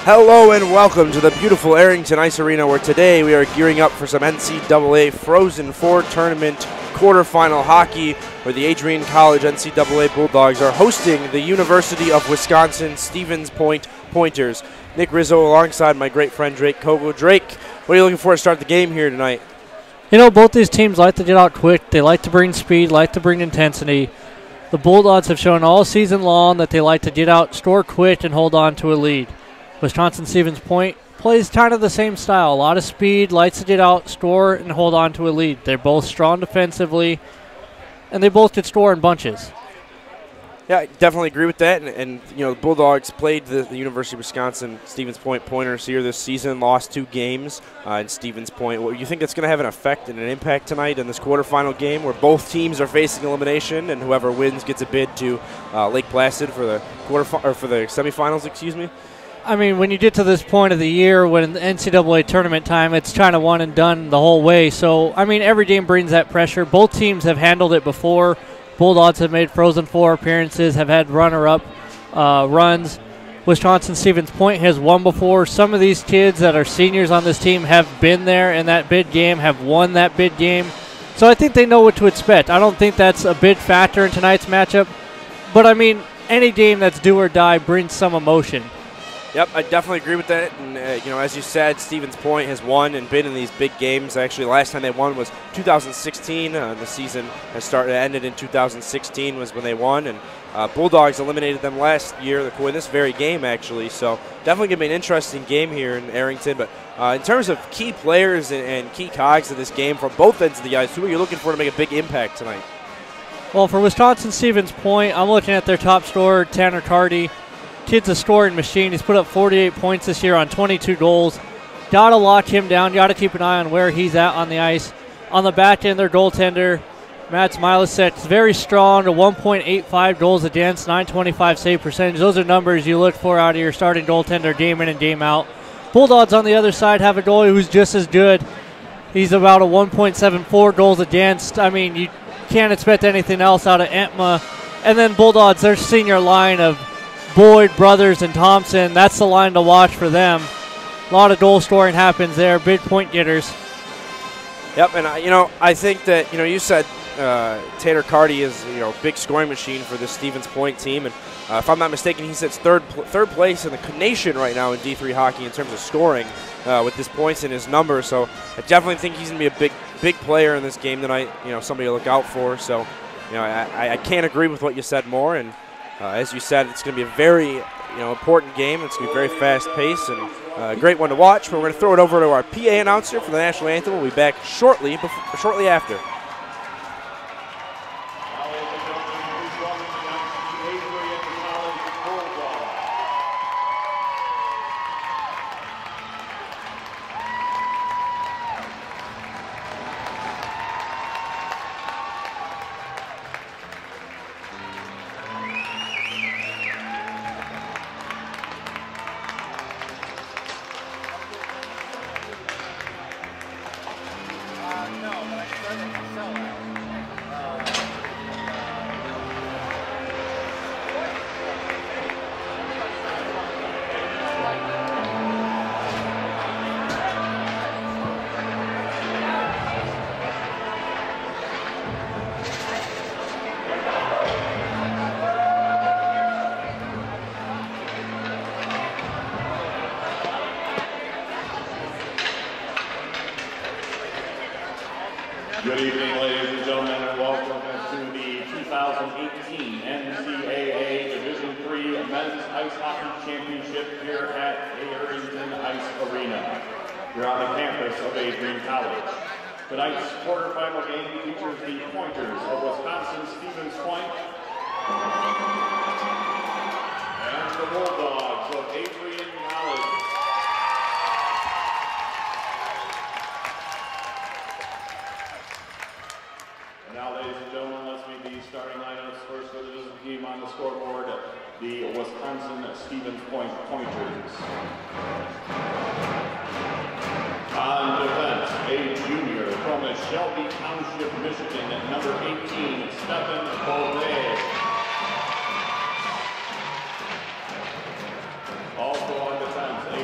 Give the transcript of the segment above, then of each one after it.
Hello and welcome to the beautiful Arrington Ice Arena, where today we are gearing up for some NCAA Frozen Four tournament quarterfinal hockey, where the Adrian College NCAA Bulldogs are hosting the University of Wisconsin Stevens Point Pointers. Nick Rizzo alongside my great friend Drake Kogo. Drake, what are you looking for to start the game here tonight? You know, both these teams like to get out quick. They like to bring speed, like to bring intensity. The Bulldogs have shown all season long that they like to get out, score quick, and hold on to a lead. Wisconsin Stevens Point plays kind of the same style. A lot of speed, likes to get out, score, and hold on to a lead. They're both strong defensively, and they both could score in bunches. Yeah, I definitely agree with that. And you know, the Bulldogs played the University of Wisconsin Stevens Point Pointers here this season, lost 2 games in Stevens Point. Well, you think that's going to have an effect and an impact tonight in this quarterfinal game, where both teams are facing elimination, and whoever wins gets a bid to Lake Placid for the semifinals? Excuse me. I mean, when you get to this point of the year, when the NCAA tournament time, it's kind of one and done the whole way. So, I mean, every game brings that pressure. Both teams have handled it before. Bulldogs have made Frozen Four appearances, have had runner-up runs. Wisconsin Stevens Point has won before. Some of these kids that are seniors on this team have been there in that bid game, have won that bid game. So I think they know what to expect. I don't think that's a big factor in tonight's matchup. But, I mean, any game that's do or die brings some emotion. Yep, I definitely agree with that. And, you know, as you said, Stevens Point has won and been in these big games. Actually, last time they won was 2016. The season ended in 2016 was when they won. And Bulldogs eliminated them last year in this very game, actually. So definitely going to be an interesting game here in Arrington. But in terms of key players and key cogs of this game from both ends of the ice, who are you looking for to make a big impact tonight? Well, for Wisconsin Stevens Point, I'm looking at their top scorer, Tanner Carty. Kid's a scoring machine. He's put up 48 points this year on 22 goals. Got to lock him down. Got to keep an eye on where he's at on the ice. On the back end, their goaltender, Matt Smilasek, is very strong. 1.85 goals against, 925 save percentage. Those are numbers you look for out of your starting goaltender game in and game out. Bulldogs on the other side have a goalie who's just as good. He's about a 1.74 goals against. I mean, you can't expect anything else out of Entma. And then Bulldogs, their senior line of Boyd, Brothers, and Thompson, that's the line to watch for them. A lot of goal scoring happens there, big point getters. Yep, and I think that you said Tanner Carty is a big scoring machine for the Stevens Point team, and if I'm not mistaken, he sits third place in the nation right now in D3 hockey in terms of scoring with his points and his numbers. So I definitely think he's going to be a big player in this game tonight. Somebody to look out for. So I can't agree with what you said more. And as you said, it's going to be a very important game. It's going to be very fast-paced and a great one to watch. We're going to throw it over to our PA announcer for the national anthem. We'll be back shortly after. Good evening, ladies and gentlemen, and welcome to the 2018 NCAA Division III Men's Ice Hockey Championship here at Arrington Ice Arena. We're on the campus of Adrian College. Tonight's quarterfinal game features the Pointers of Wisconsin Stevens Point and the Bulldogs of Adrian College. Now, ladies and gentlemen, let's meet the starting lineups. First for the visiting team on the scoreboard, the Wisconsin Stevens Point Pointers. On defense, a junior from Shelby Township, Michigan, at number 18, Stephen Beauvais. Also on defense, a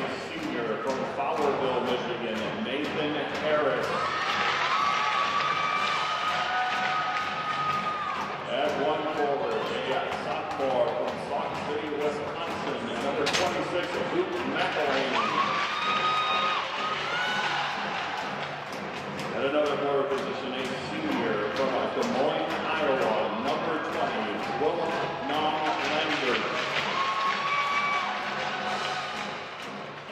At another forward position, a senior from Des Moines, Iowa, number 20, Willem Langer.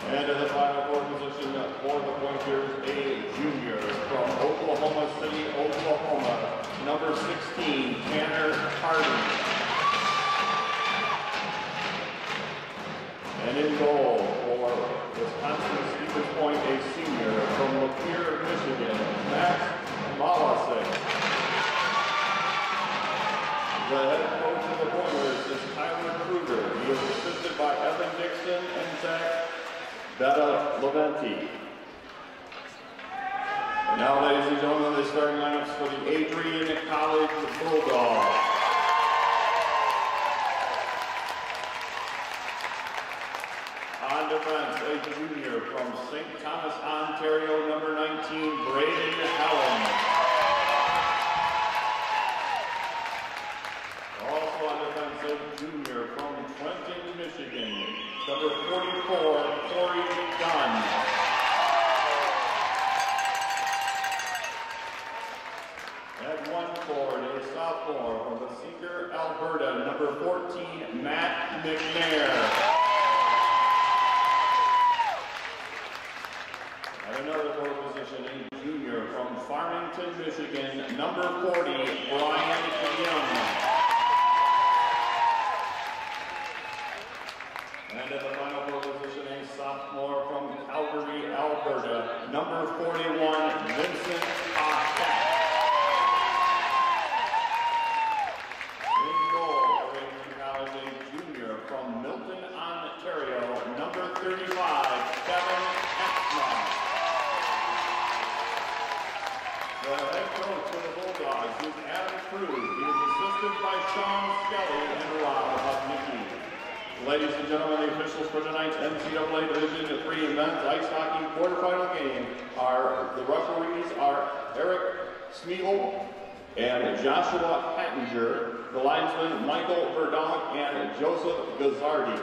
And in the final forward position for the Pointers, a junior from Oklahoma City, Oklahoma, number 16, Tanner Hardy. And in goal for Wisconsin-Stevens Point, a senior from Lapeer, Michigan, Max Malasek. The head coach of the Pointers is Tyler Kruger. He is assisted by Evan Dixon and Zach Betta Leventi. And now, ladies and gentlemen, the starting lineups for the Adrian College Bulldogs. On defense, a junior from St. Thomas, Ontario, number 19, Braden Helen. Also on defense, a junior from Trenton, Michigan, number 44, Corey Dunn. At one forward, a sophomore from the Seeker, Alberta, number 14, Matt McNair. At another forward position, a junior from Farmington, Michigan, number 40, Brian Young. And at the final forward position, a sophomore from Calgary, Alberta, number 41, Vincent Oscat. In goal for Adrian College, a junior from Milton, Ontario, number 35, Kevin Ekman. The head coach for the Bulldogs is Adam Cruz. He is assisted by Sean Skelly and Rob Hudnicki. Ladies and gentlemen, the officials for tonight's NCAA Division III men's ice hockey quarterfinal game are, the referees are Eric Smeagol and Joshua Hattinger, the linesmen Michael Verdonk and Joseph Gazzardi.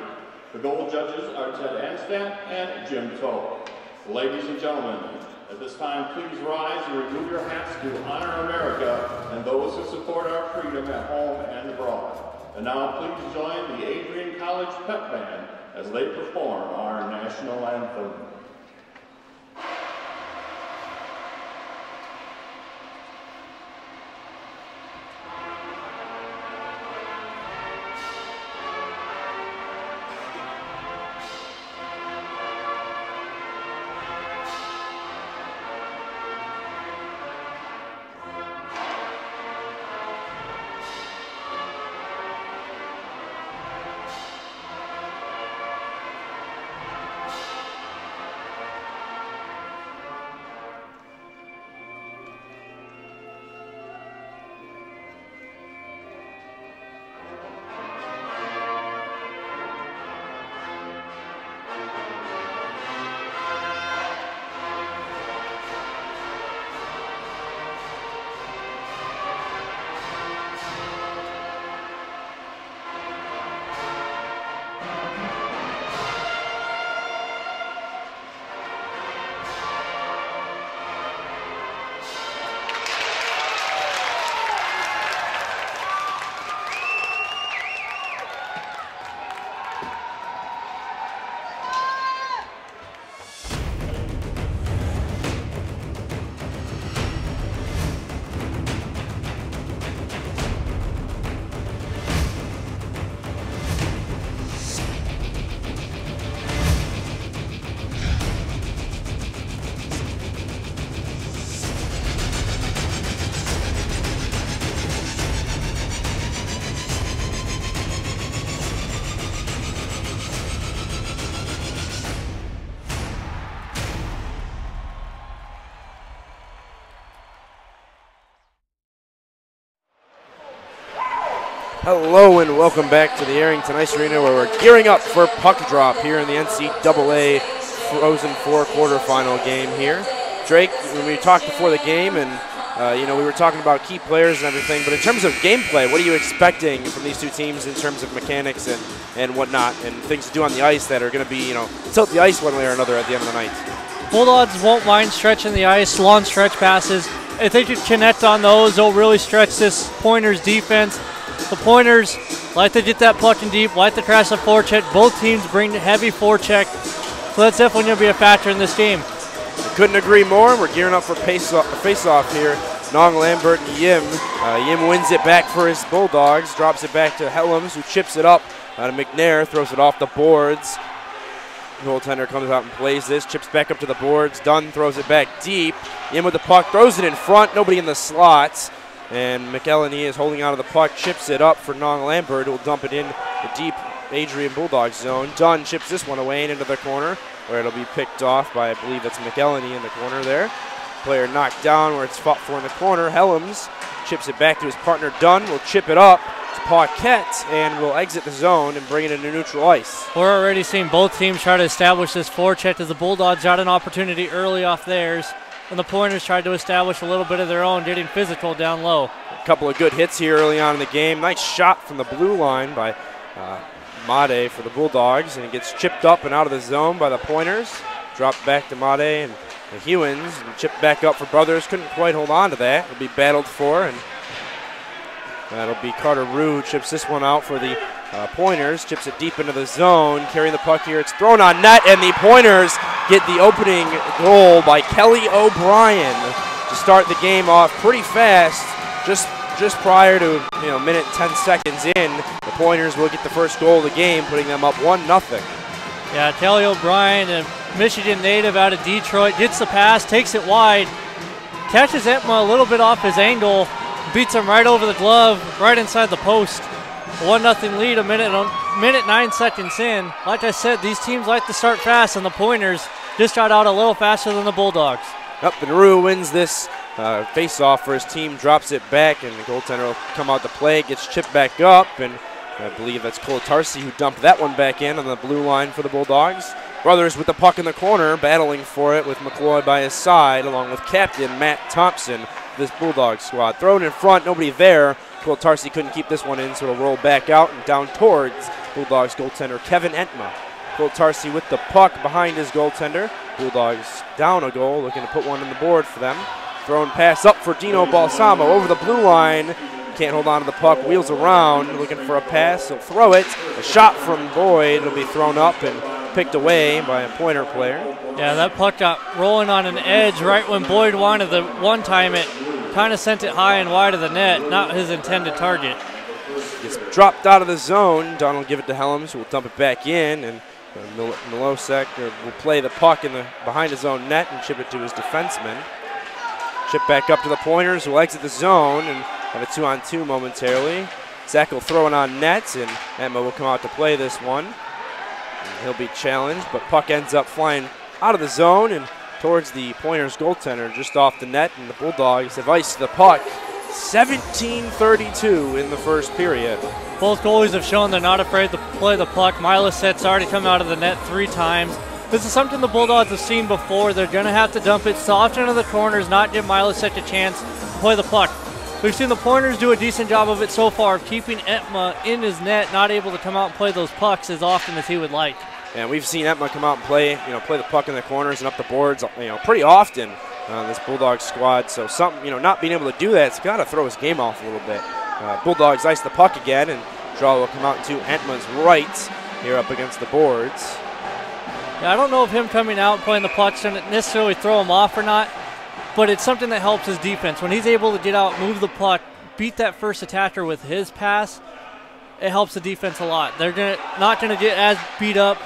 The goal judges are Ted Anstadt and Jim Toe. Ladies and gentlemen, at this time, please rise and remove your hats to honor America and those who support our freedom at home and abroad. And now please join the Adrian College Pep Band as they perform our national anthem. Hello and welcome back to the Arrington Ice Arena, where we're gearing up for puck drop here in the NCAA Frozen Four quarterfinal game here. Drake, when we talked before the game, and we were talking about key players and everything, but in terms of gameplay, what are you expecting from these two teams in terms of mechanics and whatnot, and things to do on the ice that are going to be, tilt the ice one way or another at the end of the night? Bulldogs won't mind stretching the ice, long stretch passes. If they could connect on those, they'll really stretch this Pointers defense. The Pointers like to get that puck in deep, like to crash the forecheck. Both teams bring heavy forecheck, so that's definitely going to be a factor in this game. Couldn't agree more. We're gearing up for face-off here. Nong, Lambert, and Yim. Yim wins it back for his Bulldogs, drops it back to Helms, who chips it up to McNair, throws it off the boards. Goaltender comes out and plays this, chips back up to the boards. Dunn throws it back deep. Yim with the puck, throws it in front, nobody in the slots. And McElhenney is holding on to the puck, chips it up for Nong Lambert, who will dump it in the deep Adrian Bulldogs zone. Dunn chips this one away and into the corner, where it'll be picked off by, I believe that's McElhenney in the corner there. Player knocked down where it's fought for in the corner. Helms chips it back to his partner Dunn, will chip it up to Paquette and will exit the zone and bring it into neutral ice. We're already seeing both teams try to establish this forecheck as the Bulldogs got an opportunity early off theirs, and the Pointers tried to establish a little bit of their own, getting physical down low. A couple of good hits here early on in the game. Nice shot from the blue line by Made for the Bulldogs, and it gets chipped up and out of the zone by the Pointers. Dropped back to Made and the Hewins, and chipped back up for Brothers. Couldn't quite hold on to that. It'll be battled for, and that'll be Carter Rue who chips this one out for the Pointers. Chips it deep into the zone, carrying the puck here. It's thrown on net, and the Pointers get the opening goal by Kelly O'Brien to start the game off pretty fast. Just prior to minute 10 seconds in, the Pointers will get the first goal of the game, putting them up 1-0. Yeah, Kelly O'Brien, a Michigan native out of Detroit, gets the pass, takes it wide, catches Etma a little bit off his angle, beats him right over the glove, right inside the post. 1-0 lead, a minute 9 seconds in. Like I said, these teams like to start fast, and the Pointers just got out a little faster than the Bulldogs. Up and Rue wins this face-off for his team, drops it back, and the goaltender will come out to play, gets chipped back up, and I believe that's Kolatarsi who dumped that one back in on the blue line for the Bulldogs. Brothers with the puck in the corner, battling for it with McLeod by his side, along with captain Matt Thompson, this Bulldog squad. Thrown in front, nobody there. Kolatarsi couldn't keep this one in, so it'll roll back out and down towards Bulldogs goaltender Kevin Entma. Kolatarsi with the puck behind his goaltender. Bulldogs down a goal, looking to put one on the board for them. Thrown pass up for Dino Balsamo over the blue line. Can't hold on to the puck, wheels around, looking for a pass. He'll throw it. A shot from Boyd. It'll be thrown up and picked away by a Pointer player. Yeah, that puck got rolling on an edge right when Boyd wanted the one-time it. Kind of sent it high and wide of the net, not his intended target. Gets dropped out of the zone. Don will give it to Helms, who will dump it back in, and Milosek will play the puck behind his own net and chip it to his defenseman. Chip back up to the Pointers, who will exit the zone and have a 2-on-2 momentarily. Zach will throw it on net, and Emma will come out to play this one. And he'll be challenged, but puck ends up flying out of the zone and towards the Pointers goaltender, just off the net, and the Bulldogs have iced the puck. 17:32 in the first period. Both goalies have shown they're not afraid to play the puck. Miloset's already come out of the net 3 times. This is something the Bulldogs have seen before. They're going to have to dump it soft into the corners, not give Miloset a chance to play the puck. We've seen the Pointers do a decent job of it so far, of keeping Etma in his net, not able to come out and play those pucks as often as he would like. And we've seen Etma come out and play the puck in the corners and up the boards, pretty often. This Bulldog squad, so not being able to do that, it's got to throw his game off a little bit. Bulldogs ice the puck again, and draw will come out to Entma's right here up against the boards. Yeah, I don't know if him coming out and playing the puck's going to necessarily throw him off or not, but it's something that helps his defense. When he's able to get out, move the puck, beat that first attacker with his pass, it helps the defense a lot. They're not going to get as beat up.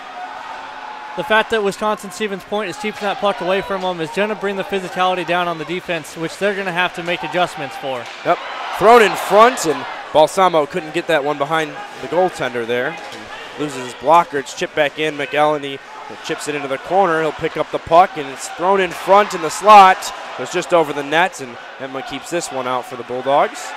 The fact that Wisconsin-Stevens Point is keeping that puck away from them is going to bring the physicality down on the defense, which they're going to have to make adjustments for. Yep, thrown in front, and Balsamo couldn't get that one behind the goaltender there. He loses his blocker. It's chipped back in. McElhenney chips it into the corner. He'll pick up the puck, and it's thrown in front in the slot. It was just over the net, and Emma keeps this one out for the Bulldogs.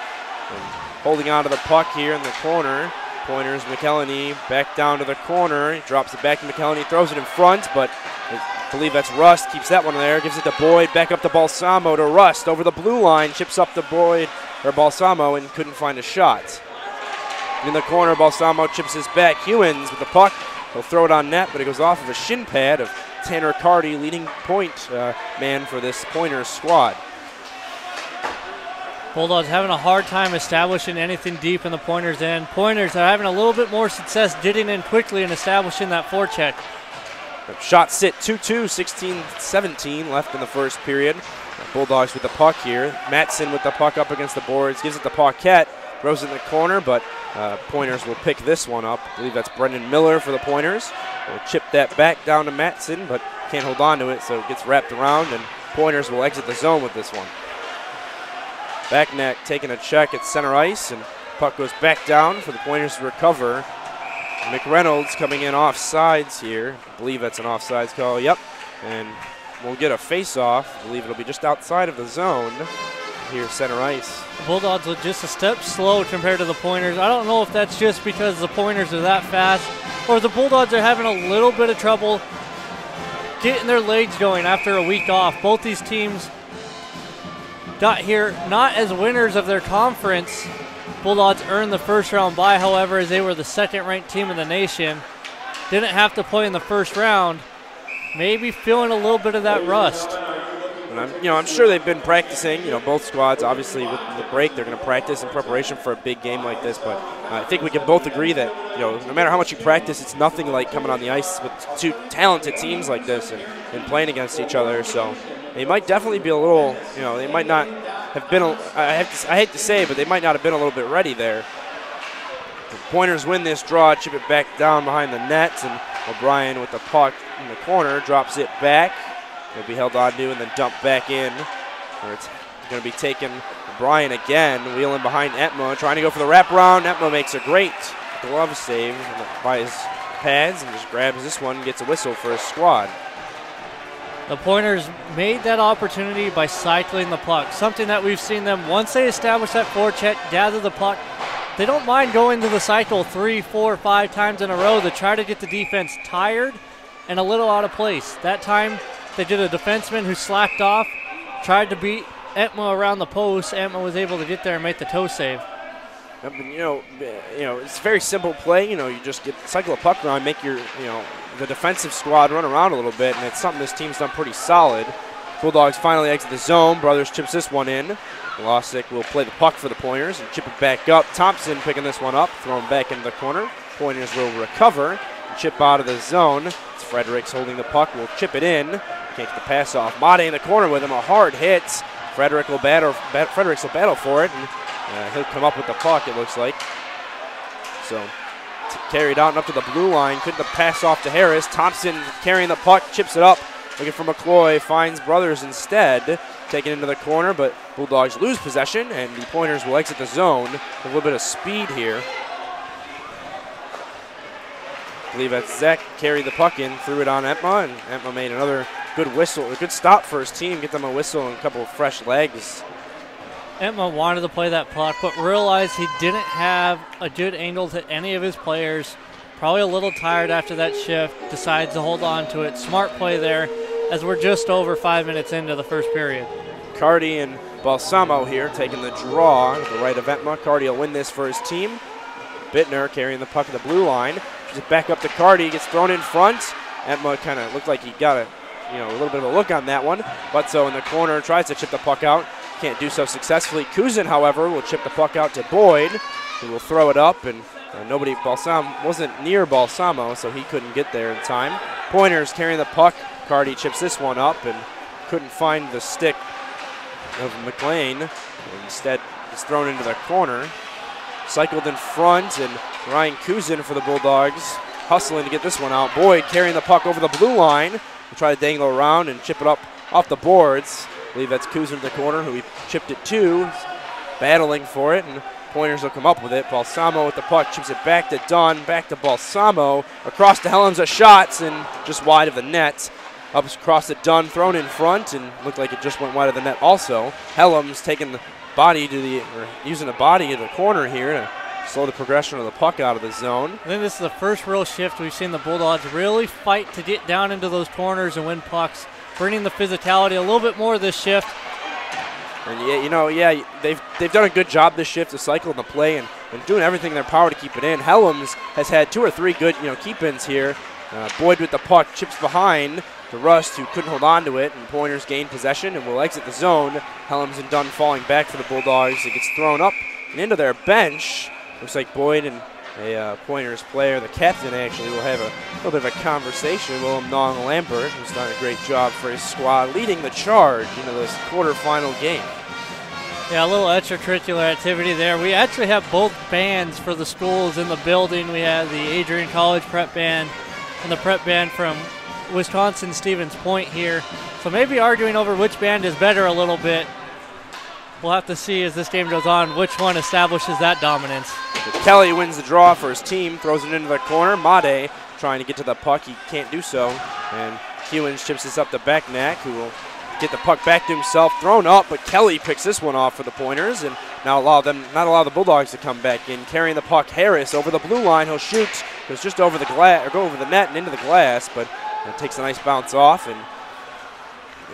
And holding on to the puck here in the corner. Pointers, McElhenney back down to the corner. He drops it back to McElhenney, throws it in front, but I believe that's Rust. Keeps that one there, gives it to Boyd, back up to Balsamo to Rust. Over the blue line, chips up to Boyd, or Balsamo, and couldn't find a shot. In the corner, Balsamo chips his back. Hewins with the puck, He'll throw it on net, but it goes off of a shin pad of Tanner Carty, leading point man for this Pointers squad. Bulldogs having a hard time establishing anything deep in the Pointers' end. Pointers are having a little bit more success getting in quickly and establishing that forecheck. Shot sit 2-2, 16-17 left in the first period. Bulldogs with the puck here. Matson with the puck up against the boards, gives it to Paquette, throws it in the corner, but Pointers will pick this one up. I believe that's Brendan Miller for the Pointers. Will chip that back down to Matson, but can't hold on to it, so it gets wrapped around, and Pointers will exit the zone with this one. Back net taking a check at center ice, and puck goes back down for the Pointers to recover. McReynolds coming in off sides here. I believe that's an offsides call. Yep. And we'll get a face-off. I believe it'll be just outside of the zone here, center ice. The Bulldogs look just a step slow compared to the Pointers. I don't know if that's just because the Pointers are that fast or the Bulldogs are having a little bit of trouble getting their legs going after a week off. Both these teams got here not as winners of their conference. Bulldogs earned the first round bye, however, as they were the second-ranked team in the nation. Didn't have to play in the first round. Maybe feeling a little bit of that rust. And I'm sure they've been practicing. Both squads, obviously, with the break, they're going to practice in preparation for a big game like this. But I think we can both agree that, no matter how much you practice, it's nothing like coming on the ice with two talented teams like this and playing against each other. So they might definitely be a little, they might not have been, I hate to say, but they might not have been a little bit ready there. The Pointers win this draw, chip it back down behind the net, and O'Brien with the puck in the corner drops it back. It'll be held on to and then dumped back in. Where it's going to be taken. O'Brien again, wheeling behind Etma, trying to go for the wraparound. Etma makes a great glove save by his pads and just grabs this one and gets a whistle for his squad. The Pointers made that opportunity by cycling the puck, something that we've seen them, once they establish that forecheck, gather the puck, they don't mind going to the cycle 3, 4, 5 times in a row to try to get the defense tired and a little out of place. That time they did a defenseman who slacked off, tried to beat Etma around the post. Etma was able to get there and make the toe save. It's a very simple play. You just cycle a puck around, make your, the defensive squad run around a little bit, and it's something this team's done pretty solid. Bulldogs finally exit the zone. Brothers chips this one in. Losick will play the puck for the Pointers and chip it back up. Thompson picking this one up, thrown back into the corner. Pointers will recover and chip out of the zone. It's Fredericks holding the puck, will chip it in. Can't get the pass off. Made in the corner with him, a hard hit. Fredericks will battle for it, and he'll come up with the puck, it looks like. So carried out and up to the blue line. Couldn't the pass off to Harris. Thompson carrying the puck, chips it up. Looking for McCloy, finds Brothers instead. Taken into the corner, but Bulldogs lose possession, and the Pointers will exit the zone with a little bit of speed here. I believe that's Zek carried the puck in, threw it on Etma, and Etma made another good whistle, a good stop for his team, get them a whistle and a couple of fresh legs. Etma wanted to play that puck, but realized he didn't have a good angle to any of his players. Probably a little tired after that shift, decides to hold on to it. Smart play there, as we're just over 5 minutes into the first period. Carty and Balsamo here taking the draw to the right of Etma. Carty will win this for his team. Bittner carrying the puck at the blue line. Just back up to Carty, gets thrown in front. Etma kind of looked like he got a little bit of a look on that one. Butzo in the corner tries to chip the puck out. Can't do so successfully. Kuzin, however, will chip the puck out to Boyd, who will throw it up, and Balsamo wasn't near Balsamo, so he couldn't get there in time. Pointers carrying the puck. Carty chips this one up and couldn't find the stick of McLean. Instead, it's thrown into the corner. Cycled in front, and Ryan Kuzin for the Bulldogs hustling to get this one out. Boyd carrying the puck over the blue line. We'll try to dangle around and chip it up off the boards. I believe that's Kuzin in the corner, who he chipped it to. Battling for it, and Pointers will come up with it. Balsamo with the puck, chips it back to Dunn, back to Balsamo. Across to Helms, a shot, and just wide of the net. Up across to Dunn, thrown in front, and looked like it just went wide of the net also. Helms taking the body using the body to the corner here to slow the progression of the puck out of the zone. I think this is the first real shift we've seen the Bulldogs really fight to get down into those corners and win pucks, bringing the physicality a little bit more this shift. And they've done a good job this shift to cycle in the play and doing everything in their power to keep it in. Helms has had 2 or 3 good keep-ins here. Boyd with the puck, chips behind to Rust, who couldn't hold on to it, and Pointers gain possession and will exit the zone. Helms and Dunn falling back for the Bulldogs. It gets thrown up and into their bench. Looks like Boyd and a Pointers player, the captain actually, will have a little bit of a conversation. Willem Nong Lambert, who's done a great job for his squad, leading the charge into this quarterfinal game. Yeah, a little extracurricular activity there. We actually have both bands for the schools in the building. We have the Adrian College Prep Band and the Prep Band from Wisconsin Stevens Point here. So maybe arguing over which band is better a little bit. We'll have to see as this game goes on which one establishes that dominance. Kelly wins the draw for his team, throws it into the corner. Made trying to get to the puck. He can't do so. And Hewins chips this up to Becknack, who will get the puck back to himself. Thrown up, but Kelly picks this one off for the Pointers and now not allow the Bulldogs to come back in. Carrying the puck, Harris over the blue line. He'll shoot. Goes just over the glass, or go over the net and into the glass, but it takes a nice bounce off, and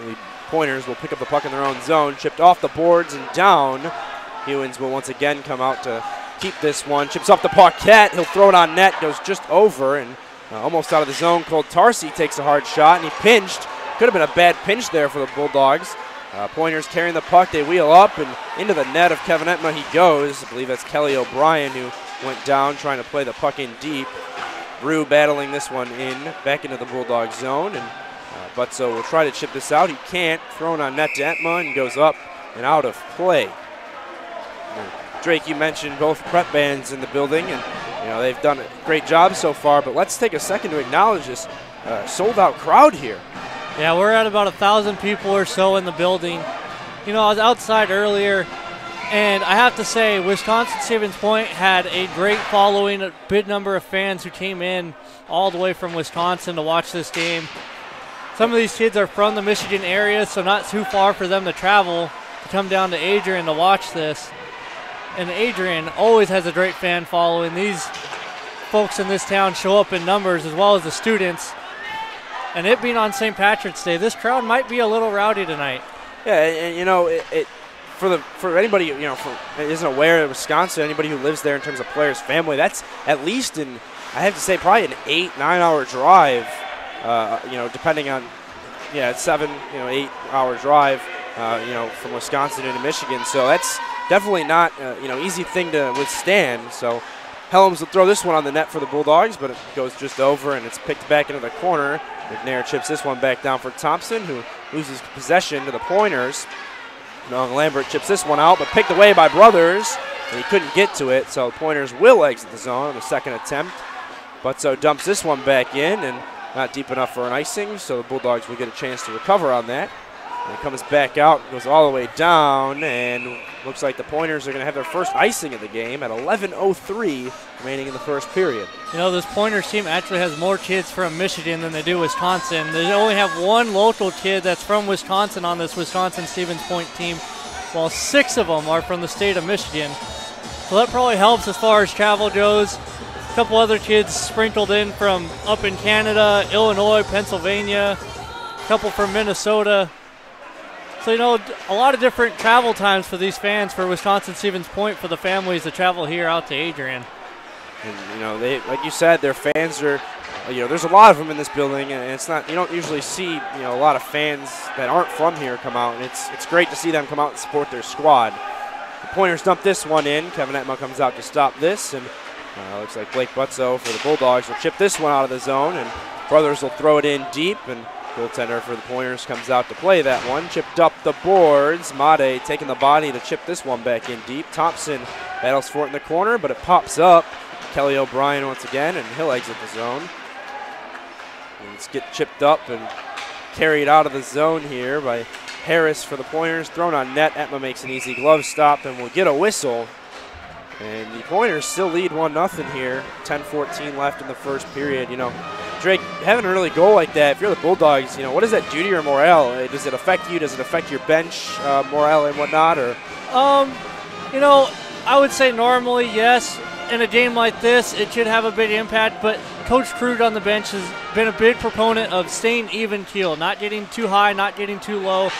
the Pointers will pick up the puck in their own zone. Chipped off the boards and down. Hewins will once again come out to keep this one. Chips off the Paquette. He'll throw it on net. Goes just over and almost out of the zone. Cole Tarsi takes a hard shot, and he pinched. Could have been a bad pinch there for the Bulldogs. Pointers carrying the puck. They wheel up and into the net of Kevin Etma he goes. I believe that's Kelly O'Brien who went down trying to play the puck in deep. Rue battling this one back into the Bulldog zone, and Butzo will try to chip this out. He can't. Thrown on net to Etma and goes up and out of play. Drake, you mentioned both prep bands in the building, and they've done a great job so far, but let's take a second to acknowledge this sold-out crowd here. Yeah, we're at about 1,000 people or so in the building. I was outside earlier, and I have to say, Wisconsin Stevens Point had a great following, a big number of fans who came in all the way from Wisconsin to watch this game. Some of these kids are from the Michigan area, so not too far for them to travel to come down to Adrian to watch this. And Adrian always has a great fan following. These folks in this town show up in numbers as well as the students. And it being on St. Patrick's Day, this crowd might be a little rowdy tonight. Yeah, and for anybody isn't aware of Wisconsin, anybody who lives there in terms of players' family, that's at least I have to say probably an 8-9 hour drive. Depending on it's 7 8 hour drive. From Wisconsin into Michigan, so that's definitely not easy thing to withstand. So Helms will throw this one on the net for the Bulldogs, but it goes just over and it's picked back into the corner. McNair chips this one back down for Thompson, who loses possession to the Pointers. Nong Lambert chips this one out, but picked away by Brothers, and he couldn't get to it, so the Pointers will exit the zone on the second attempt. Butzo dumps this one back in, and not deep enough for an icing, so the Bulldogs will get a chance to recover on that. And it comes back out, goes all the way down, and looks like the Pointers are going to have their first icing of the game at 11:03 remaining in the first period. This Pointers team actually has more kids from Michigan than they do Wisconsin. They only have one local kid that's from Wisconsin on this Wisconsin Stevens Point team, while 6 of them are from the state of Michigan. So that probably helps as far as travel goes. A couple other kids sprinkled in from up in Canada, Illinois, Pennsylvania, a couple from Minnesota. So, a lot of different travel times for these fans for Wisconsin Stevens Point for the families to travel here out to Adrian. And, they, like you said, their fans are, there's a lot of them in this building, and it's not, you don't usually see, a lot of fans that aren't from here come out, and it's great to see them come out and support their squad. The Pointers dump this one in. Kevin Etma comes out to stop this, and looks like Blake Butzo for the Bulldogs will chip this one out of the zone, and Brothers will throw it in deep, and goaltender for the Pointers comes out to play that one. Chipped up the boards. Made taking the body to chip this one back in deep. Thompson battles for it in the corner, but it pops up. Kelly O'Brien once again, and he'll exit the zone. And it's get chipped up and carried out of the zone here by Harris for the Pointers. Thrown on net. Etma makes an easy glove stop and will get a whistle. And the Pointers still lead 1-0 here. 10:14 left in the first period. Drake, having an early goal like that, if you're the Bulldogs, what does that do to your morale? Does it affect you? Does it affect your bench morale and whatnot? Or I would say normally, yes. In a game like this, it should have a big impact, but Coach Krug on the bench has been a big proponent of staying even keel, not getting too high, not getting too low.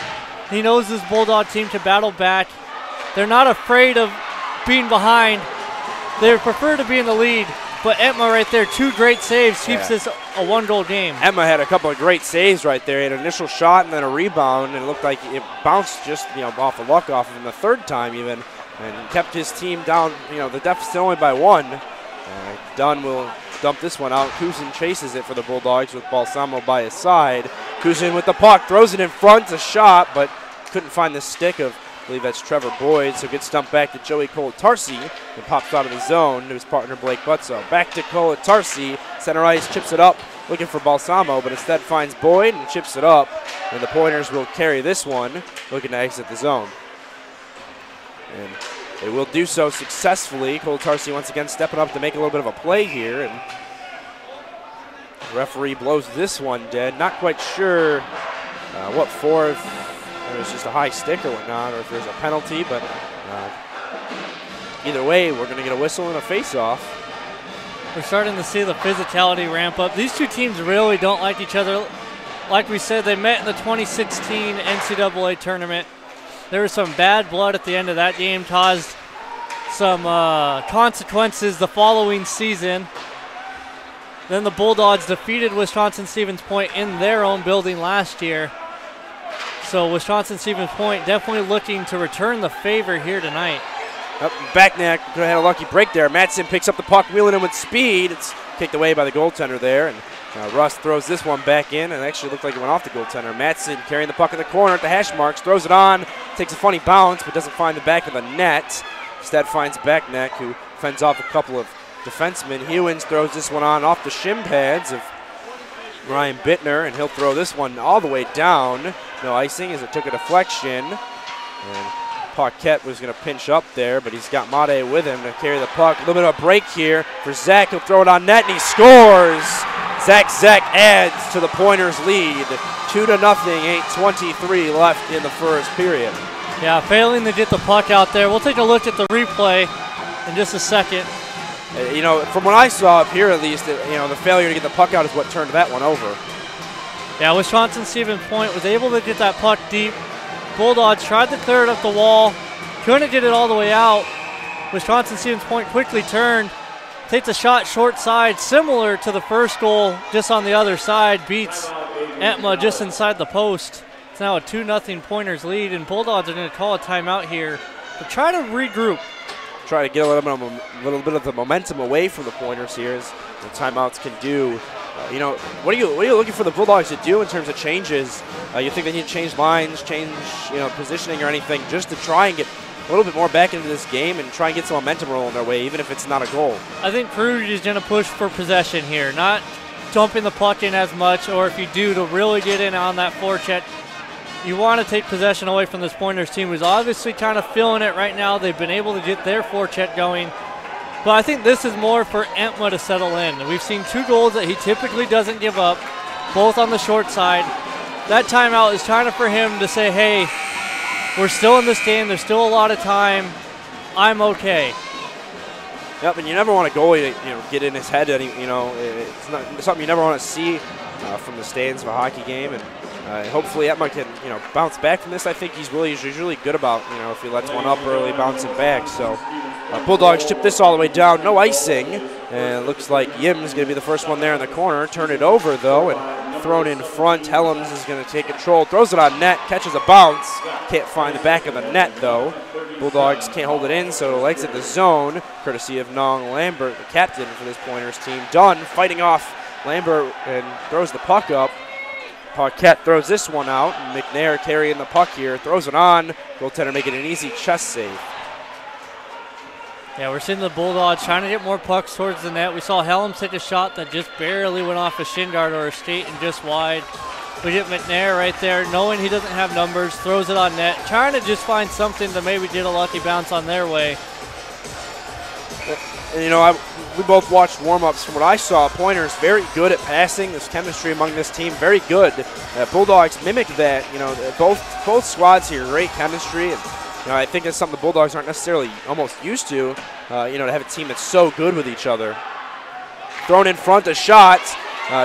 He knows this Bulldog team can battle back. They're not afraid of being behind. They prefer to be in the lead But Etma right there, 2 great saves, keeps this a 1-goal game. Etma had a couple of great saves right there. He had an initial shot and then a rebound, and it looked like it bounced just off of luck off of him the third time even, and kept his team down. The deficit only by 1. Dunn will dump this one out. Kuzin chases it for the Bulldogs with Balsamo by his side. Kuzin with the puck, throws it in front, a shot, but couldn't find the stick of, I believe that's Trevor Boyd, so gets dumped back to Joey Colatarsi and pops out of the zone to his partner Blake Butzo. Back to Colatarsi, center ice, chips it up, looking for Balsamo, but instead finds Boyd and chips it up, and the Pointers will carry this one, looking to exit the zone. And they will do so successfully. Colatarsi once again stepping up to make a little bit of a play here, and the referee blows this one dead. Not quite sure what for, if it was just a high stick or whatnot, or if there's a penalty, but either way, we're going to get a whistle and a face-off. We're starting to see the physicality ramp up. These two teams really don't like each other. Like we said, they met in the 2016 NCAA tournament. There was some bad blood at the end of that game, caused some consequences the following season. Then the Bulldogs defeated Wisconsin-Stevens Point in their own building last year. So Wisconsin-Stevens Point definitely looking to return the favor here tonight. Backneck could have had a lucky break there. Madsen picks up the puck, wheeling in with speed. It's kicked away by the goaltender there, and Russ throws this one back in, and it actually looked like it went off the goaltender. Madsen carrying the puck in the corner at the hash marks, throws it on, takes a funny bounce, but doesn't find the back of the net. Instead finds Backneck, who fends off a couple of defensemen. Hewins throws this one on off the shin pads of Ryan Bittner, and he'll throw this one all the way down. No icing as it took a deflection. And Paquette was going to pinch up there, but he's got Made with him to carry the puck. A little bit of a break here for Zach. He'll throw it on net, and he scores. Zach adds to the Pointers' lead. 2-0, 8:23 left in the first period. Yeah, failing to get the puck out there. We'll take a look at the replay in just a second. From what I saw up here at least, the failure to get the puck out is what turned that one over. Yeah, Wisconsin-Stevens Point was able to get that puck deep. Bulldogs tried to clear it up the wall, couldn't get it all the way out. Wisconsin-Stevens Point quickly turned, takes a shot short side, similar to the first goal, just on the other side, beats Etma just inside the post. It's now a 2-0 Pointers lead, and Bulldogs are going to call a timeout here to try to regroup. Try to get a little bit of the momentum away from the Pointers here, as the timeouts can do. What are you looking for the Bulldogs to do in terms of changes? You think they need to change lines, change positioning or anything, just to try and get a little bit more back into this game and try and get some momentum rolling their way, even if it's not a goal? I think Peru is going to push for possession here, not dumping the puck in as much, or if you do, to really get in on that forecheck. You want to take possession away from this Pointers team, who's obviously kind of feeling it right now. They've been able to get their forecheck going. But I think this is more for Etma to settle in. We've seen 2 goals that he typically doesn't give up, both on the short side. That timeout is kind of for him to say, hey, we're still in this game. There's still a lot of time. I'm okay. Yep, and you never want a goalie to get in his head. It's not something you never want to see from the stands of a hockey game. And hopefully Etma can bounce back from this. I think he's usually good about if he lets one up early, bouncing back. So Bulldogs chip this all the way down, no icing, and it looks like Yim is going to be the first one there in the corner. Turn it over though, and thrown in front. Helms is going to take control, throws it on net, catches a bounce, can't find the back of the net though. Bulldogs can't hold it in, so it'll exit the zone, courtesy of Nong Lambert, the captain for this Pointers team. Dunn fighting off Lambert and throws the puck up. Paquette throws this one out, and McNair carrying the puck here, throws it on. Goaltender making an easy chest save. Yeah, we're seeing the Bulldogs trying to get more pucks towards the net. We saw Helms take a shot that just barely went off a shin guard or a skate and just wide. We get McNair right there, knowing he doesn't have numbers, throws it on net, trying to just find something to maybe get a lucky bounce on their way. And, we both watched warm-ups. From what I saw, Pointers very good at passing. There's chemistry among this team, very good. Bulldogs mimic that. Both squads here, great chemistry, and I think that's something the Bulldogs aren't necessarily almost used to. To have a team that's so good with each other. Thrown in front, a shot,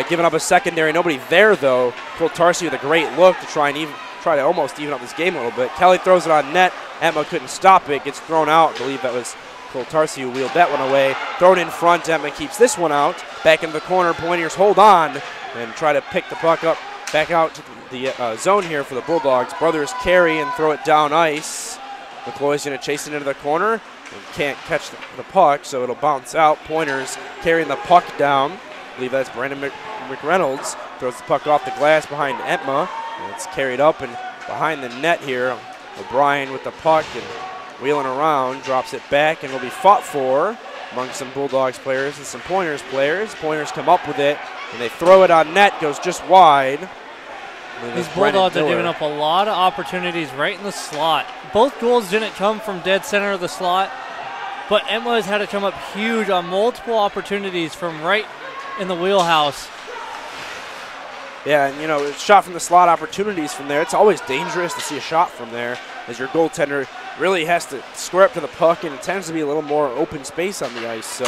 giving up a secondary. Nobody there though. Colatarsi with a great look to try to almost even up this game a little bit. Kelly throws it on net. Etma couldn't stop it. Gets thrown out. I believe that was Cole Tarsi who wheeled that one away. Thrown in front, Emma keeps this one out. Back into the corner, Pointers hold on and try to pick the puck up back out to the zone here for the Bulldogs. Brothers carry and throw it down ice. McCloy's going to chase it into the corner and can't catch the puck, so it'll bounce out. Pointers carrying the puck down. I believe that's Brandon McReynolds. Throws the puck off the glass behind Etma. And it's carried up and behind the net here. O'Brien with the puck and wheeling around, drops it back, and will be fought for among some Bulldogs players and some Pointers players. Pointers come up with it, and they throw it on net, goes just wide. These Bulldogs are giving up a lot of opportunities right in the slot. Both goals didn't come from dead center of the slot, but Emma has had to come up huge on multiple opportunities from right in the wheelhouse. Yeah, and you know, shot from the slot opportunities from there. It's always dangerous to see a shot from there, as your goaltender really has to square up to the puck, and it tends to be a little more open space on the ice. So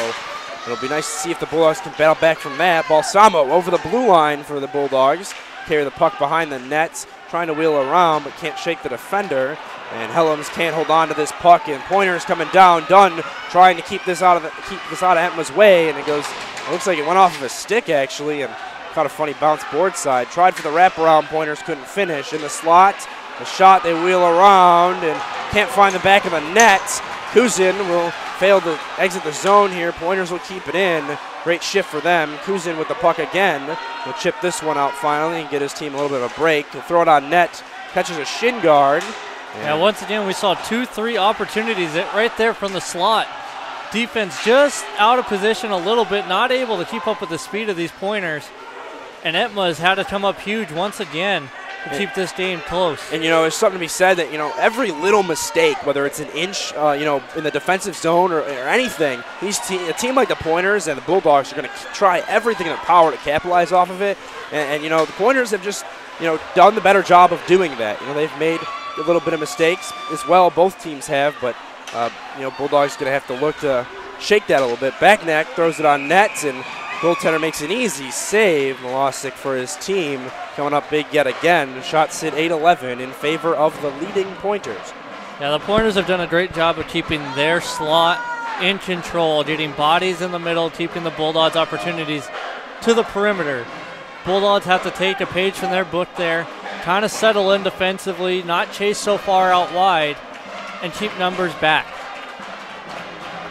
it'll be nice to see if the Bulldogs can battle back from that. Balsamo over the blue line for the Bulldogs. Carry the puck behind the nets, trying to wheel around, but can't shake the defender. And Helms can't hold on to this puck, and Pointers coming down. Dunn trying to keep this out of Etma's way, and it looks like it went off of a stick actually, and caught a funny bounce board side. Tried for the wraparound, Pointers couldn't finish. In the slot, the shot, they wheel around and can't find the back of the net. Kuzin will fail to exit the zone here. Pointers will keep it in. Great shift for them. Kuzin with the puck again. Will chip this one out finally and get his team a little bit of a break. He'll throw it on net. Catches a shin guard. Yeah, once again, we saw 2-3 opportunities right there from the slot. Defense just out of position a little bit, not able to keep up with the speed of these Pointers. And Etma has had to come up huge once again to keep this game close. And, you know, there's something to be said that, you know, every little mistake, whether it's an inch, you know, in the defensive zone or anything, a team like the Pointers and the Bulldogs are going to try everything in their power to capitalize off of it. And, you know, the Pointers have just, you know, done the better job of doing that. You know, they've made a little bit of mistakes as well. Both teams have, but, you know, Bulldogs going to have to look to shake that a little bit. Backneck throws it on net, and goaltender makes an easy save. Milosic for his team coming up big yet again. Shot sit 8-11 in favor of the leading Pointers. Yeah, the Pointers have done a great job of keeping their slot in control, getting bodies in the middle, keeping the Bulldogs' opportunities to the perimeter. Bulldogs have to take a page from their book there, kind of settle in defensively, not chase so far out wide, and keep numbers back.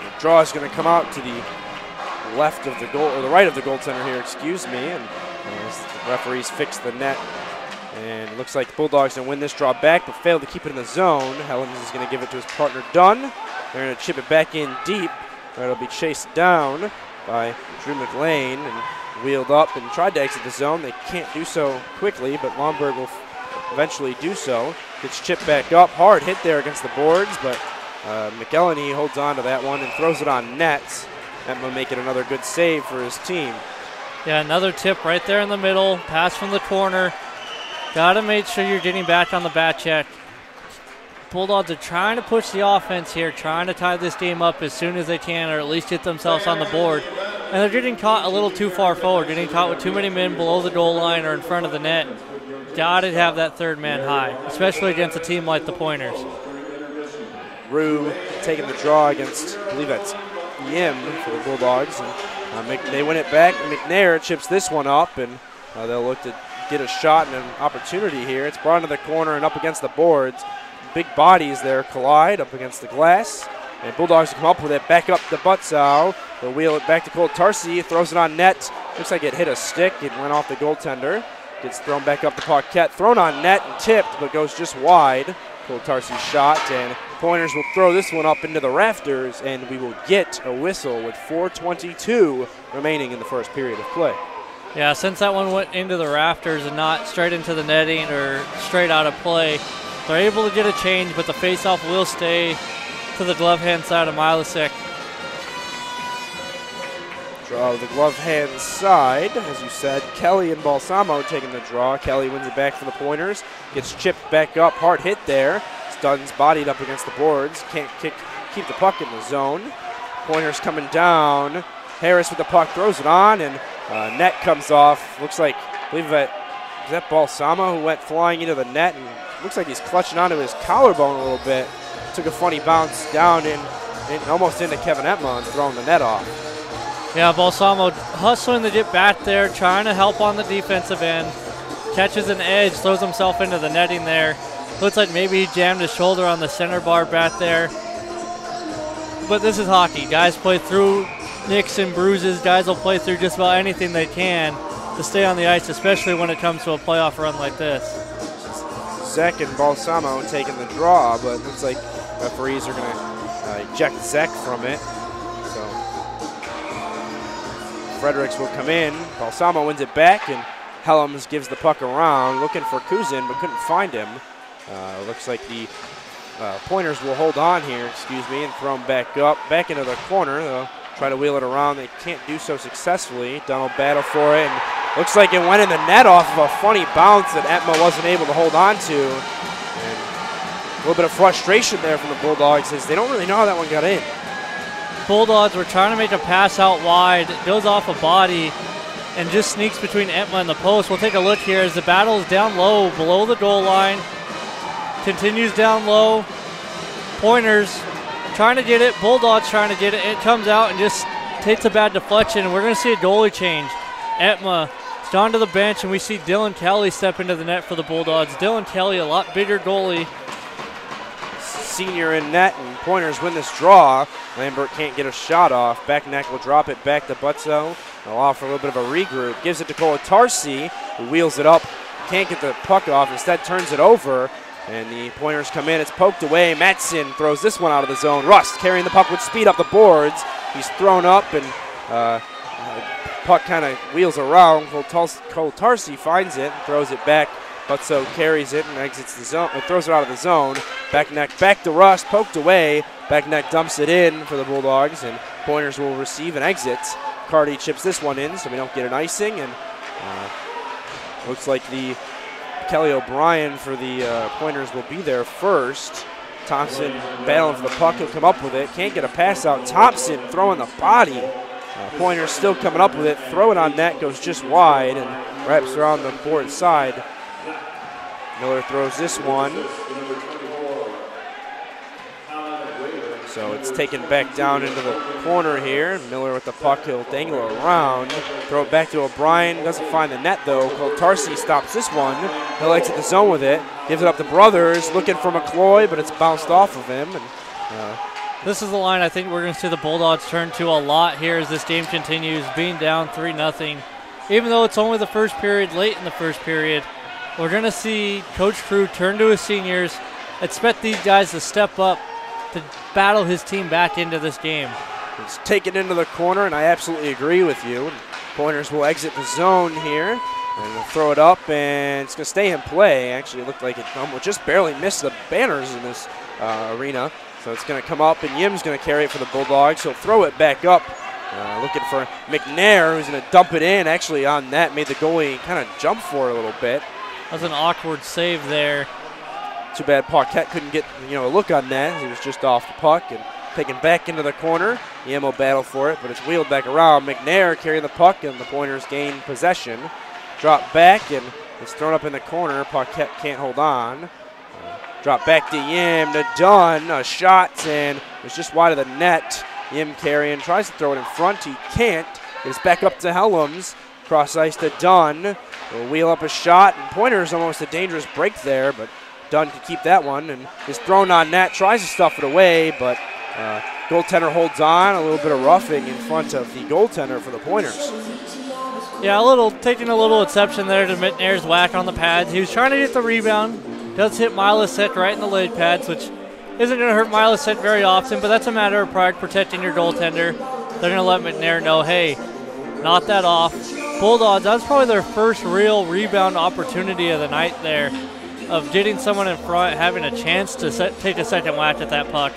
The draw is going to come out to the left of the goal, or the right of the goaltender here, excuse me, and as the referees fix the net, and it looks like the Bulldogs going to win this draw back, but fail to keep it in the zone. Helms is going to give it to his partner Dunn. They're going to chip it back in deep, where it'll be chased down by Drew McLean and wheeled up and tried to exit the zone. They can't do so quickly, but Lomberg will eventually do so. Gets chipped back up, hard hit there against the boards, but McElhenney holds on to that one and throws it on net. That will make it another good save for his team. Yeah, another tip right there in the middle. Pass from the corner. Got to make sure you're getting back on the back check. Bulldogs are trying to push the offense here, trying to tie this game up as soon as they can, or at least get themselves on the board. And they're getting caught a little too far forward, getting caught with too many men below the goal line or in front of the net. Got to have that third man high, especially against a team like the Pointers. Rue taking the draw against, I believe that's Yim for the Bulldogs. And they win it back. McNair chips this one up, and they'll look to get a shot and an opportunity here. It's brought into the corner and up against the boards. Big bodies there collide up against the glass. And Bulldogs come up with it, back up to Butzow. They'll wheel it back to Cole Tarsi, throws it on net. Looks like it hit a stick. It went off the goaltender. Gets thrown back up to Paquette. Thrown on net and tipped, but goes just wide. Cole Tarsi's shot, and Pointers will throw this one up into the rafters, and we will get a whistle with 4:22 remaining in the first period of play. Yeah, since that one went into the rafters and not straight into the netting or straight out of play, they're able to get a change, but the faceoff will stay to the glove hand side of Milosic. Draw to the glove hand side, as you said. Kelly and Balsamo taking the draw. Kelly wins it back for the Pointers. Gets chipped back up. Hard hit there. Dunn's bodied up against the boards. Can't keep the puck in the zone. Pointers coming down. Harris with the puck throws it on, and net comes off. Looks like, I believe is that Balsamo who went flying into the net, and looks like he's clutching onto his collarbone a little bit. Took a funny bounce down in almost into Kevin Etma and throwing the net off. Yeah, Balsamo hustling to get back there, trying to help on the defensive end. Catches an edge, throws himself into the netting there. Looks like maybe he jammed his shoulder on the center bar back there. But this is hockey. Guys play through nicks and bruises. Guys will play through just about anything they can to stay on the ice, especially when it comes to a playoff run like this. Zek and Balsamo taking the draw, but it looks like referees are going to eject Zek from it. So Fredericks will come in. Balsamo wins it back, and Helms gives the puck around, looking for Kuzin, but couldn't find him. Looks like the Pointers will hold on here, and throw him back up, back into the corner. They'll try to wheel it around. They can't do so successfully. Dunn will battle for it, and looks like it went in the net off of a funny bounce that Etma wasn't able to hold on to. And a little bit of frustration there from the Bulldogs as they don't really know how that one got in. Bulldogs were trying to make a pass out wide. It goes off a body and just sneaks between Etma and the post. We'll take a look here as the battle is down low, below the goal line. Continues down low. Pointers trying to get it. Bulldogs trying to get it. It comes out and just takes a bad deflection. And we're going to see a goalie change. Etma is gone to the bench, and we see Dylan Kelly step into the net for the Bulldogs. Dylan Kelly, a lot bigger goalie. Senior in net, and Pointers win this draw. Lambert can't get a shot off. Backneck will drop it back to Butzo. They'll offer a little bit of a regroup. Gives it to Kolatarsi, who wheels it up. Can't get the puck off. Instead turns it over. And the Pointers come in. It's poked away. Matson throws this one out of the zone. Rust carrying the puck with speed up the boards. He's thrown up, and puck kind of wheels around. Kolatarsi finds it and throws it back. Butzo carries it and exits the zone. Throws it out of the zone. Backneck back to Rust. Poked away. Backneck dumps it in for the Bulldogs, and Pointers will receive and exit. Carty chips this one in so we don't get an icing, and looks like the Kelly O'Brien for the Pointers will be there first. Thompson battling for the puck. He'll come up with it. Can't get a pass out. Thompson throwing the body. Pointers still coming up with it. Throw it on net. Goes just wide and wraps around the board side. Miller throws this one. So it's taken back down into the corner here. Miller with the puck, he'll dangle around. Throw it back to O'Brien. Doesn't find the net though. Kolatarsi stops this one. He'll exit the zone with it. Gives it up to Brothers, looking for McCloy, but it's bounced off of him. And, this is the line I think we're going to see the Bulldogs turn to a lot here as this game continues, being down 3-0. Even though it's only the first period, late in the first period, we're going to see Coach Crew turn to his seniors, expect these guys to step up to battle his team back into this game. It's taken into the corner, and I absolutely agree with you. Pointers will exit the zone here, and they'll throw it up, and it's going to stay in play. Actually, it looked like it just barely missed the banners in this arena. So it's going to come up, and Yim's going to carry it for the Bulldogs. He'll throw it back up, looking for McNair, who's going to dump it in. Actually, on that, made the goalie kind of jump for it a little bit. That was an awkward save there. Too bad Paquette couldn't get a look on that. He was just off the puck and taken back into the corner. Yim will battle for it, but it's wheeled back around. McNair carrying the puck, and the Pointers gain possession. Drop back, and it's thrown up in the corner. Paquette can't hold on. Drop back to Yim, to Dunn. A shot, and it's just wide of the net. Yim carrying, tries to throw it in front. He can't. It's back up to Helms. Cross ice to Dunn. Will wheel up a shot, and Pointers almost a dangerous break there, but Dunn can keep that one, and is thrown on net, tries to stuff it away, but goaltender holds on. A little bit of roughing in front of the goaltender for the Pointers. Yeah, taking a little exception there to McNair's whack on the pads. He was trying to get the rebound. Does hit Milasek right in the leg pads, which isn't going to hurt Milasek very often, but that's a matter of pride, protecting your goaltender. They're going to let McNair know, hey, knock that off. Bulldogs, that's probably their first real rebound opportunity of the night there, of getting someone in front, having a chance to take a second whack at that puck.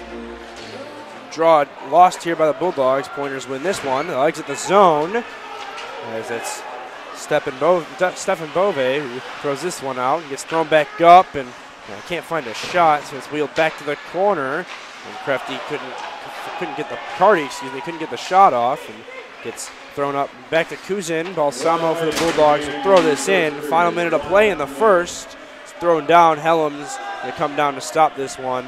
Draw lost here by the Bulldogs. Pointers win this one. They'll exit the zone as it's Stefan Bove who throws this one out and gets thrown back up, and can't find a shot, so it's wheeled back to the corner. And Crafty couldn't get the shot off, and gets thrown up back to Kuzin. Balsamo for the Bulldogs will throw this in. Final minute of play in the first. It's thrown down. Helms going to come down to stop this one.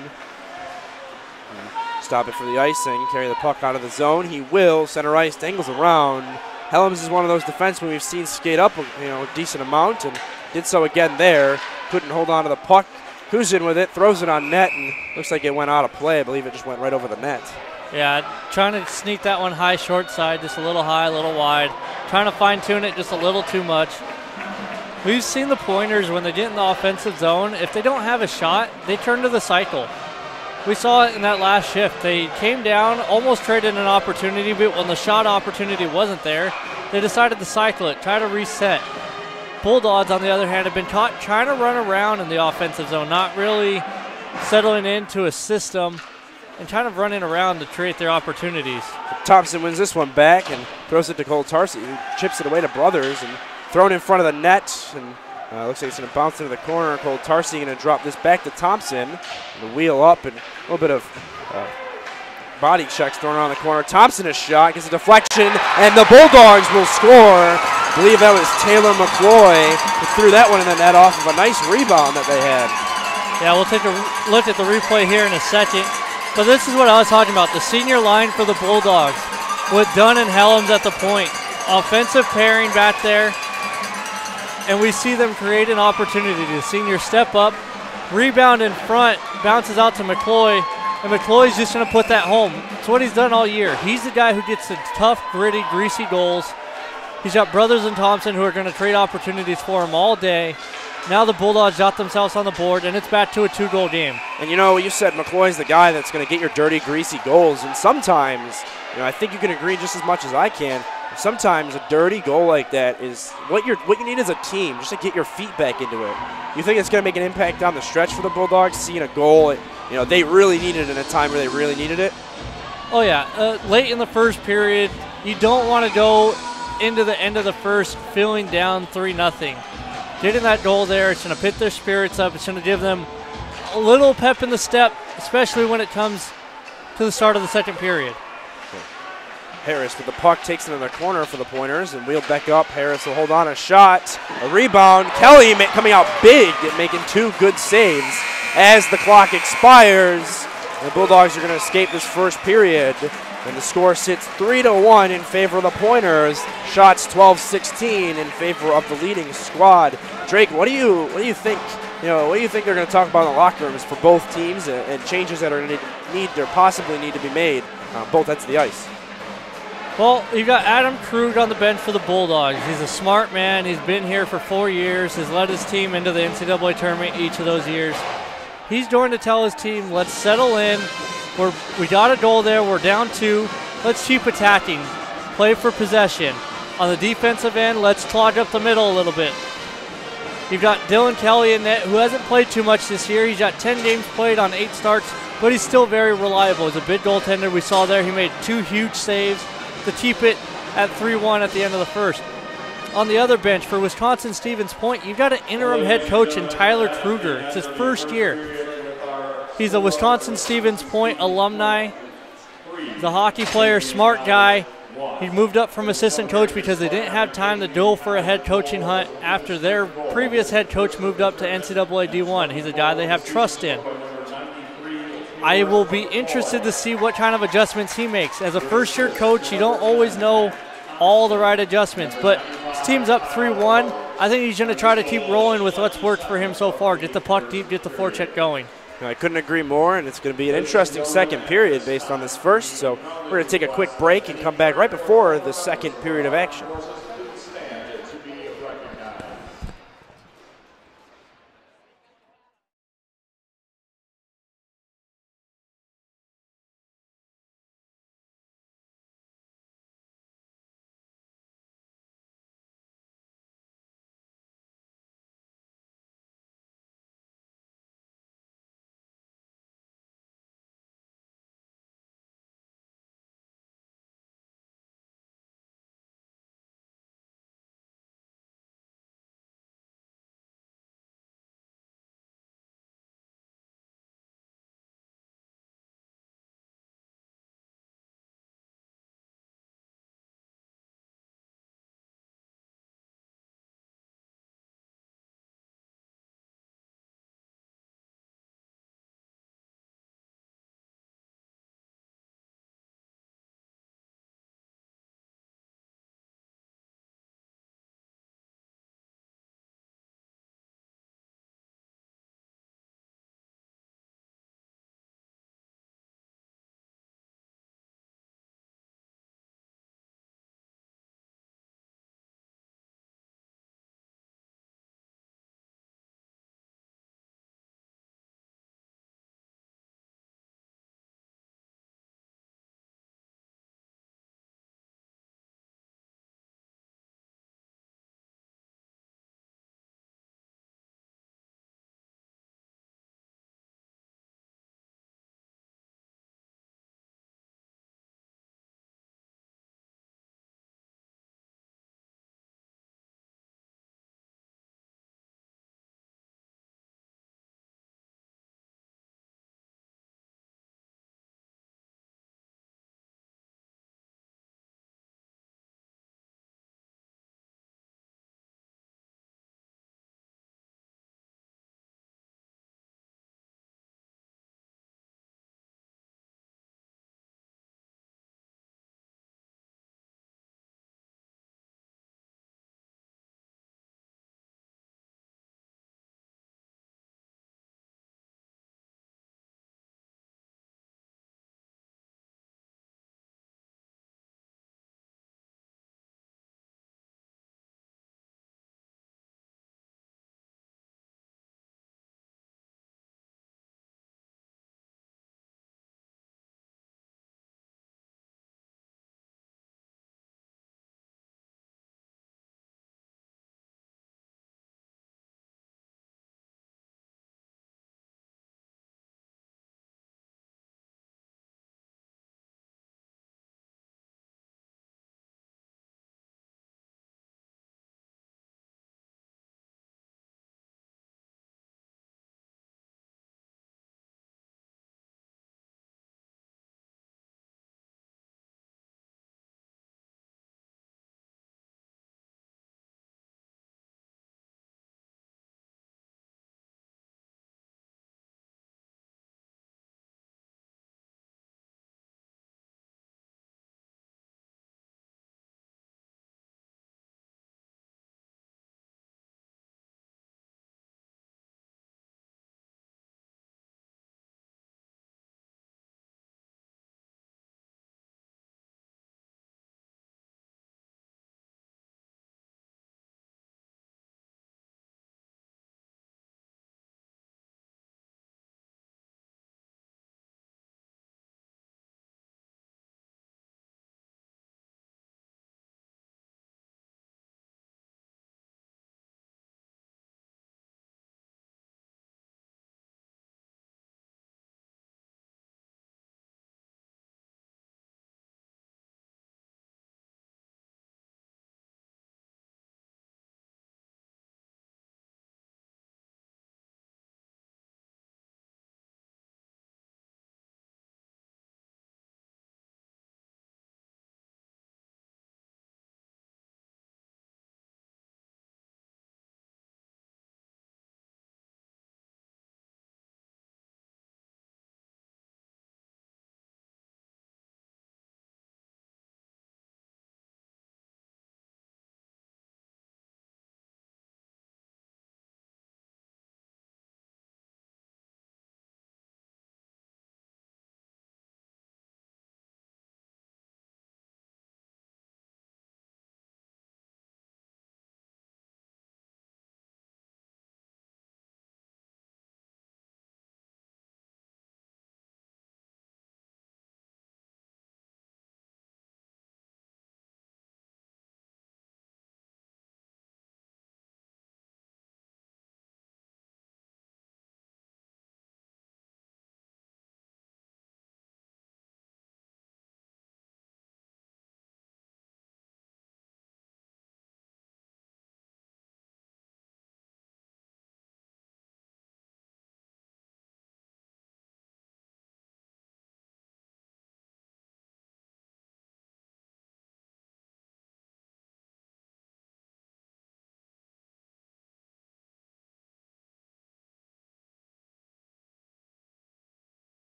stop it for the icing, carry the puck out of the zone. He will. Center ice, dangles around. Helms is one of those defensemen we've seen skate up a decent amount, and did so again there. Couldn't hold on to the puck. Kuzin with it, throws it on net, and looks like it went out of play. I believe it just went right over the net. Yeah, trying to sneak that one high, short side, just a little high, a little wide. Trying to fine-tune it just a little too much. We've seen the Pointers, when they get in the offensive zone, if they don't have a shot, they turn to the cycle. We saw it in that last shift. They came down, almost traded an opportunity, but when the shot opportunity wasn't there, they decided to cycle it, try to reset. Bulldogs, on the other hand, have been caught trying to run around in the offensive zone, not really settling into a system and kind of running around to create their opportunities. Thompson wins this one back and throws it to Cole Tarsi, who chips it away to Brothers and thrown in front of the net. And looks like it's going to bounce into the corner. Cole Tarsi going to drop this back to Thompson. And wheel up and a little bit of body checks thrown around the corner. Thompson a shot, gets a deflection, and the Bulldogs will score. I believe that was Taylor McCloy who threw that one in the net off of a nice rebound that they had. Yeah, we'll take a look at the replay here in a second. But this is what I was talking about, the senior line for the Bulldogs with Dunn and Helms at the point. Offensive pairing back there, and we see them create an opportunity. The senior step up, rebound in front, bounces out to McCloy, and McCloy's just going to put that home. It's what he's done all year. He's the guy who gets the tough, gritty, greasy goals. He's got Brothers and Thompson who are going to create opportunities for him all day. Now the Bulldogs got themselves on the board, and it's back to a 2-goal game. And you said McCloy's the guy that's going to get your dirty, greasy goals. And sometimes, I think you can agree just as much as I can. Sometimes a dirty goal like that is what you need as a team, just to get your feet back into it. You think it's going to make an impact down the stretch for the Bulldogs, seeing a goal they really needed in a time where they really needed it? Oh yeah, late in the first period, you don't want to go into the end of the first feeling down 3-0. Getting that goal there, it's going to pit their spirits up. It's going to give them a little pep in the step, especially when it comes to the start of the second period. Harris with the puck takes it in the corner for the Pointers and wheeled back up. Harris will hold on a shot, a rebound. Kelly coming out big and making 2 good saves as the clock expires. The Bulldogs are going to escape this first period, and the score sits 3-1 in favor of the Pointers. Shots 12-16 in favor of the leading squad. Drake, what do you think? What do you think they're going to talk about in the locker rooms for both teams and changes that are possibly need to be made both ends of the ice? Well, you've got Adam Krug on the bench for the Bulldogs. He's a smart man. He's been here for 4 years, has led his team into the NCAA tournament each of those years. He's going to tell his team, let's settle in. We got a goal there. We're down 2. Let's keep attacking. Play for possession. On the defensive end, let's clog up the middle a little bit. You've got Dylan Kelly in net, who hasn't played too much this year. He's got 10 games played on 8 starts, but he's still very reliable. He's a big goaltender. We saw there he made 2 huge saves to keep it at 3-1 at the end of the first. On the other bench for Wisconsin-Stevens Point, you've got an interim head coach in Tyler Kruger. It's his first year. He's a Wisconsin-Stevens Point alumni. He's a hockey player, smart guy. He moved up from assistant coach because they didn't have time to go for a head coaching hunt after their previous head coach moved up to NCAA D1. He's a guy they have trust in. I will be interested to see what kind of adjustments he makes. As a first-year coach, you don't always know all the right adjustments, but his team's up 3-1. I think he's going to try to keep rolling with what's worked for him so far. Get the puck deep, get the forecheck going. I couldn't agree more, and it's going to be an interesting second period based on this first. So we're going to take a quick break and come back right before the second period of action.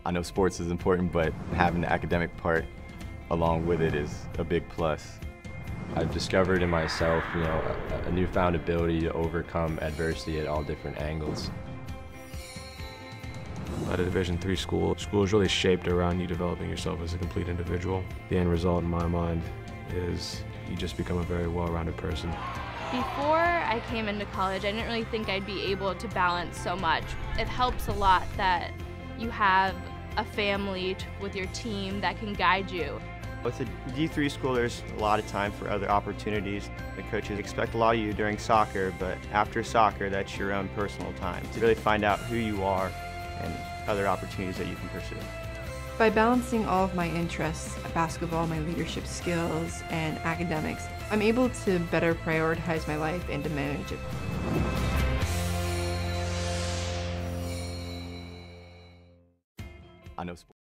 I know sports is important, but having the academic part along with it is a big plus. I've discovered in myself, a newfound ability to overcome adversity at all different angles. At a Division III school is really shaped around you developing yourself as a complete individual. The end result in my mind is you just become a very well-rounded person. Before I came into college, I didn't really think I'd be able to balance so much. It helps a lot that you have a family with your team that can guide you. With a D3 school, there's a lot of time for other opportunities. The coaches expect a lot of you during soccer, but after soccer, that's your own personal time to really find out who you are and other opportunities that you can pursue. By balancing all of my interests, basketball, my leadership skills, and academics, I'm able to better prioritize my life and to manage it. I know sports.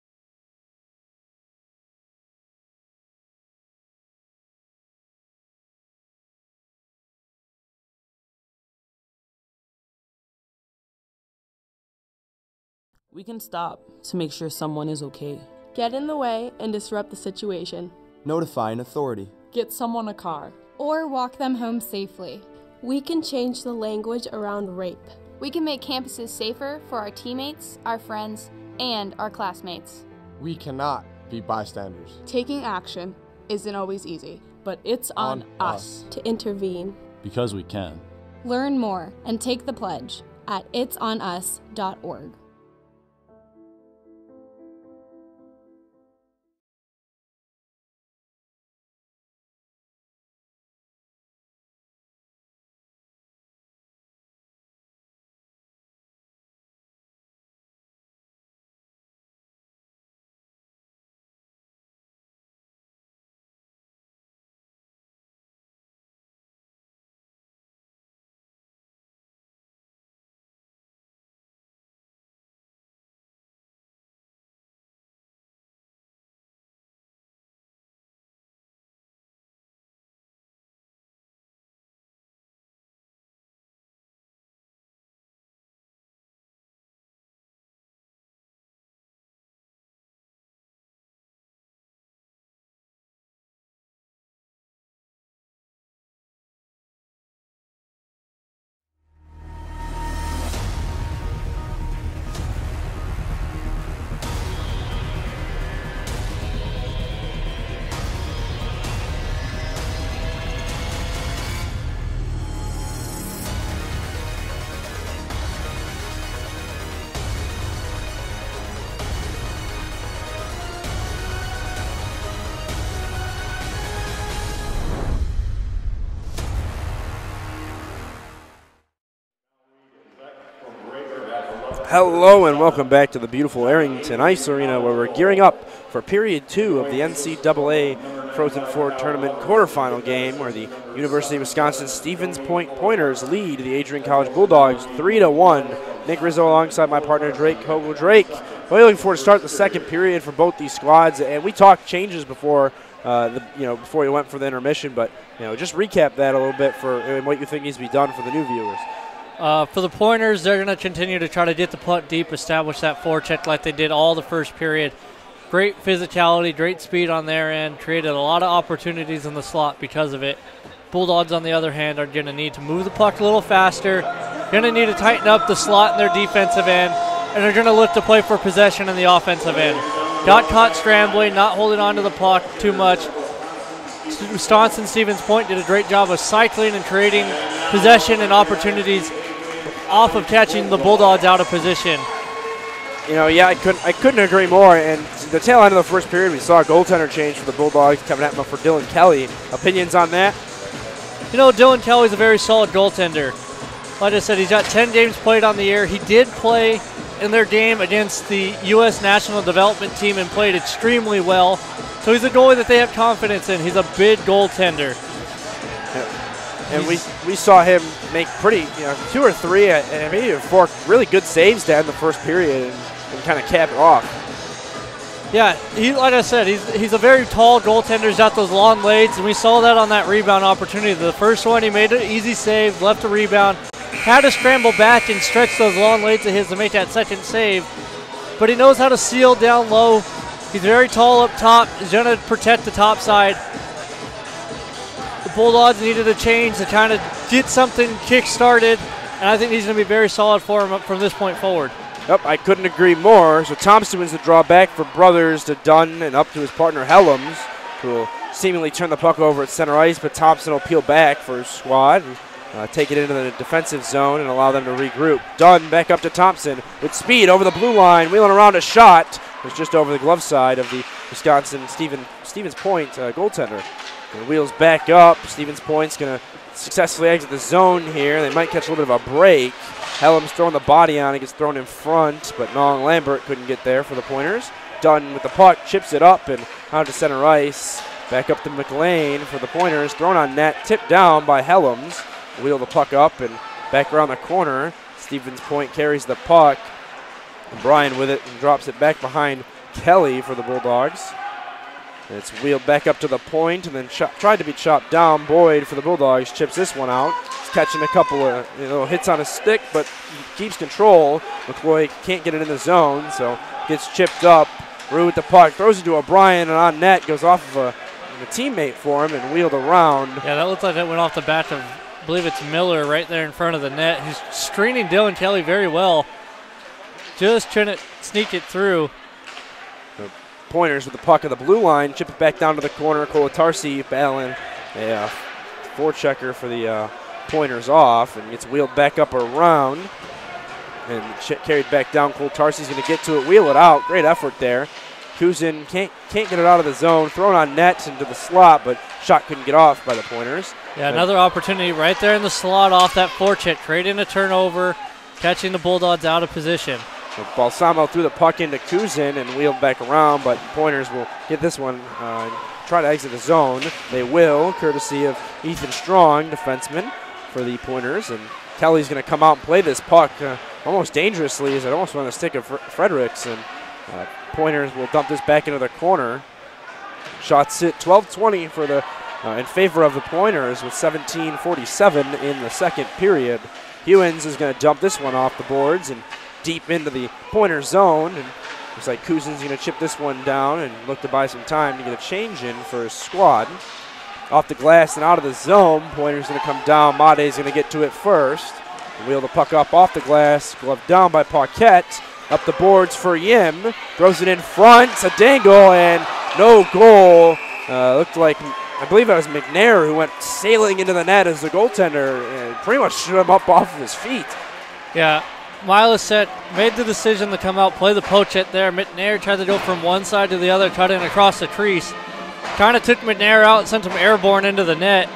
We can stop to make sure someone is okay. Get in the way and disrupt the situation. Notify an authority. Get someone a car. Or walk them home safely. We can change the language around rape. We can make campuses safer for our teammates, our friends, and our classmates. We cannot be bystanders. Taking action isn't always easy, but it's on us to intervene. Because we can. Learn more and take the pledge at itsonus.org. Hello and welcome back to the beautiful Arrington Ice Arena, where we're gearing up for Period 2 of the NCAA Frozen Four Tournament quarterfinal game, where the University of Wisconsin Stevens Point Pointers lead the Adrian College Bulldogs 3-1. Nick Rizzo alongside my partner Drake Kogo. Drake, really looking forward to start the second period for both these squads, and we talked changes before before we went for the intermission, but just recap that a little bit for what you think needs to be done for the new viewers. For the Pointers, they're going to continue to try to get the puck deep, establish that forecheck like they did all the first period. Great physicality, great speed on their end, created a lot of opportunities in the slot because of it. Bulldogs, on the other hand, are going to need to move the puck a little faster, going to need to tighten up the slot in their defensive end, and they're going to look to play for possession in the offensive end. Got caught scrambling, not holding on to the puck too much. Wisconsin Stevens Point did a great job of cycling and creating possession and opportunities off of catching the Bulldogs out of position. Yeah, I couldn't agree more. And the tail end of the first period, we saw a goaltender change for the Bulldogs, coming at them for Dylan Kelly. Opinions on that? Dylan Kelly's a very solid goaltender. Like I said, he's got 10 games played on the year. He did play in their game against the U.S. National Development Team and played extremely well. So he's a goalie that they have confidence in. He's a big goaltender. And we saw him make pretty, 2 or 3, maybe even 4 really good saves to end the first period and kind of cap it off. Yeah, like I said, he's a very tall goaltender. He's got those long legs, and we saw that on that rebound opportunity. The first one, he made an easy save, left a rebound, had to scramble back and stretch those long legs of his to make that second save. but he knows how to seal down low. He's very tall up top. He's going to protect the top side. The Bulldogs needed a change to kind of get something kick-started, and I think he's going to be very solid for him from this point forward. Yep, I couldn't agree more. So Thompson wins the draw back for Brothers to Dunn and up to his partner Helms, who will seemingly turn the puck over at center ice, but Thompson will peel back for his squad. Take it into the defensive zone and allow them to regroup. Dunn back up to Thompson with speed over the blue line, wheeling around a shot. It was just over the glove side of the Wisconsin Stevens Point goaltender. And wheels back up. Stevens Point's going to successfully exit the zone here. They might catch a little bit of a break. Helms throwing the body on it, gets thrown in front, but Nong Lambert couldn't get there for the Pointers. Dunn with the puck, chips it up and out to center ice. Back up to McLean for the Pointers, thrown on net, tipped down by Helms. Wheel the puck up and back around the corner. Stevens Point carries the puck. And Bryan with it and drops it back behind Kelly for the Bulldogs. And it's wheeled back up to the point and then tried to be chopped down. Boyd for the Bulldogs chips this one out. He's catching a couple of little hits on his stick, but he keeps control. McCloy can't get it in the zone, so gets chipped up. Rue with the puck, throws it to O'Brien, and on net goes off of a teammate for him and wheeled around. Yeah, that looks like that went off the bat of, I believe it's Miller right there in front of the net. He's screening Dylan Kelly very well. Just trying to sneak it through. The Pointers with the puck at the blue line, chip it back down to the corner. Kolatarsi battling a forechecker for the Pointers off and gets wheeled back up around and carried back down. Kolatarsi's going to get to it, wheel it out. Great effort there. Kuzin can't get it out of the zone, thrown on net into the slot, but shot couldn't get off by the Pointers. Yeah, another opportunity right there in the slot off that forecheck, creating a turnover, catching the Bulldogs out of position. So Balsamo threw the puck into Kuzin and wheeled back around, but Pointers will get this one and try to exit the zone. They will, courtesy of Ethan Strong, defenseman for the Pointers. And Kelly's going to come out and play this puck almost dangerously as it almost went on the stick of Fredericks. And Pointers will dump this back into the corner. Shots sit 12-20 for the in favor of the Pointers with 17:47 in the second period. Hewins is going to dump this one off the boards and deep into the Pointers zone. And looks like Cousin's going to chip this one down and look to buy some time to get a change in for his squad. Off the glass and out of the zone. Pointers going to come down. Made's going to get to it first. Wheel the puck up off the glass. Glove down by Paquette. Up the boards for Yim. Throws it in front. It's a dangle and no goal. Looked like, I believe it was McNair who went sailing into the net as the goaltender and pretty much shoot him up off of his feet. Yeah, Miloset made the decision to come out, play the pochette there. McNair tried to go from one side to the other, cutting across the crease. Kind of took McNair out and sent him airborne into the net.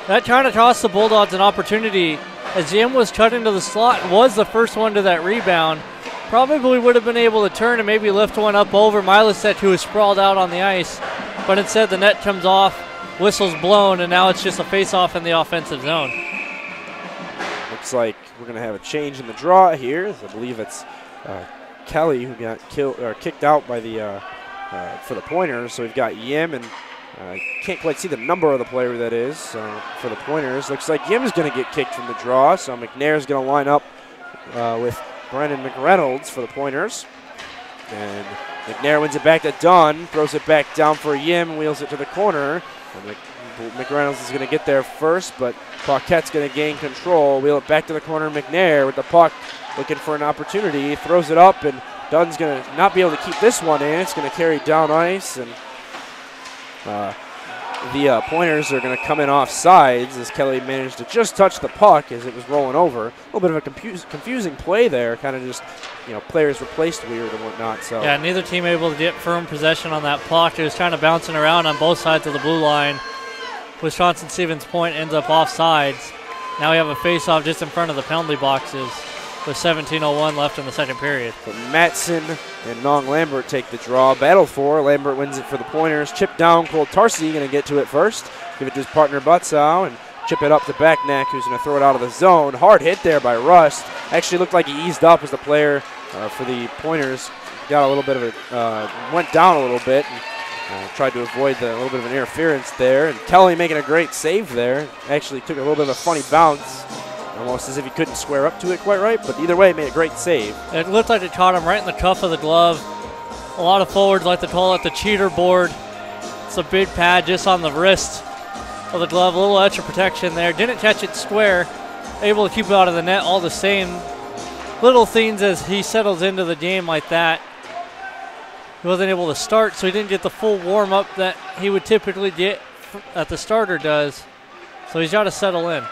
That kind of cost the Bulldogs an opportunity as Yim was cut into the slot and was the first one to that rebound. Probably would have been able to turn and maybe lift one up over Miloset, who was sprawled out on the ice. But instead the net comes off, whistle's blown, and now it's just a face-off in the offensive zone. Looks like we're going to have a change in the draw here. I believe it's Kelly who got kicked out by the for the Pointers. So we've got Yim, and can't quite see the number of the player that is for the Pointers. Looks like Yim is going to get kicked from the draw, so McNair is going to line up with Brennan McReynolds for the Pointers. And McNair wins it back to Dunn, throws it back down for Yim, wheels it to the corner. And McReynolds is going to get there first, but Paquette's going to gain control, wheel it back to the corner. McNair with the puck, looking for an opportunity, throws it up, and Dunn's going to not be able to keep this one in. It's going to carry down ice, and the Pointers are going to come in off sides as Kelly managed to just touch the puck as it was rolling over. A little bit of a confusing play there, kind of just, players were placed weird and whatnot. So yeah, neither team able to get firm possession on that puck. It was kind of bouncing around on both sides of the blue line. Wisconsin Stevens Point ends up off sides. Now we have a face-off just in front of the penalty boxes with 17:01 left in the second period. So Matson and Nong Lambert take the draw. Battle for. Lambert wins it for the Pointers. Chip down. Kolatarsi going to get to it first. Give it to his partner Butzow and chip it up to Backneck, who's going to throw it out of the zone. Hard hit there by Rust. Actually looked like he eased up as the player for the Pointers got a little bit of a went down a little bit and tried to avoid a little bit of an interference there. And Kelly making a great save there. Actually took a little bit of a funny bounce almost as if he couldn't square up to it quite right, but either way, made a great save. It looked like it caught him right in the cuff of the glove. A lot of forwards like to call it the cheater board. It's a big pad just on the wrist of the glove. A little extra protection there. Didn't catch it square. Able to keep it out of the net. All the same little things as he settles into the game like that. He wasn't able to start, so he didn't get the full warm-up that he would typically get that the starter does. So he's got to settle in.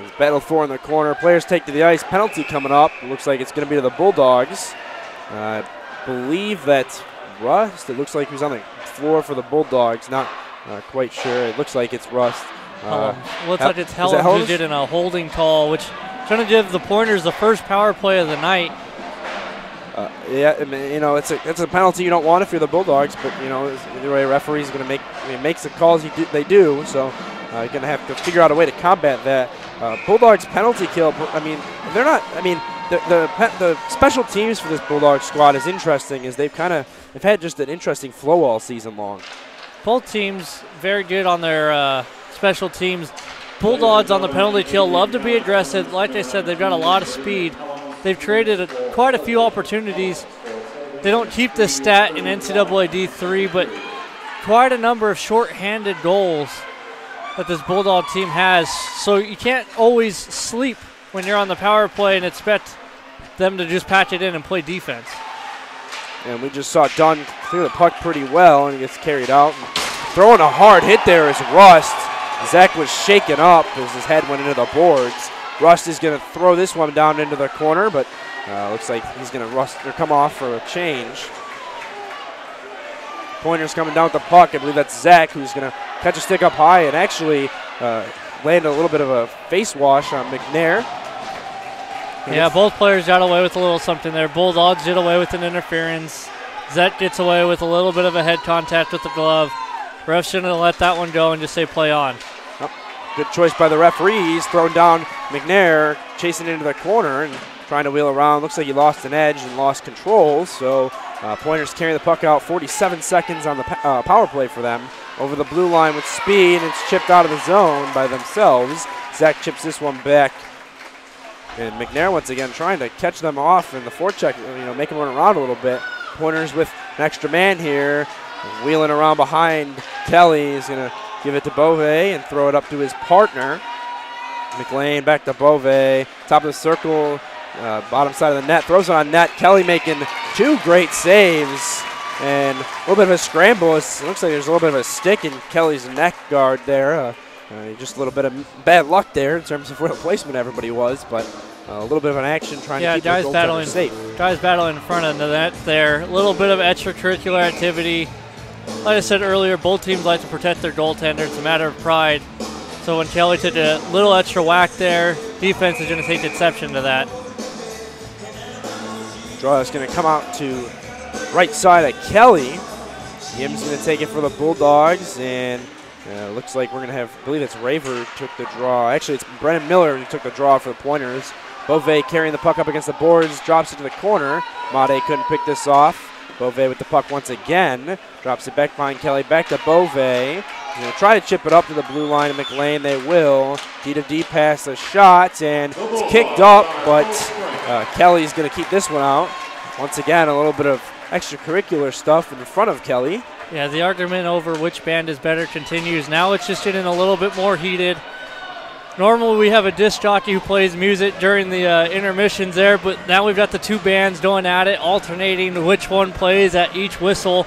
He's battled for in the corner. Players take to the ice. Penalty coming up. It looks like it's going to be to the Bulldogs. I believe that's Rust. It looks like he's on the floor for the Bulldogs. Not quite sure. It looks like it's Rust. Looks like it's Helen who did in a holding call, which trying to give the Pointers the first power play of the night. Yeah, I mean, you know, it's a penalty you don't want if you're the Bulldogs, but you know, either way, referee's going to makes the calls they do. So you're going to have to figure out a way to combat that. Bulldogs penalty kill. I mean, they're not. I mean, the special teams for this Bulldogs squad is interesting. Is they've had just an interesting flow all season long. Both teams very good on their special teams. Bulldogs on the penalty kill love to be aggressive. Like I said, they've got a lot of speed. They've created quite a few opportunities. They don't keep this stat in NCAA D3, but quite a number of short-handed goals that this Bulldog team has. So you can't always sleep when you're on the power play and expect them to just patch it in and play defense. And we just saw Dunn clear the puck pretty well, and he gets carried out. And throwing a hard hit there is Rust. Zach was shaken up as his head went into the boards. Rust is going to throw this one down into the corner, but looks like he's going to come off for a change. Pointers coming down with the puck. I believe that's Zach who's going to catch a stick up high and actually land a little bit of a face wash on McNair. Yeah, both players got away with a little something there. Bulldogs did away with an interference. Zach gets away with a little bit of a head contact with the glove. Ref shouldn't have let that one go and just say play on. Good choice by the referees. Throwing down McNair, chasing into the corner and trying to wheel around. Looks like he lost an edge and lost control. So Pointers carry the puck out. 47 seconds on the power play for them. Over the blue line with speed, and it's chipped out of the zone by themselves. Zach chips this one back. And McNair once again trying to catch them off in the forecheck, make them run around a little bit. Pointers with an extra man here. Wheeling around behind Kelly. He's going to give it to Bove and throw it up to his partner. McLean back to Bove. Top of the circle, bottom side of the net. Throws it on net. Kelly making two great saves. And a little bit of a scramble. It looks like there's a little bit of a stick in Kelly's neck guard there. Just a little bit of bad luck there in terms of where the placement everybody was. But a little bit of an action trying to keep the goaltender safe. Guys battling in front of the net there. A little bit of extracurricular activity. Like I said earlier, both teams like to protect their goaltender. It's a matter of pride. So when Kelly took a little extra whack there, defense is going to take exception to that. Draw is going to come out to right side of Kelly. Yim's going to take it for the Bulldogs, and looks like we're going to have, I believe it's Raver took the draw. Actually, it's Brennan Miller who took the draw for the Pointers. Bove carrying the puck up against the boards, drops it to the corner. Made couldn't pick this off. Bove with the puck once again. Drops it back behind Kelly. Back to Bove. Try to chip it up to the blue line of McLean. They will. D-to-D pass a shot, and it's kicked up, but Kelly's going to keep this one out. Once again, a little bit of extracurricular stuff in front of Kelly. Yeah, the argument over which band is better continues. Now it's just getting a little bit more heated. Normally we have a disc jockey who plays music during the intermissions there, but now we've got the two bands going at it, alternating which one plays at each whistle,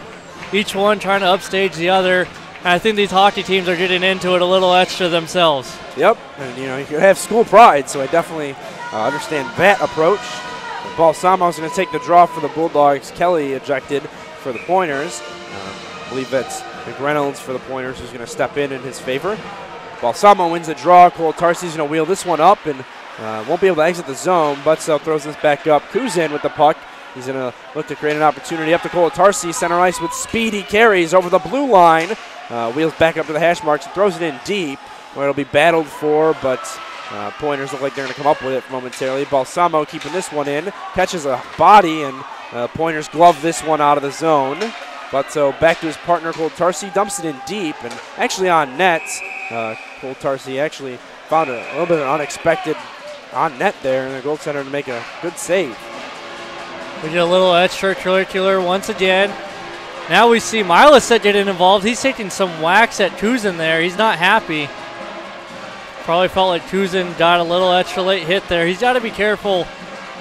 each one trying to upstage the other. And I think these hockey teams are getting into it a little extra themselves. Yep, and you can have school pride, so I definitely understand that approach. Balsamo's going to take the draw for the Bulldogs. Kelly ejected for the Pointers. I believe that's McReynolds for the Pointers who's going to step in his favor. Balsamo wins the draw. Cole Tarsi's going to wheel this one up and won't be able to exit the zone. Buttsell throws this back up. Kuzin with the puck. He's going to look to create an opportunity up to Cole Tarsi. Center ice with speed. He carries over the blue line. Wheels back up to the hash marks and throws it in deep where it'll be battled for, but Pointers look like they're going to come up with it momentarily. Balsamo keeping this one in. Catches a body, and Pointers glove this one out of the zone. Buttsell back to his partner, Cole Tarsi. Dumps it in deep, and actually on net. Cole Tarsi actually found a little bit of an unexpected on net there, and the goaltender to make a good save. We get a little extracurricular once again. Now we see Miloset getting involved. He's taking some whacks at Kuzin there. He's not happy. Probably felt like Kuzin got a little extra late hit there. He's got to be careful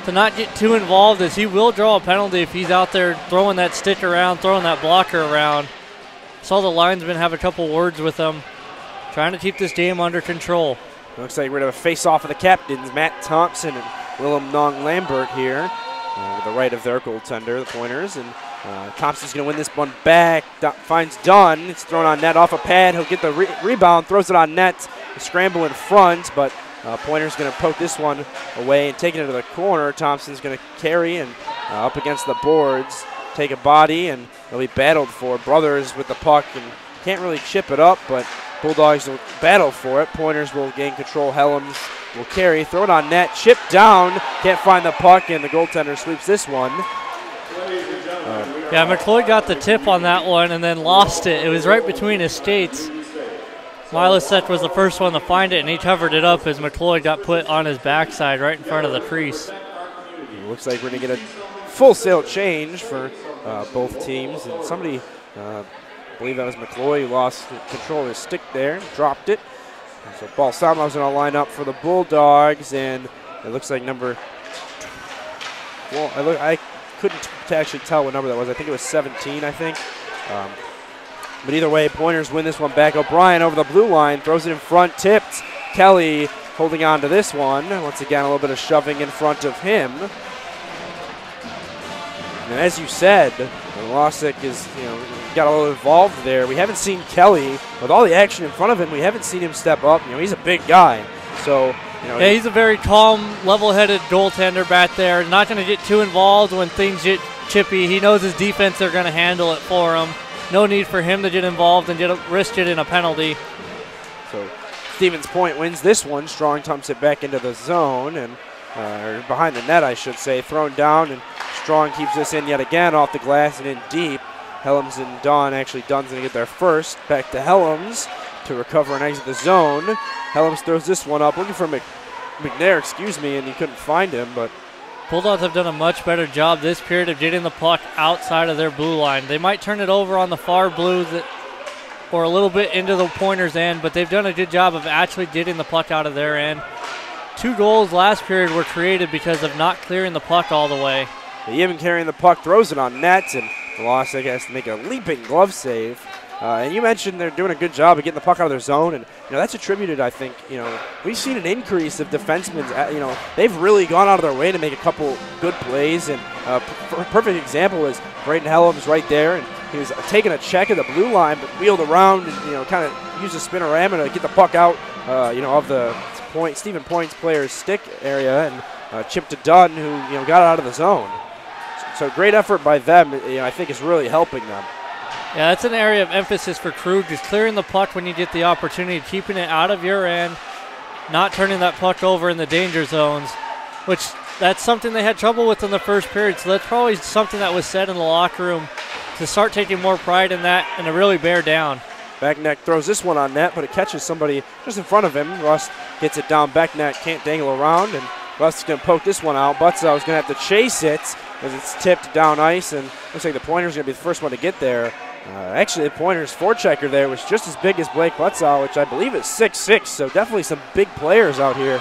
to not get too involved, as he will draw a penalty if he's out there throwing that stick around, throwing that blocker around. Saw the linesman have a couple words with him, trying to keep this game under control. Looks like we're going to have a face-off of the captains, Matt Thompson and Willem Nong Lambert here. To the right of their goaltender, the Pointers, and Thompson's going to win this one back. Finds Dunn. It's thrown on net off a pad. He'll get the rebound, throws it on net. Scramble in front, but Pointers going to poke this one away and take it into the corner. Thompson's going to carry and up against the boards, take a body, and they'll be battled for. Brothers with the puck and can't really chip it up, but Bulldogs will battle for it. Pointers will gain control. Helms will carry, throw it on net, chip down, can't find the puck, and the goaltender sweeps this one. Yeah, McCloy got the tip on that one and then lost it. It was right between his skates. Miloset was the first one to find it, and he covered it up as McCloy got put on his backside right in front of the crease. It looks like we're going to get a full sail change for both teams, and somebody, I believe that was McCloy, who lost control of his stick there, dropped it. So Paul Salmov's going to line up for the Bulldogs, and it looks like I couldn't actually tell what number that was. I think it was 17, I think. But either way, Pointers win this one back. O'Brien over the blue line, throws it in front, tipped. Kelly holding on to this one. Once again, a little bit of shoving in front of him. And as you said, Losick is, got a little involved there. We haven't seen Kelly, with all the action in front of him, we haven't seen him step up. He's a big guy. So, yeah, he's a very calm, level-headed goaltender back there. Not going to get too involved when things get chippy. He knows his defense are going to handle it for him. No need for him to get involved and risk getting a penalty. So Stevens Point wins this one. Strong dumps it back into the zone, and or behind the net, I should say. Thrown down, and Strong keeps this in yet again off the glass and in deep. Helms and Dunn, actually Dunn's going to get there first. Back to Helms to recover and exit the zone. Helms throws this one up, looking for McNair, and he couldn't find him, but Bulldogs have done a much better job this period of getting the puck outside of their blue line. They might turn it over on the far blue or a little bit into the Pointers' end, but they've done a good job of actually getting the puck out of their end. 2 goals last period were created because of not clearing the puck all the way. Even carrying the puck, throws it on net, and Velocic has to make a leaping glove save. And you mentioned they're doing a good job of getting the puck out of their zone, and that's attributed, I think. We've seen an increase of defensemen. They've really gone out of their way to make a couple good plays, and a perfect example is Braden Helms right there, and he was taking a check at the blue line, but wheeled around and kind of used a spinorama to get the puck out, of the Stephen Point's player's stick area, and chipped to Dunn, who got out of the zone. So great effort by them. I think is really helping them. Yeah, that's an area of emphasis for Krug, just clearing the puck when you get the opportunity, keeping it out of your end, not turning that puck over in the danger zones, which that's something they had trouble with in the first period. So that's probably something that was said in the locker room to start taking more pride in that and to really bear down. Backneck throws this one on net, but it catches somebody just in front of him. Rust gets it down. Backneck can't dangle around, and Rust is going to poke this one out. Butzow is going to have to chase it as it's tipped down ice, and looks like the Pointers going to be the first one to get there. Actually, the Pointers' forechecker there was just as big as Blake Butzow, which I believe is 6'6", so definitely some big players out here.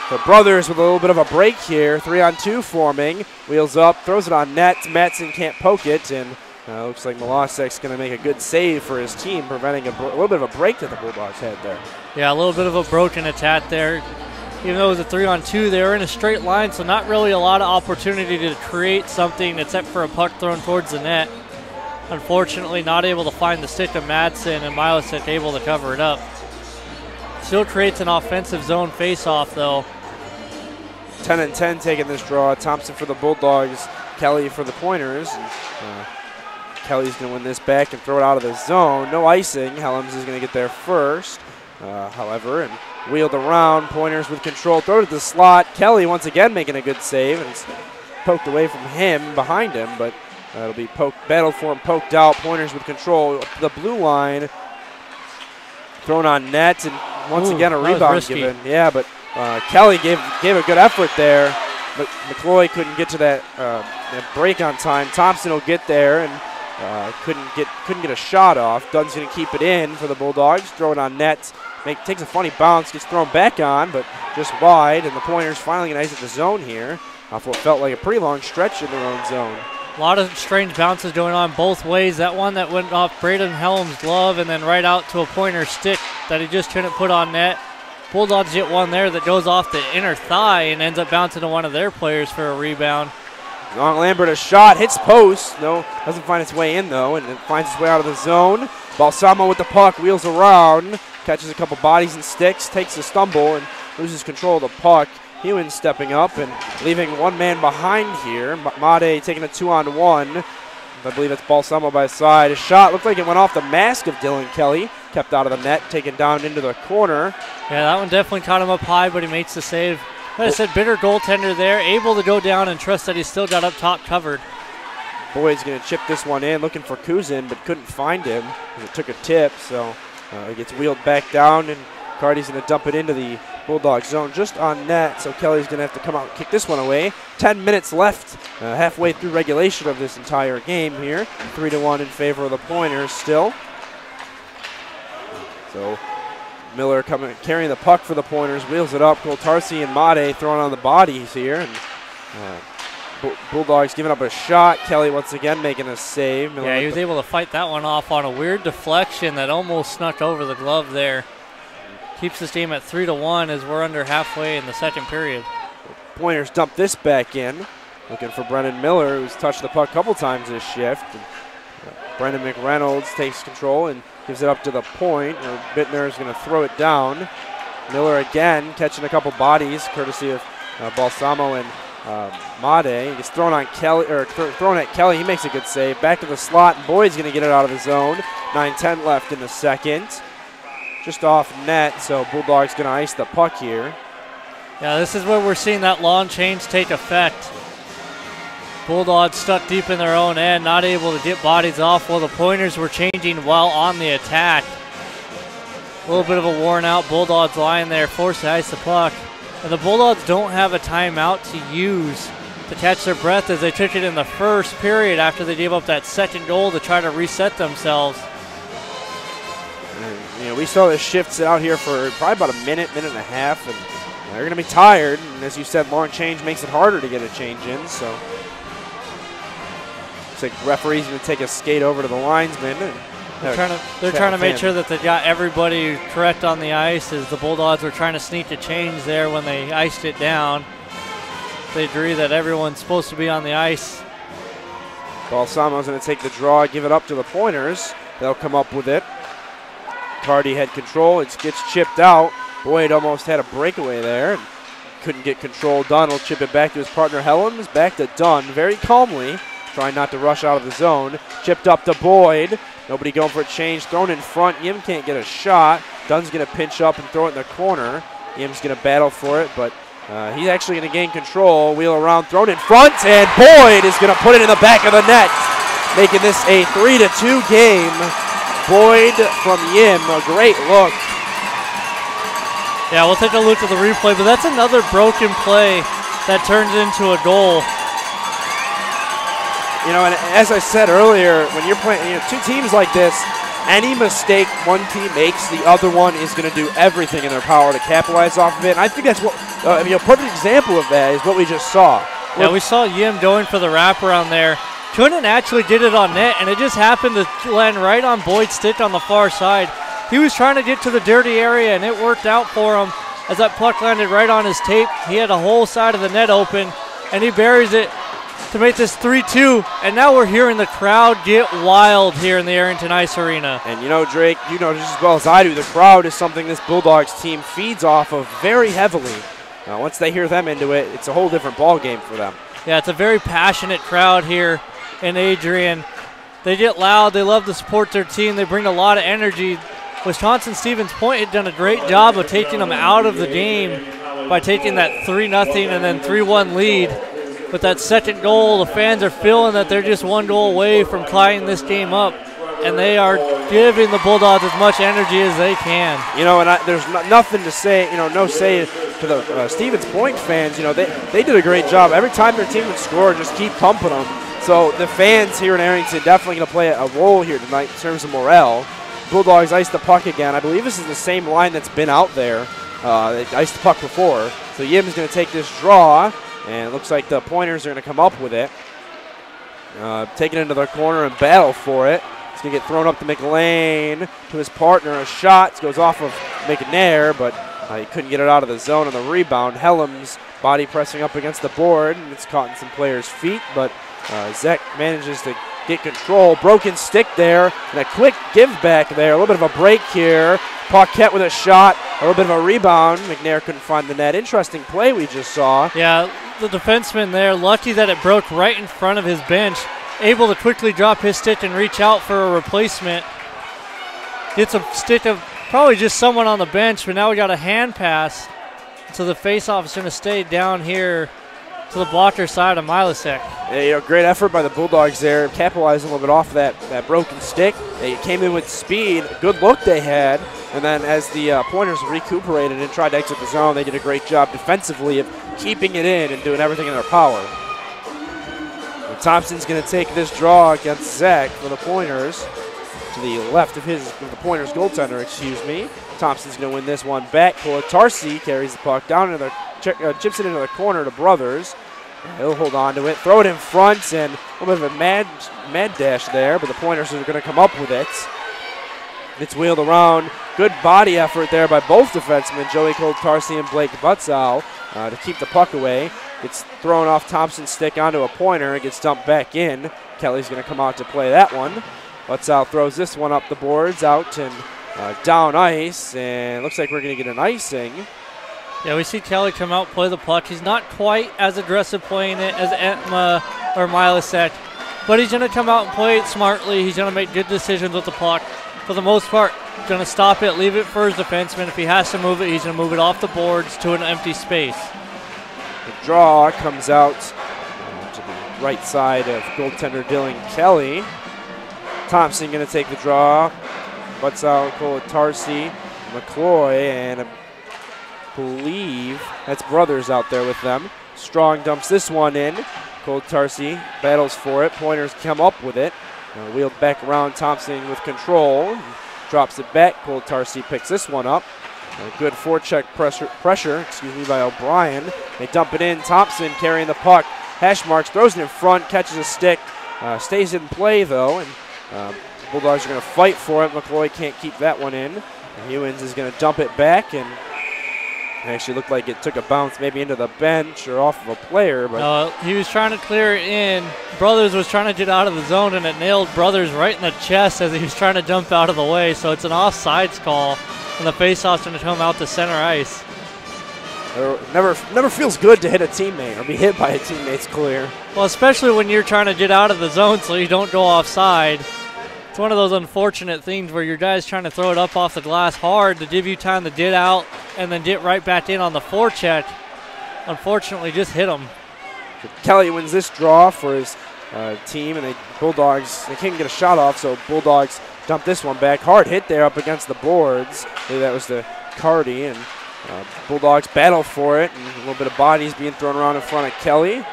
The Brothers with a little bit of a break here. 3-on-2 forming. Wheels up, throws it on net. Matson can't poke it, and looks like Milosek's going to make a good save for his team, preventing a little bit of a break that the Bulldogs had there. Yeah, a little bit of a broken attack there. Even though it was a 3-on-2, they were in a straight line, so not really a lot of opportunity to create something except for a puck thrown towards the net. Unfortunately, not able to find the stick of Madsen, and Milosek able to cover it up. Still creates an offensive zone face-off, though. 10-10 taking this draw. Thompson for the Bulldogs, Kelly for the Pointers. And, Kelly's going to win this back and throw it out of the zone. No icing. Helms is going to get there first, however, and wheeled around. Pointers with control. Throw it to the slot. Kelly once again making a good save, and it's poked away from him, behind him, but it'll be battled for him, poked out. Pointers with control. The blue line. Thrown on net, and once again a rebound given. Yeah, but Kelly gave a good effort there, but McCloy couldn't get to that break on time. Thompson will get there and couldn't get a shot off. Dunn's going to keep it in for the Bulldogs. Throw it on net. Takes a funny bounce, gets thrown back on, but just wide. And the Pointers finally going to exit the zone here off what felt like a pretty long stretch in their own zone. A lot of strange bounces going on both ways. That one that went off Braden Helm's glove and then right out to a Pointer stick that he just couldn't put on net. Bulldogs get one there that goes off the inner thigh and ends up bouncing to one of their players for a rebound. Long Lambert, a shot, hits post. No, doesn't find its way in though, and it finds its way out of the zone. Balsamo with the puck, wheels around, catches a couple bodies and sticks, takes a stumble, and loses control of the puck. Hewen stepping up and leaving one man behind here. Made taking a 2-on-1. I believe it's Balsamo by his side. A shot looked like it went off the mask of Dylan Kelly. Kept out of the net, taken down into the corner. Yeah, that one definitely caught him up high, but he makes the save. Like I said, bitter goaltender there, able to go down and trust that he's still got up top covered. Boyd's going to chip this one in, looking for Kuzin, but couldn't find him. It took a tip, so it gets wheeled back down, and Cardy's going to dump it into the Bulldog zone just on net, so Kelly's going to have to come out and kick this one away. 10 minutes left, halfway through regulation of this entire game here. 3-1 in favor of the Pointers still. So Miller carrying the puck for the Pointers, wheels it up. Goltarsi and Made throwing on the bodies here. And Bulldogs giving up a shot. Kelly once again making a save. Miller he was able to fight that one off on a weird deflection that almost snuck over the glove there. Keeps this game at 3-1 as we're under halfway in the second period. Pointers dump this back in. Looking for Brennan Miller, who's touched the puck a couple times this shift. And, Brendan McReynolds takes control and gives it up to the point. Bittner is going to throw it down. Miller again catching a couple bodies, courtesy of Balsamo and Made. He's thrown on Kelly, or thrown at Kelly. He makes a good save. Back to the slot, and Boyd's going to get it out of the zone. 9:10 left in the second. Just off net, so Bulldogs going to ice the puck here. Yeah, this is where we're seeing that long change take effect. Bulldogs stuck deep in their own end, not able to get bodies off while the Pointers were changing while on the attack. A little bit of a worn out Bulldogs line there, forced to ice the puck. And the Bulldogs don't have a timeout to use to catch their breath as they took it in the first period after they gave up that second goal to try to reset themselves. And, we saw the shifts out here for probably about a minute and a half, and they're going to be tired. And as you said, long change makes it harder to get a change in, so looks like referee's going to take a skate over to the linesman. And they're trying to make sure that they got everybody correct on the ice as the Bulldogs were trying to sneak a change there when they iced it down. They agree that everyone's supposed to be on the ice. Balsamo's going to take the draw, give it up to the Pointers. They'll come up with it. Cardy had control. It gets chipped out. Boyd almost had a breakaway there and couldn't get control. Dunn will chip it back to his partner Helms. Back to Dunn very calmly, trying not to rush out of the zone. Chipped up to Boyd. Nobody going for a change. Thrown in front. Yim can't get a shot. Dunn's going to pinch up and throw it in the corner. Yim's going to battle for it, but he's actually going to gain control. Wheel around, thrown in front, and Boyd is going to put it in the back of the net, making this a 3-2 game. Boyd from Yim, a great look. Yeah, we'll take a look at the replay, but that's another broken play that turns into a goal. And as I said earlier, when you're playing two teams like this, any mistake one team makes, the other one is going to do everything in their power to capitalize off of it. And I think that's what, a perfect example of that is what we just saw. Yeah, we saw Yim going for the wraparound there. Couldn't actually get it on net, and it just happened to land right on Boyd's stick on the far side. He was trying to get to the dirty area, and it worked out for him as that puck landed right on his tape. He had a whole side of the net open, and he buries it to make this 3-2. And now we're hearing the crowd get wild here in the Arrington Ice Arena. And Drake, just as well as I do, the crowd is something this Bulldogs team feeds off of very heavily. Once they hear them into it, it's a whole different ball game for them. Yeah, it's a very passionate crowd here in Adrian. They get loud. They love to support their team. They bring a lot of energy. Wisconsin-Stevens Point had done a great job of taking them out of the game by taking that 3-0 and then 3-1 lead. With that second goal, the fans are feeling that they're just one goal away from tying this game up, and they are giving the Bulldogs as much energy as they can. And there's nothing to say, no say for the Stevens Point fans, you know, they did a great job. Every time their team would score, just keep pumping them. So the fans here in Arrington definitely going to play a role here tonight in terms of morale. Bulldogs ice the puck again. I believe this is the same line that's been out there. They iced the puck before. So Yim's going to take this draw, and it looks like the Pointers are going to come up with it. Take it into their corner and battle for it. It's going to get thrown up to McLean, to his partner. A shot goes off of McNair, but he couldn't get it out of the zone on the rebound. Helms body pressing up against the board, and it's caught in some players' feet, but Zek manages to get control. Broken stick there, and a quick give back there. A little bit of a break here. Paquette with a shot, a little bit of a rebound. McNair couldn't find the net. Interesting play we just saw. Yeah, the defenseman there, lucky that it broke right in front of his bench. Able to quickly drop his stick and reach out for a replacement. Gets a stick of probably just someone on the bench, but now we got a hand pass. So the faceoff is going to stay down here to the blocker side of Milasek. Yeah, great effort by the Bulldogs there, capitalizing a little bit off that broken stick. They came in with speed, good look they had, and then as the Pointers recuperated and tried to exit the zone, they did a great job defensively of keeping it in and doing everything in their power. And Thompson's going to take this draw against Zach for the Pointers to the left of the Pointers goaltender, excuse me. Thompson's going to win this one back. Tarsi carries the puck down into the chips it into the corner to Brothers. He'll hold on to it, throw it in front, and a little bit of a mad dash there, but the Pointers are going to come up with it. It's wheeled around. Good body effort there by both defensemen, Joey Tarsi and Blake Butzow, to keep the puck away. It's thrown off Thompson's stick onto a Pointer. It gets dumped back in. Kelly's going to come out to play that one. Butzow throws this one up the boards, out and down ice, and it looks like we're going to get an icing. Yeah, we see Kelly come out, play the puck. He's not quite as aggressive playing it as Entma or Milasek, but he's going to come out and play it smartly. He's going to make good decisions with the puck. For the most part, going to stop it, leave it for his defenseman. If he has to move it, he's going to move it off the boards to an empty space. The draw comes out to the right side of goaltender Dylan Kelly. Thompson going to take the draw. Butzow, Tarsi, McCloy, and I believe that's Brothers out there with them. Strong dumps this one in. Tarsi battles for it. Pointers come up with it. Wheeled back around. Thompson with control. Drops it back. Tarsi picks this one up. A good forecheck pressure by O'Brien. They dump it in. Thompson carrying the puck. Hash marks, throws it in front, catches a stick. Stays in play though, and Bulldogs are going to fight for it. McCloy can't keep that one in. And Hewins is going to dump it back, and it actually looked like it took a bounce maybe into the bench or off of a player. But he was trying to clear it in. Brothers was trying to get out of the zone, and it nailed Brothers right in the chest as he was trying to jump out of the way. So it's an offsides call, and the faceoff's going to come out to center ice. Never feels good to hit a teammate or be hit by a teammate's clear. Well, especially when you're trying to get out of the zone so you don't go offside. It's one of those unfortunate things where your guy's trying to throw it up off the glass hard to give you time to get out and then get right back in on the forecheck. Unfortunately, just hit him. Kelly wins this draw for his team, and the Bulldogs, they can't get a shot off, so Bulldogs dump this one back. Hard hit there up against the boards. Maybe that was the Cardi, and Bulldogs battle for it, and a little bit of bodies being thrown around in front of Kelly.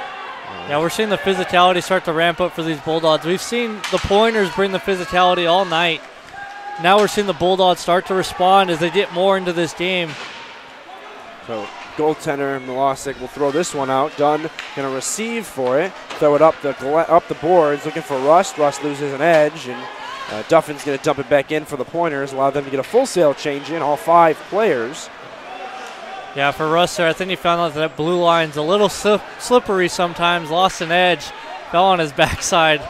Yeah, we're seeing the physicality start to ramp up for these Bulldogs. We've seen the Pointers bring the physicality all night. Now we're seeing the Bulldogs start to respond as they get more into this game. So goaltender Milasek will throw this one out. Dunn going to receive for it. Throw it up the boards, looking for Rust. Rust loses an edge, and Duffin's going to dump it back in for the Pointers, allow them to get a full sail change in, all 5 players. Yeah, for Russ there, I think he found out that blue line's a little slippery sometimes, lost an edge, fell on his backside.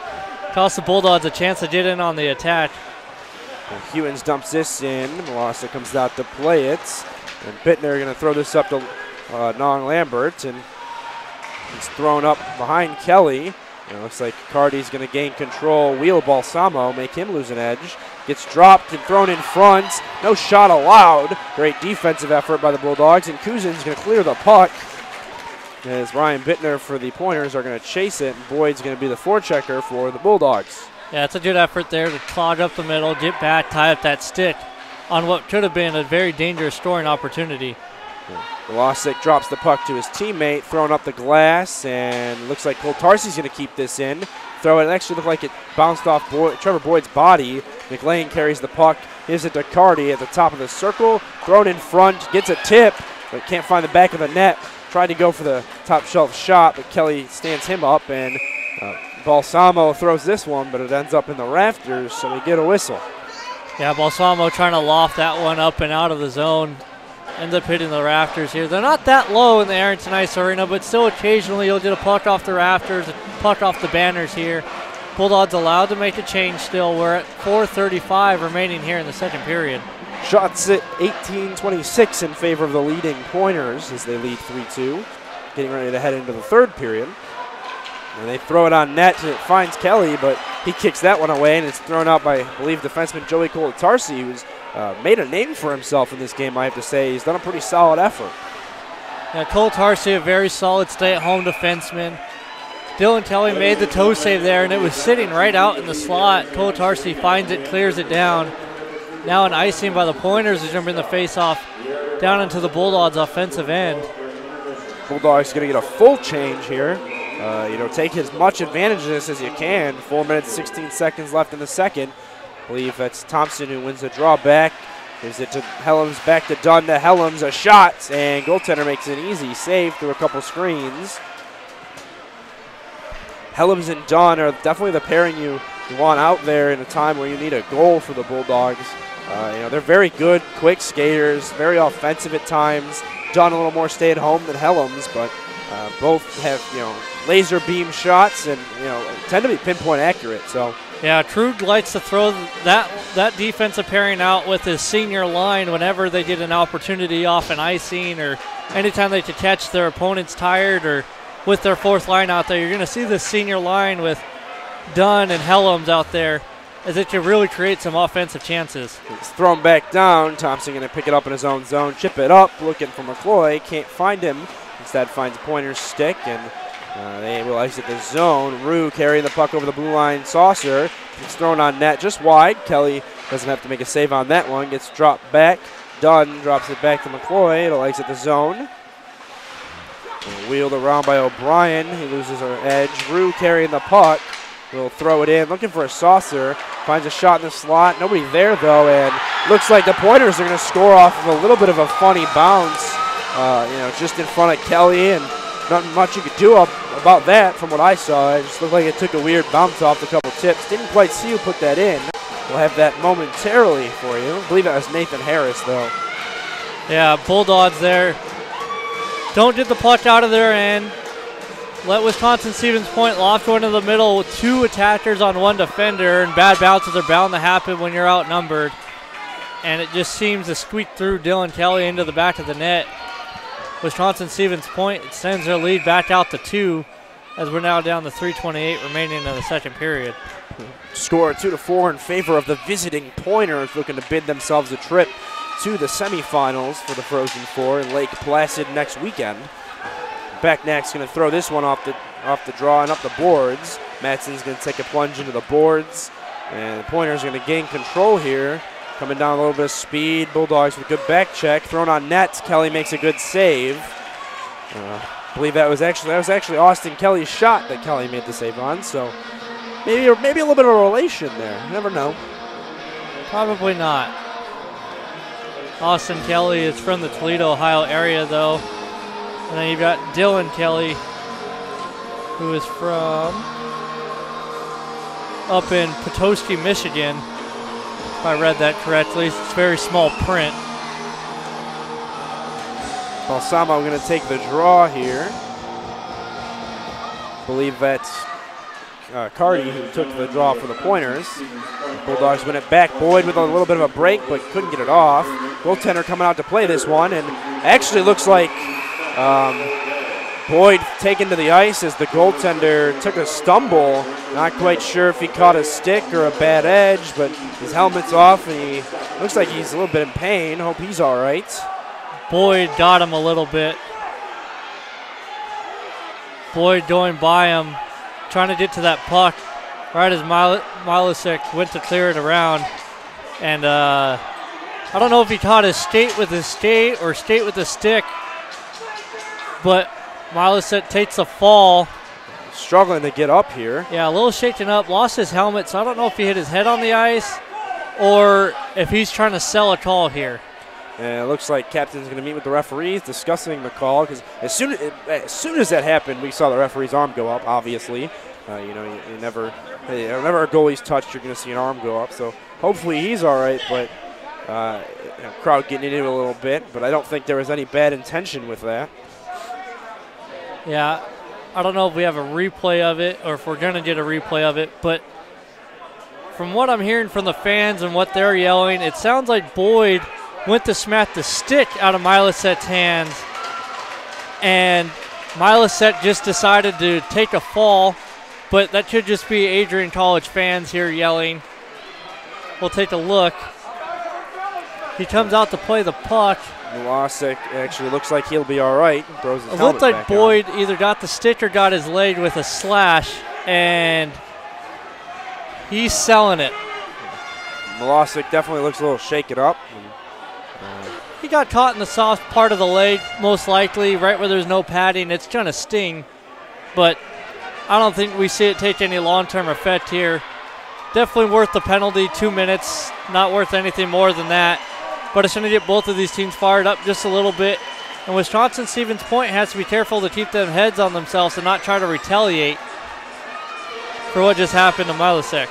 Cost the Bulldogs a chance to get in on the attack. And Hewins dumps this in. Melassa comes out to play it. And Bittner going to throw this up to Nong Lambert, and it's thrown up behind Kelly. And it looks like Cardi's going to gain control. Wheel Balsamo, make him lose an edge. Gets dropped and thrown in front. No shot allowed. Great defensive effort by the Bulldogs, and Cousin's going to clear the puck. As Ryan Bittner for the Pointers are going to chase it, and Boyd's going to be the forechecker for the Bulldogs. Yeah, it's a good effort there to clog up the middle, get back, tie up that stick on what could have been a very dangerous scoring opportunity. Velocic drops the puck to his teammate, throwing up the glass, and looks like Cole Tarsy's going to keep this in. Throw it, actually looked like it bounced off Trevor Boyd's body. McLean carries the puck, gives it to Carty at the top of the circle, thrown in front, gets a tip, but can't find the back of the net. Tried to go for the top shelf shot, but Kelly stands him up, and Balsamo throws this one, but it ends up in the rafters, so we get a whistle. Yeah, Balsamo trying to loft that one up and out of the zone. Ends up hitting the rafters here. They're not that low in the Arrington Ice Arena, but still occasionally you'll get a puck off the rafters, a puck off the banners here. Bulldogs allowed to make a change still. We're at 4:35 remaining here in the second period. Shots at 18-26 in favor of the leading Pointers as they lead 3-2. Getting ready to head into the third period. And they throw it on net, and it finds Kelly, but he kicks that one away, and it's thrown out by, I believe, defenseman Joey Colatarsi, who's made a name for himself in this game, I have to say. He's done a pretty solid effort. Yeah, Colatarsi, a very solid stay-at-home defenseman. Dylan Kelly made the toe save there, and it was sitting right out in the slot. Colatarsi finds it, clears it down. Now an icing by the Pointers is jumping the face-off down into the Bulldogs' offensive end. Bulldogs going to get a full change here. Take as much advantage of this as you can. 4 minutes, 16 seconds left in the second. I believe that's Thompson who wins the draw back. Gives it to Helms, back to Dunn to Helms, a shot, and goaltender makes an easy save through a couple screens. Helms and Dunn are definitely the pairing you want out there in a time where you need a goal for the Bulldogs. They're very good, quick skaters, very offensive at times. Dunn a little more stay at home than Helms, but both have laser beam shots and tend to be pinpoint accurate. So yeah, Trug likes to throw that defensive pairing out with his senior line whenever they get an opportunity off an icing or anytime they could catch their opponents tired or with their fourth line out there. You're going to see this senior line with Dunn and Helms out there as it can really create some offensive chances. It's thrown back down. Thompson going to pick it up in his own zone, chip it up, looking for McCloy. Can't find him. Instead finds Pointer's stick, and they will exit the zone. Rue carrying the puck over the blue line saucer. It's thrown on net just wide. Kelly doesn't have to make a save on that one. Gets dropped back. Dunn drops it back to McCloy. It'll exit the zone. Wheeled around by O'Brien. He loses her edge. Rue carrying the puck. Will throw it in, looking for a saucer. Finds a shot in the slot. Nobody there, though, and looks like the Pointers are going to score off of a little bit of a funny bounce, just in front of Kelly, and nothing much you could do about that from what I saw. It just looked like it took a weird bounce off a couple tips. Didn't quite see who put that in. We'll have that momentarily for you. I believe that was Nathan Harris, though. Yeah, Bulldogs there. Don't get the puck out of their end. Let Wisconsin-Stevens Point loft one in the middle with two attackers on one defender, and bad bounces are bound to happen when you're outnumbered. And it just seems to squeak through Dylan Kelly into the back of the net. Wisconsin-Stevens Point extends their lead back out to 2 as we're now down to 3:28 remaining in the second period. Score 2-4 in favor of the visiting Pointers, looking to bid themselves a trip to the semifinals for the Frozen Four in Lake Placid next weekend. Becknack's going to throw this one off the draw and up the boards. Matson's going to take a plunge into the boards, and the Pointers are going to gain control here. Coming down a little bit of speed. Bulldogs with a good back check. Thrown on net. Kelly makes a good save. I believe that was actually Austin Kelly's shot that Kelly made the save on. So maybe a little bit of a relation there. You never know. Probably not. Austin Kelly is from the Toledo, Ohio area, though. And then you've got Dylan Kelly, who is from up in Petoskey, Michigan, if I read that correctly. It's very small print. Balsamo going to take the draw here. I believe that's Carty who took the draw for the Pointers. Bulldogs win it back. Boyd with a little bit of a break, but couldn't get it off. Goaltender coming out to play this one, and actually looks like Boyd taken to the ice as the goaltender took a stumble. Not quite sure if he caught a stick or a bad edge, but his helmet's off and he looks like he's a little bit in pain. Hope he's all right. Boyd got him a little bit. Boyd going by him, trying to get to that puck right as Milasek went to clear it around. And I don't know if he caught his skate with his skate or skate with his stick, but Mileset takes a fall. Struggling to get up here. Yeah, a little shaken up, lost his helmet, so I don't know if he hit his head on the ice or if he's trying to sell a call here. And it looks like captain's going to meet with the referees discussing the call, because as soon as that happened, we saw the referee's arm go up, obviously. You never a goalie's touched, you're going to see an arm go up. So hopefully he's all right, but crowd getting into it a little bit. But I don't think there was any bad intention with that. Yeah, I don't know if we have a replay of it or if we're going to get a replay of it, but from what I'm hearing from the fans and what they're yelling, it sounds like Boyd went to smack the stick out of Mileset's hands, and Mileset just decided to take a fall, but that could just be Adrian College fans here yelling. We'll take a look. He comes out to play the puck. Milasek actually looks like he'll be all right. Throws his it helmet looked like back Boyd on. either got the stick or got his leg with a slash, and he's selling it. Milasek definitely looks a little shaken up. He got caught in the soft part of the leg, most likely, right where there's no padding. It's going to sting, but I don't think we see it take any long-term effect here. Definitely worth the penalty, 2 minutes, not worth anything more than that. But it's going to get both of these teams fired up just a little bit. And Wisconsin-Stevens Point has to be careful to keep them heads on themselves and not try to retaliate for what just happened to Milasek.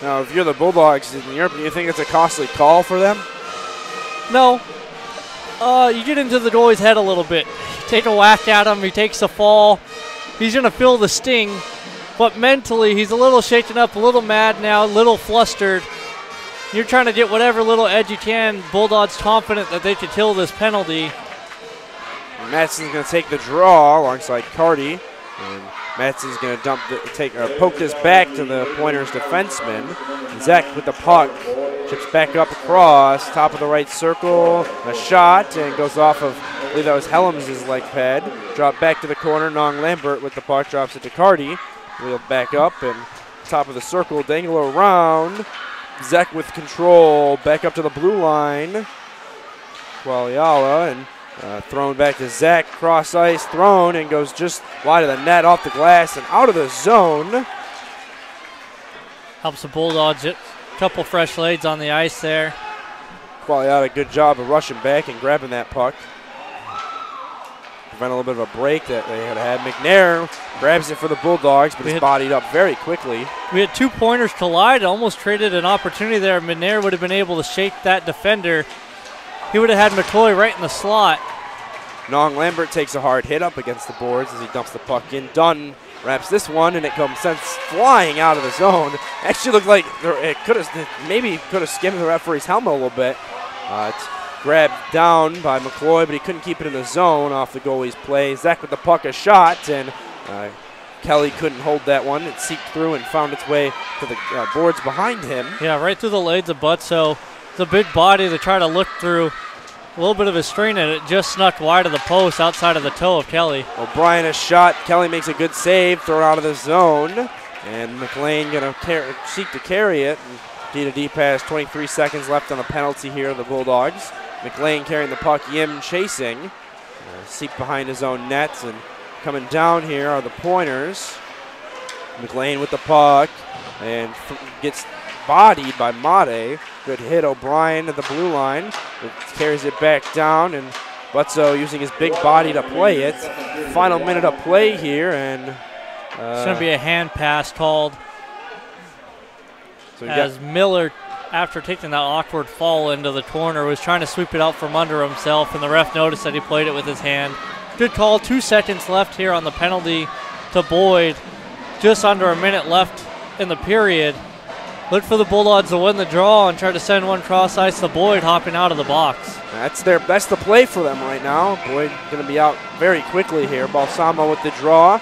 Now, if you're the Bulldogs in Europe, do you think it's a costly call for them? No. You get into the goalie's head a little bit. Take a whack at him. He takes a fall. He's going to feel the sting. But mentally, he's a little shaken up, a little mad now, a little flustered. You're trying to get whatever little edge you can. Bulldogs confident that they could kill this penalty. Madsen's going to take the draw alongside Carty. And Madsen's going to poke this back to the Pointers defenseman. Zek with the puck. Chips back up across, top of the right circle. A shot, and goes off of, I believe that was Helms' leg pad. Drop back to the corner. Nong Lambert with the puck drops it to Carty. Wheeled back up, and top of the circle, dangle around. Zek with control, back up to the blue line. Qualiala, and thrown back to Zek, cross ice, thrown, and goes just wide of the net, off the glass, and out of the zone. Helps the Bulldogs, a couple fresh legs on the ice there. Qualiala, good job of rushing back and grabbing that puck. Prevent a little bit of a break that they had. McNair grabs it for the Bulldogs, but is bodied up very quickly. We had 2 Pointers collide, almost traded an opportunity there. McNair would have been able to shake that defender. He would have had McCoy right in the slot. Nong Lambert takes a hard hit up against the boards as he dumps the puck in. Dunn wraps this one, and it comes flying out of the zone. Actually looked like it could have skimmed the referee's helmet a little bit. It's grabbed down by McCloy, but he couldn't keep it in the zone off the goalie's play. Zek with the puck, a shot, and Kelly couldn't hold that one. It seeped through and found its way to the boards behind him. Yeah, right through the legs of Butso. It's a big body to try to look through. A little bit of a strain, and it just snuck wide of the post outside of the toe of Kelly. O'Brien a shot. Kelly makes a good save, thrown out of the zone. And McLean going to seek to carry it. D-to-D pass, 23 seconds left on the penalty here, the Bulldogs. McLean carrying the puck, Yim chasing. Seek behind his own nets, and coming down here are the Pointers. McLean with the puck, and gets bodied by Mate. Good hit, O'Brien at the blue line. It carries it back down, and Butso using his big body to play it. Final minute of play here, and it's going to be a hand pass called as Miller, after taking that awkward fall into the corner, was trying to sweep it out from under himself, and the ref noticed that he played it with his hand. Good call. 2 seconds left here on the penalty to Boyd. Just under a minute left in the period. Look for the Bulldogs to win the draw and try to send one cross ice to Boyd, hopping out of the box. That's the play for them right now. Boyd going to be out very quickly here. Balsamo with the draw,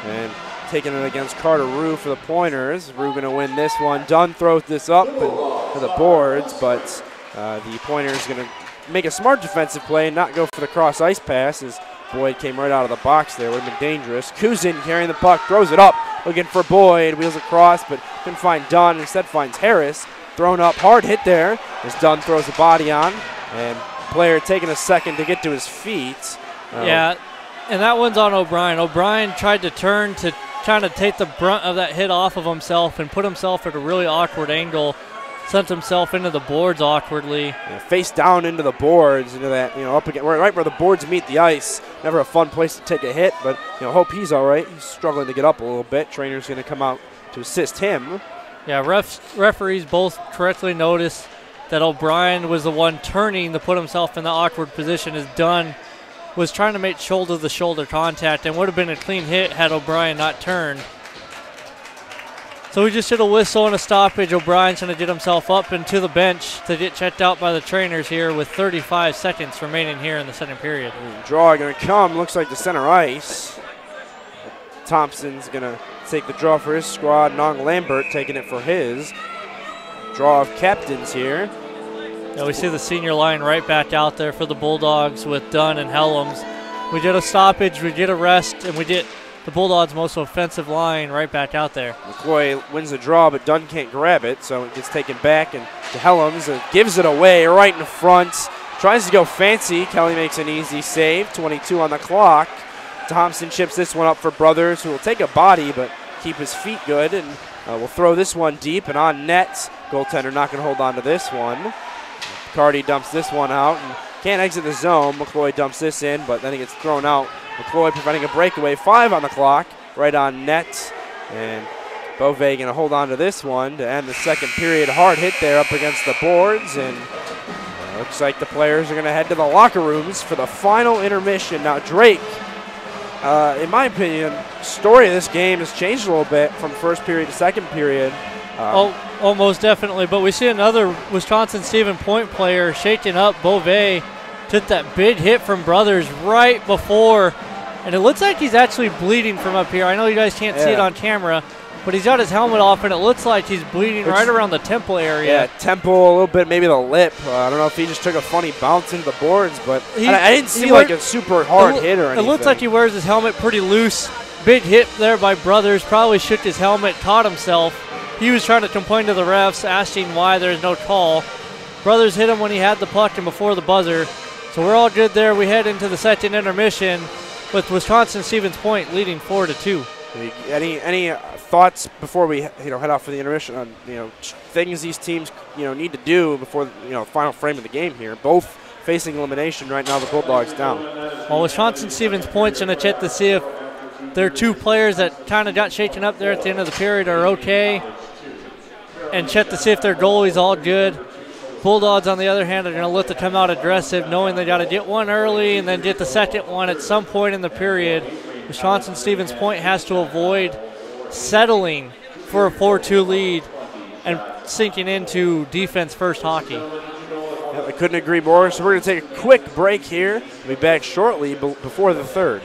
and taking it against Carter Rue for the Pointers. Rue going to win this one. Dunn throws this up to the boards, but the Pointers going to make a smart defensive play and not go for the cross ice pass as Boyd came right out of the box there. Would have been dangerous. Kuzin carrying the puck, throws it up, looking for Boyd. Wheels across, but couldn't find Dunn. Instead finds Harris. thrown up, hard hit there as Dunn throws the body on, and player taking a second to get to his feet. Yeah, and that one's on O'Brien. O'Brien tried to turn to trying to take the brunt of that hit off of himself and put himself at a really awkward angle, sent himself into the boards awkwardly. Yeah, face down into the boards, into that, up again, right where the boards meet the ice. Never a fun place to take a hit, but hope he's all right. He's struggling to get up a little bit. Trainer's going to come out to assist him. Yeah, referees both correctly noticed that O'Brien was the one turning to put himself in the awkward position as Dunn was trying to make shoulder-to-shoulder contact and would have been a clean hit had O'Brien not turned. So we just did a whistle and a stoppage. O'Brien's going to get himself up into the bench to get checked out by the trainers here with 35 seconds remaining here in the second period. Draw going to come, looks like the center ice. Thompson's going to take the draw for his squad. Nong Lambert taking it for his. Draw of captains here. Yeah, we see the senior line right back out there for the Bulldogs with Dunn and Helms. We did a stoppage, we did a rest, and we did the Bulldogs' most offensive line right back out there. McCoy wins the draw, but Dunn can't grab it, so it gets taken back, and to Helms gives it away right in front. Tries to go fancy. Kelly makes an easy save. 22 on the clock. Thompson chips this one up for Brothers, who will take a body, but keep his feet good, and will throw this one deep and on net. Goaltender not going to hold on to this one. Cardy dumps this one out and can't exit the zone. McCloy dumps this in, but then he gets thrown out. McCloy preventing a breakaway. 5 on the clock, right on net. And Beauvais going to hold on to this one to end the second period. Hard hit there up against the boards, and looks like the players are going to head to the locker rooms for the final intermission. Now Drake, in my opinion, story of this game has changed a little bit from first period to second period. Most definitely, but we see another Wisconsin-Stephen Point player shaking up. Beauvais took that big hit from Brothers right before, and it looks like he's actually bleeding from up here. I know you guys can't see it on camera, but he's got his helmet off, and it looks like he's bleeding right around the temple area. Yeah, temple, a little bit, maybe the lip. I don't know if he just took a funny bounce into the boards, but I didn't see like a super hard hit or anything. It looks like he wears his helmet pretty loose. Big hit there by Brothers. Probably shook his helmet, caught himself. He was trying to complain to the refs, asking why there's no call. Brothers hit him when he had the puck and before the buzzer. So we're all good there. We head into the second intermission with Wisconsin-Stevens Point leading 4-2. Any thoughts before we head off for the intermission on things these teams need to do before final frame of the game here? Both facing elimination right now. The Bulldogs down. Well, Wisconsin-Stevens Point's going to check to see if their two players that kind of got shaken up there at the end of the period are okay, and check to see if their goalie's all good. Bulldogs, on the other hand, are going to look to come out aggressive, knowing they got to get one early and then get the second one at some point in the period. Wisconsin-Stevens Point has to avoid settling for a 4-2 lead and sinking into defense-first hockey. Yeah, I couldn't agree more. So we're going to take a quick break here. We'll be back shortly before the third.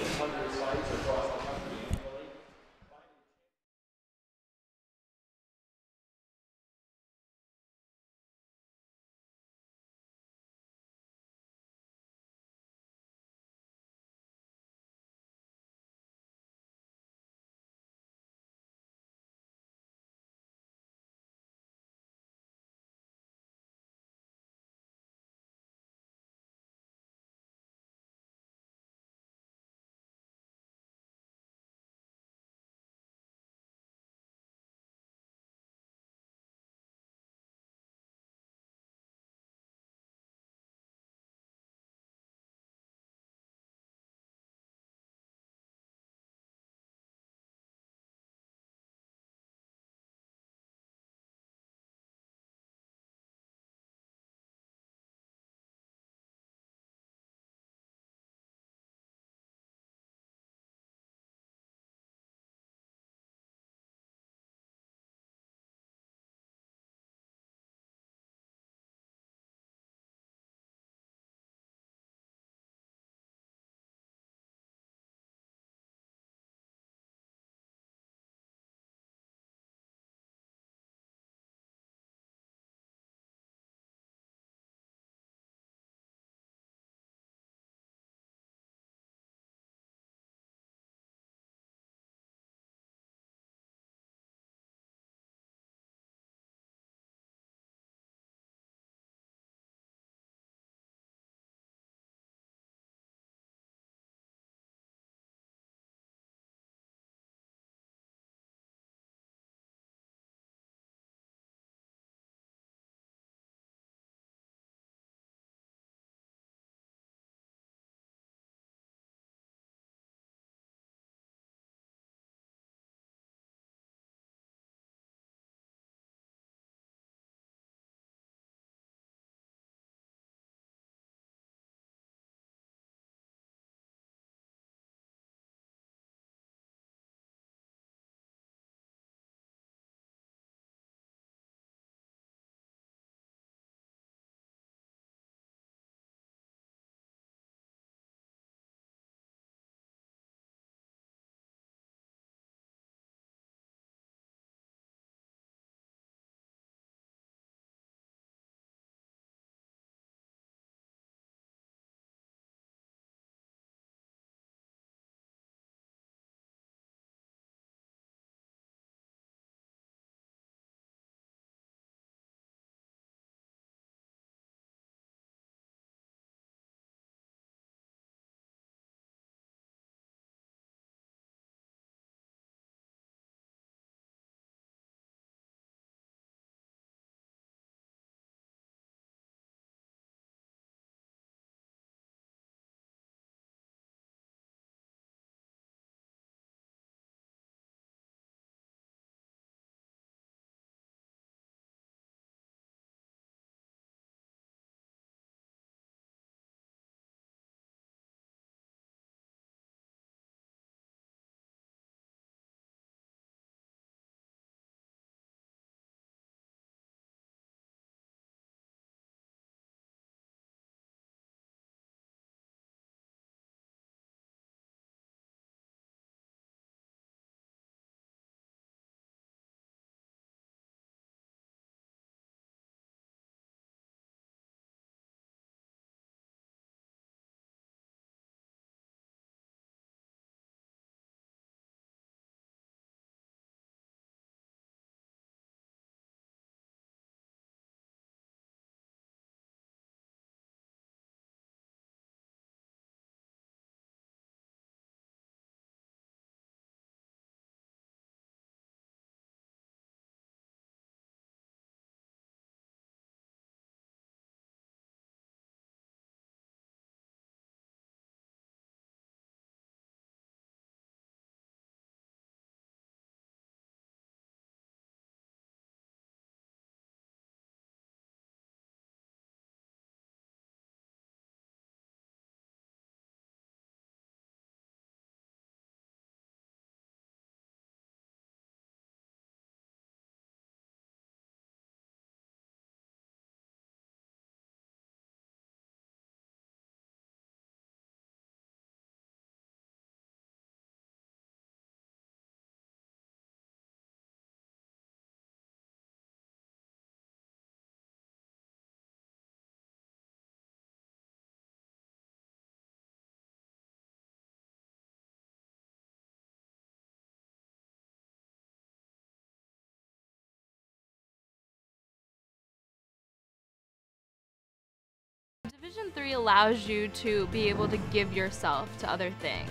III allows you to be able to give yourself to other things.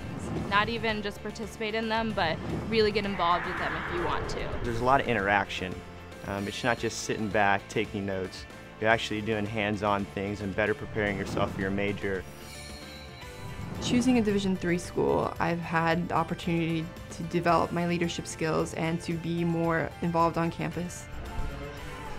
Not even just participate in them, but really get involved with them if you want to. There's a lot of interaction. It's not just sitting back, taking notes. You're actually doing hands-on things and better preparing yourself for your major. Choosing a Division III school, I've had the opportunity to develop my leadership skills and to be more involved on campus.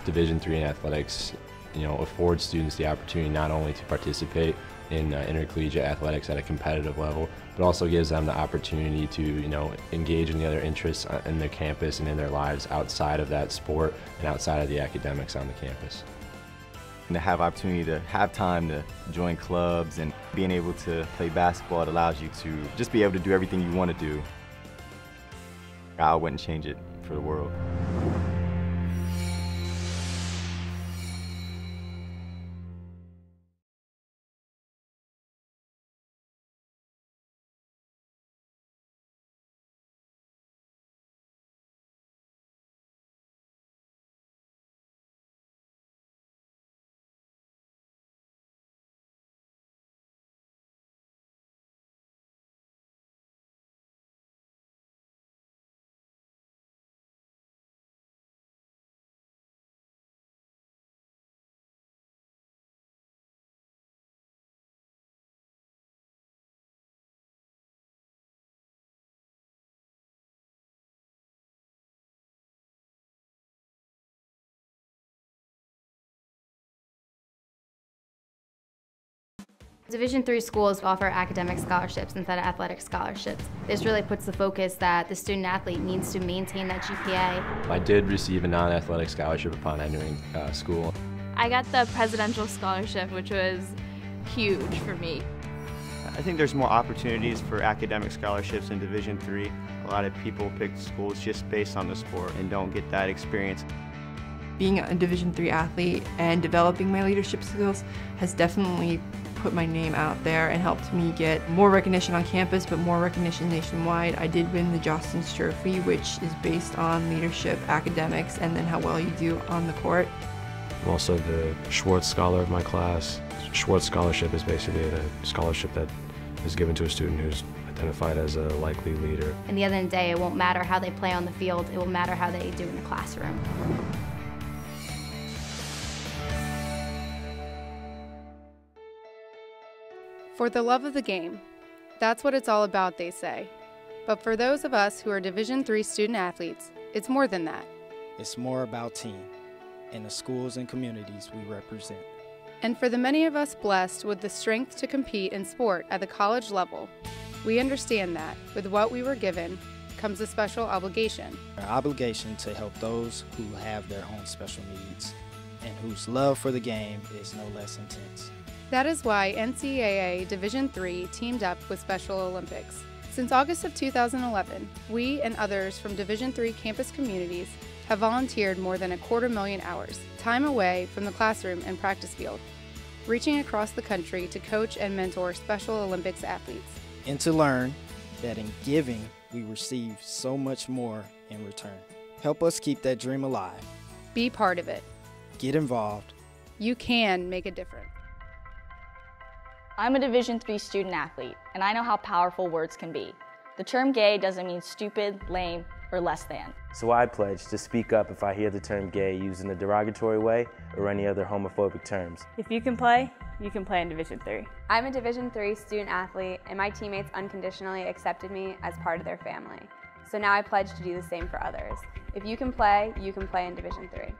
Division III in athletics, affords students the opportunity not only to participate in intercollegiate athletics at a competitive level, but also gives them the opportunity to, engage in the other interests in their campus and in their lives outside of that sport and outside of the academics on the campus. And to have opportunity to have time to join clubs and being able to play basketball, it allows you to just be able to do everything you want to do. I wouldn't change it for the world. Division III schools offer academic scholarships instead of athletic scholarships. This really puts the focus that the student athlete needs to maintain that GPA. I did receive a non-athletic scholarship upon entering school. I got the presidential scholarship, which was huge for me. I think there's more opportunities for academic scholarships in Division III. A lot of people pick schools just based on the sport and don't get that experience. Being a Division III athlete and developing my leadership skills has definitely put my name out there and helped me get more recognition on campus, but more recognition nationwide. I did win the Jostens Trophy, which is based on leadership, academics, and then how well you do on the court. I'm also the Schwartz Scholar of my class. Schwartz Scholarship is basically a scholarship that is given to a student who's identified as a likely leader. And the end of the day, it won't matter how they play on the field, it will matter how they do in the classroom. For the love of the game. That's what it's all about, they say. But for those of us who are Division III student athletes, it's more than that. It's more about team and the schools and communities we represent. And for the many of us blessed with the strength to compete in sport at the college level, we understand that with what we were given comes a special obligation. Our obligation to help those who have their own special needs and whose love for the game is no less intense. That is why NCAA Division III teamed up with Special Olympics. Since August of 2011, we and others from Division III campus communities have volunteered more than 250,000 hours, time away from the classroom and practice field, reaching across the country to coach and mentor Special Olympics athletes. And to learn that in giving, we receive so much more in return. Help us keep that dream alive. Be part of it. Get involved. You can make a difference. I'm a Division III student athlete, and I know how powerful words can be. The term gay doesn't mean stupid, lame, or less than. So I pledge to speak up if I hear the term gay used in a derogatory way or any other homophobic terms. If you can play in Division III. I'm a Division III student athlete, and my teammates unconditionally accepted me as part of their family. So now I pledge to do the same for others. If you can play in Division III.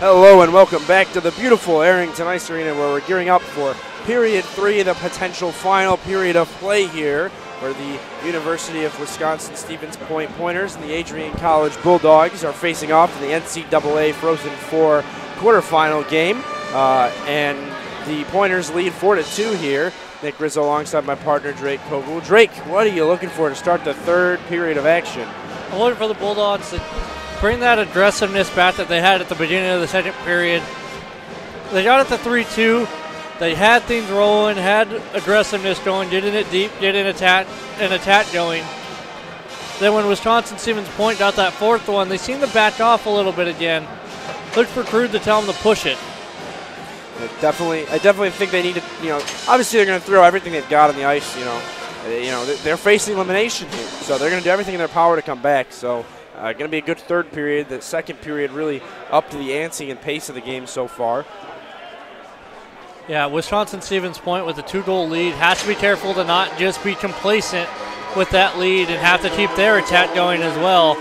Hello and welcome back to the beautiful Arrington Ice Arena, where we're gearing up for period 3, the potential final period of play here, where the University of Wisconsin-Stevens Point Pointers and the Adrian College Bulldogs are facing off in the NCAA Frozen Four quarterfinal game. And the Pointers lead 4-2 here. Nick Rizzo alongside my partner Drake Kogel. Drake, what are you looking for to start the third period of action? I'm looking for the Bulldogs to bring that aggressiveness back that they had at the beginning of the second period. They got it to 3-2. They had things rolling, had aggressiveness going, getting it deep, getting an attack going. Then when Wisconsin-Stevens Point got that fourth one, they seemed to back off a little bit again. Looked for Crude to tell them to push it. I definitely think they need to, obviously they're going to throw everything they've got on the ice, they're facing elimination here, so they're going to do everything in their power to come back. So going to be a good third period. The second period really up to the ante and pace of the game so far. Yeah, Wisconsin-Stevens Point with a 2-goal lead has to be careful to not just be complacent with that lead and have to keep their attack going as well.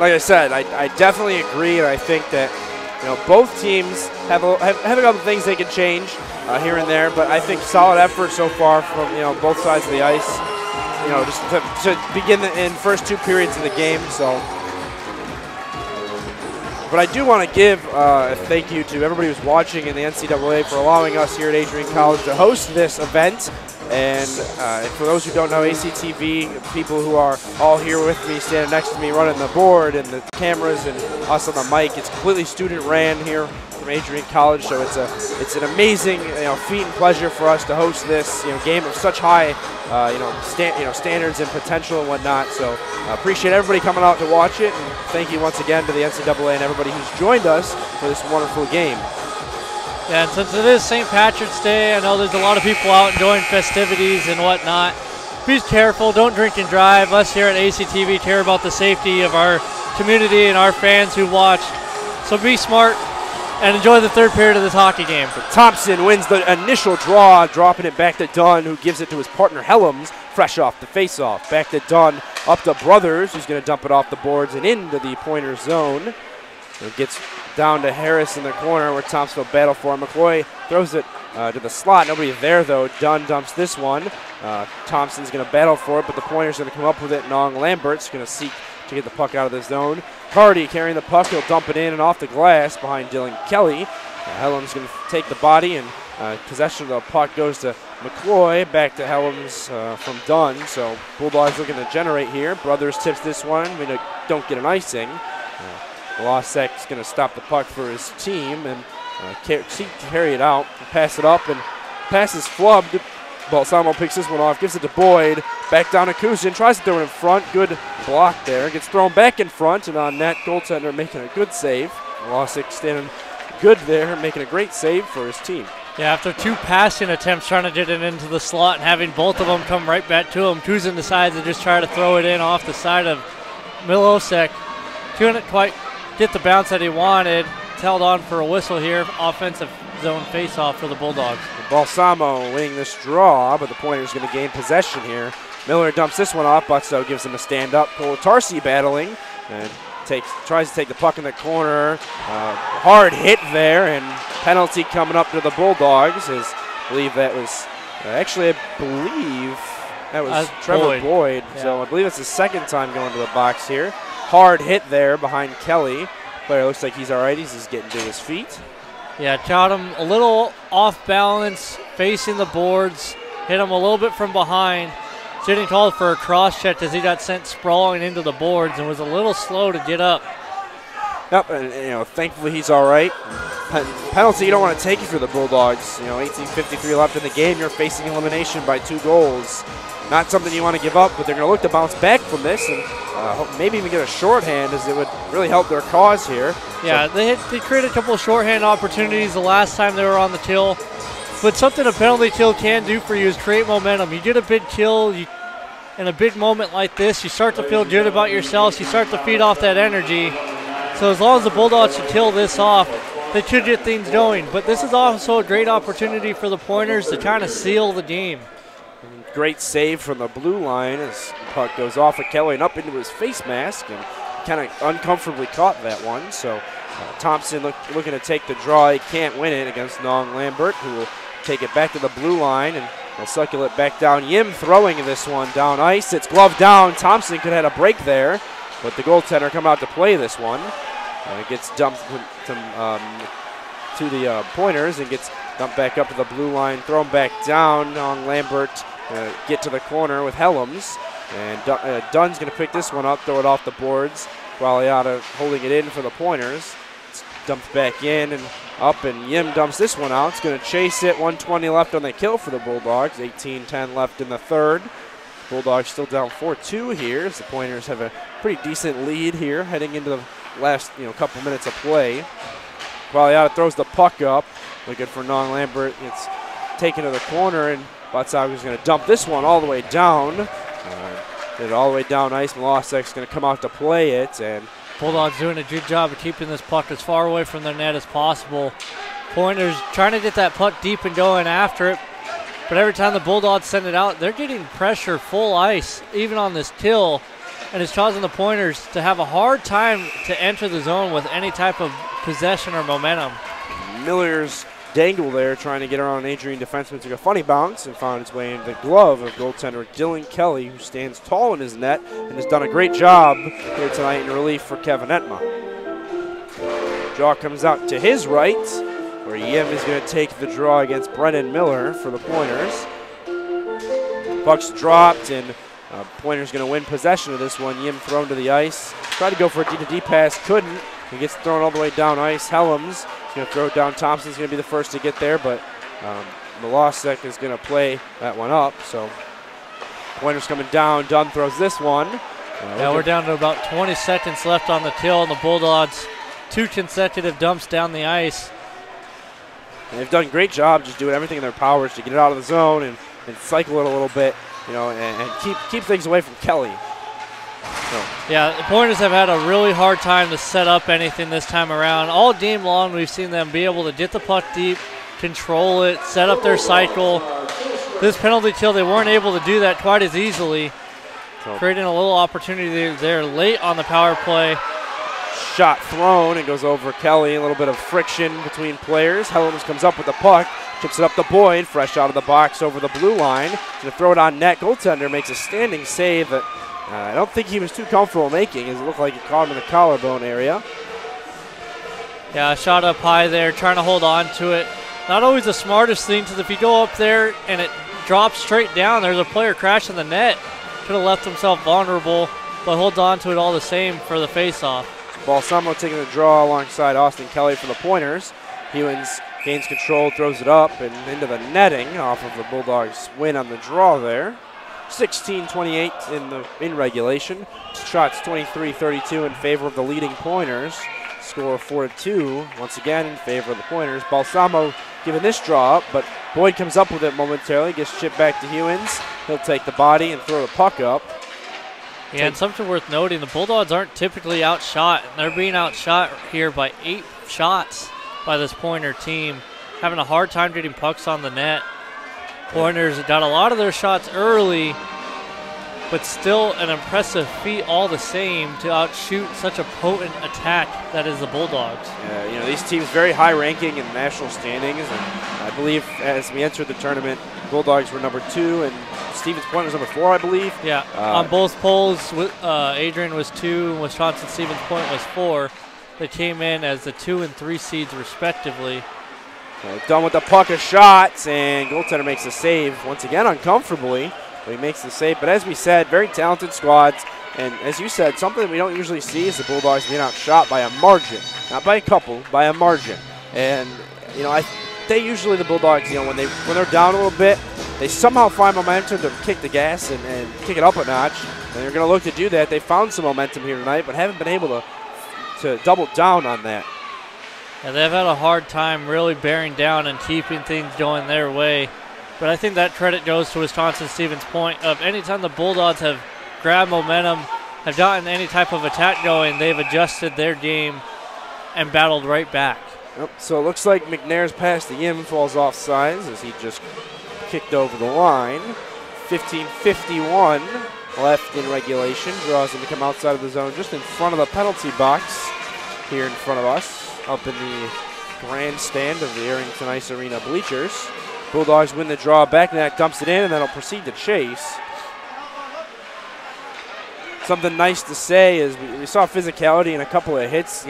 Like I said, I definitely agree, and I think that both teams have a couple things they can change here and there, but I think solid effort so far from both sides of the ice. Just to begin in first 2 periods of the game. So, but I do want to give a thank you to everybody who's watching in the NCAA for allowing us here at Adrian College to host this event. And for those who don't know, ACTV, people who are all here with me, standing next to me, running the board and the cameras and us on the mic, it's completely student-ran here from Adrian College. So it's an amazing feat and pleasure for us to host this game of such high standards and potential and whatnot. So appreciate everybody coming out to watch it, and thank you once again to the NCAA and everybody who's joined us for this wonderful game. Yeah, and since it is St. Patrick's Day, I know there's a lot of people out enjoying festivities and whatnot. Be careful, don't drink and drive. Us here at ACTV care about the safety of our community and our fans who watch. So be smart and enjoy the third period of this hockey game. So Thompson wins the initial draw, dropping it back to Dunn, who gives it to his partner Helms, fresh off the faceoff. Back to Dunn, up to Brothers, who's going to dump it off the boards and into the Pointer zone. It gets down to Harris in the corner where Thompson will battle for him. McCoy throws it to the slot. Nobody there, though. Dunn dumps this one. Thompson's going to battle for it, but the Pointer's going to come up with it. Nong Lambert's going to seek to get the puck out of the zone. Cardy carrying the puck. He'll dump it in and off the glass behind Dylan Kelly. Helms going to take the body, and possession of the puck goes to McCloy. Back to Helms from Dunn. So Bulldogs looking to generate here. Brothers tips this one. We don't get an icing. Lossek's going to stop the puck for his team and seek to carry it out. Pass it up, and pass is flubbed. Balsamo picks this one off, gives it to Boyd. Back down to Kuzin, tries to throw it in front. Good block there. Gets thrown back in front, and on net, goaltender making a good save. Lossek standing good there, making a great save for his team. Yeah, after 2 passing attempts trying to get it into the slot and having both of them come right back to him, Kuzin decides to just try to throw it in off the side of Milosek. Couldn't quite get the bounce that he wanted. It's held on for a whistle here. Offensive zone face-off for the Bulldogs. Balsamo winning this draw, but the Pointer's going to gain possession here. Miller dumps this one off. Butstow gives him a stand-up. Tarsi battling and tries to take the puck in the corner. Hard hit there, and penalty coming up to the Bulldogs. I believe that was Trevor Boyd. Yeah. So I believe it's the second time going to the box here. Hard hit there behind Kelly. Player looks like he's all right. He's just getting to his feet. Yeah, caught him a little off balance, facing the boards. Hit him a little bit from behind. Getting called for a cross check as he got sent sprawling into the boards and was a little slow to get up. Yep, and thankfully he's all right. Penalty you don't want to take it for the Bulldogs. 18:53 left in the game. You're facing elimination by 2 goals. Not something you want to give up, but they're going to look to bounce back from this and maybe even get a shorthand, as it would really help their cause here. Yeah, they created a couple of shorthand opportunities the last time they were on the kill. But something a penalty kill can do for you is create momentum. You get a big kill, in a big moment like this, you start to feel good about yourselves. You start to feed off that energy. So as long as the Bulldogs can kill this off, they could get things going. But this is also a great opportunity for the Pointers to kind of seal the game. Great save from the blue line as the puck goes off of Kelly and up into his face mask, and kind of uncomfortably caught that one. So Thompson looking to take the draw. He can't win it against Nong Lambert, who will take it back to the blue line, and they'll cycle it back down. Yim throwing this one down ice. It's gloved down. Thompson could have had a break there, but the goaltender come out to play this one. It gets dumped to the Pointers and gets dumped back up to the blue line, thrown back down. Nong Lambert get to the corner with Helms, and Dunn's going to pick this one up, throw it off the boards. Qualiata holding it in for the Pointers. It's dumped back in and up, and Yim dumps this one out. It's going to chase it. 1:20 left on the kill for the Bulldogs. 18:10 left in the third. Bulldogs still down 4-2 here, as the Pointers have a pretty decent lead here heading into the last couple minutes of play. Qualiata throws the puck up, looking for Nong Lambert. It's taken to the corner, and Batsago is going to dump this one all the way down. Did it all the way down ice. Milosek's going to come out to play it, and Bulldogs doing a good job of keeping this puck as far away from their net as possible. Pointers trying to get that puck deep and going after it, but every time the Bulldogs send it out, they're getting pressure full ice, even on this kill, and it's causing the Pointers to have a hard time to enter the zone with any type of possession or momentum. Miller's dangle there, trying to get around an Adrian defenseman, took a funny bounce and found its way into the glove of goaltender Dylan Kelly, who stands tall in his net and has done a great job here tonight in relief for Kevin Etma. Draw comes out to his right, where Yim is going to take the draw against Brennan Miller for the Pointers. Puck's dropped, and Pointers going to win possession of this one. Yim thrown to the ice. Tried to go for a D-to-D pass, couldn't. He gets thrown all the way down ice. Helms is going to throw it down. Thompson's going to be the first to get there, but Milosek is going to play that one up. So Pointers coming down. Dunn throws this one. Yeah, we're down to about 20 seconds left on the kill, and the Bulldogs 2 consecutive dumps down the ice. And they've done a great job just doing everything in their powers to get it out of the zone and cycle it a little bit, and keep things away from Kelly. So. Yeah, the Pointers have had a really hard time to set up anything this time around. All game long, we've seen them be able to get the puck deep, control it, set up their cycle. This penalty kill, they weren't able to do that quite as easily, creating a little opportunity there late on the power play. Shot thrown and goes over Kelly. A little bit of friction between players. Helms comes up with the puck, chips it up to Boyd, fresh out of the box over the blue line. Going to throw it on net. Goaltender makes a standing save that I don't think he was too comfortable making, as it looked like it caught him in the collarbone area. Yeah, shot up high there, trying to hold on to it. Not always the smartest thing, because if you go up there and it drops straight down, there's a player crashing the net. Could have left himself vulnerable, but holds on to it all the same for the faceoff. Balsamo taking the draw alongside Austin Kelly for the Pointers. Hewins gains control, throws it up and into the netting off of the Bulldogs' win on the draw there. 16-28 in regulation. Shots 23-32 in favor of the leading Pointers. Score 4-2 once again in favor of the Pointers. Balsamo giving this draw up, but Boyd comes up with it momentarily, gets chipped back to Hewins. He'll take the body and throw the puck up. Yeah, and something worth noting, the Bulldogs aren't typically outshot. They're being outshot here by 8 shots by this Pointer team, having a hard time getting pucks on the net. Pointers got a lot of their shots early, but still an impressive feat all the same to outshoot such a potent attack that is the Bulldogs. These teams very high ranking in national standings, and I believe as we entered the tournament, Bulldogs were number 2 and Stevens Point was number 4, I believe. Yeah, on both polls, Adrian was 2 and Wisconsin-Stevens Point was 4. They came in as the 2 and 3 seeds respectively. Done with the puck of shots, and goaltender makes a save once again uncomfortably, but he makes the save. But as we said, very talented squads, and as you said, something that we don't usually see is the Bulldogs being outshot by a margin, not by a couple, by a margin. And they usually, the Bulldogs, when they're down a little bit, they somehow find momentum to kick the gas and kick it up a notch, and they're going to look to do that. They found some momentum here tonight, but haven't been able to double down on that. Yeah, they've had a hard time really bearing down and keeping things going their way. But I think that credit goes to Wisconsin-Stevens Point of anytime the Bulldogs have grabbed momentum, have gotten any type of attack going, they've adjusted their game and battled right back. Yep, so it looks like McNair's pass to Yim falls off sides as he just kicked over the line. 15:51 left in regulation. Draws him to come outside of the zone just in front of the penalty box here in front of us. up in the grandstand of the Arrington Ice Arena bleachers. Bulldogs win the draw. Backnet dumps it in, and then will proceed to chase. Something nice to say is we saw physicality and a couple of hits,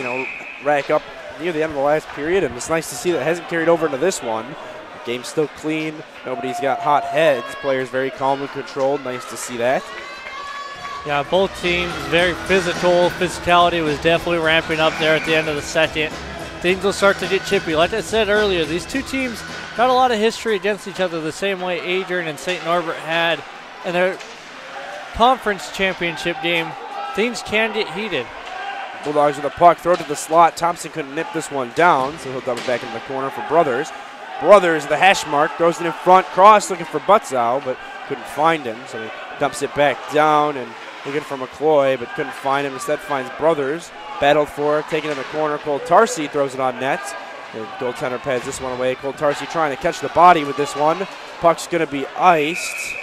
rack up near the end of the last period, and it's nice to see that it hasn't carried over into this one. The game's still clean. Nobody's got hot heads. Players very calm and controlled. Nice to see that. Yeah, both teams very physical. Physicality was definitely ramping up there at the end of the second. Things will start to get chippy. Like I said earlier, these two teams got a lot of history against each other the same way Adrian and St. Norbert had in their conference championship game. Things can get heated. Bulldogs with the puck, throw to the slot. Thompson couldn't nip this one down, so he'll dump it back into the corner for Brothers. Brothers, the hash mark, throws it in front, cross, looking for Butzow, but couldn't find him, so he dumps it back down and looking for McCloy, but couldn't find him. Instead finds Brothers, battled for it, taken in the corner. Cole Tarsi throws it on net. The goaltender pads this one away. Cole Tarsi trying to catch the body with this one. Puck's going to be iced.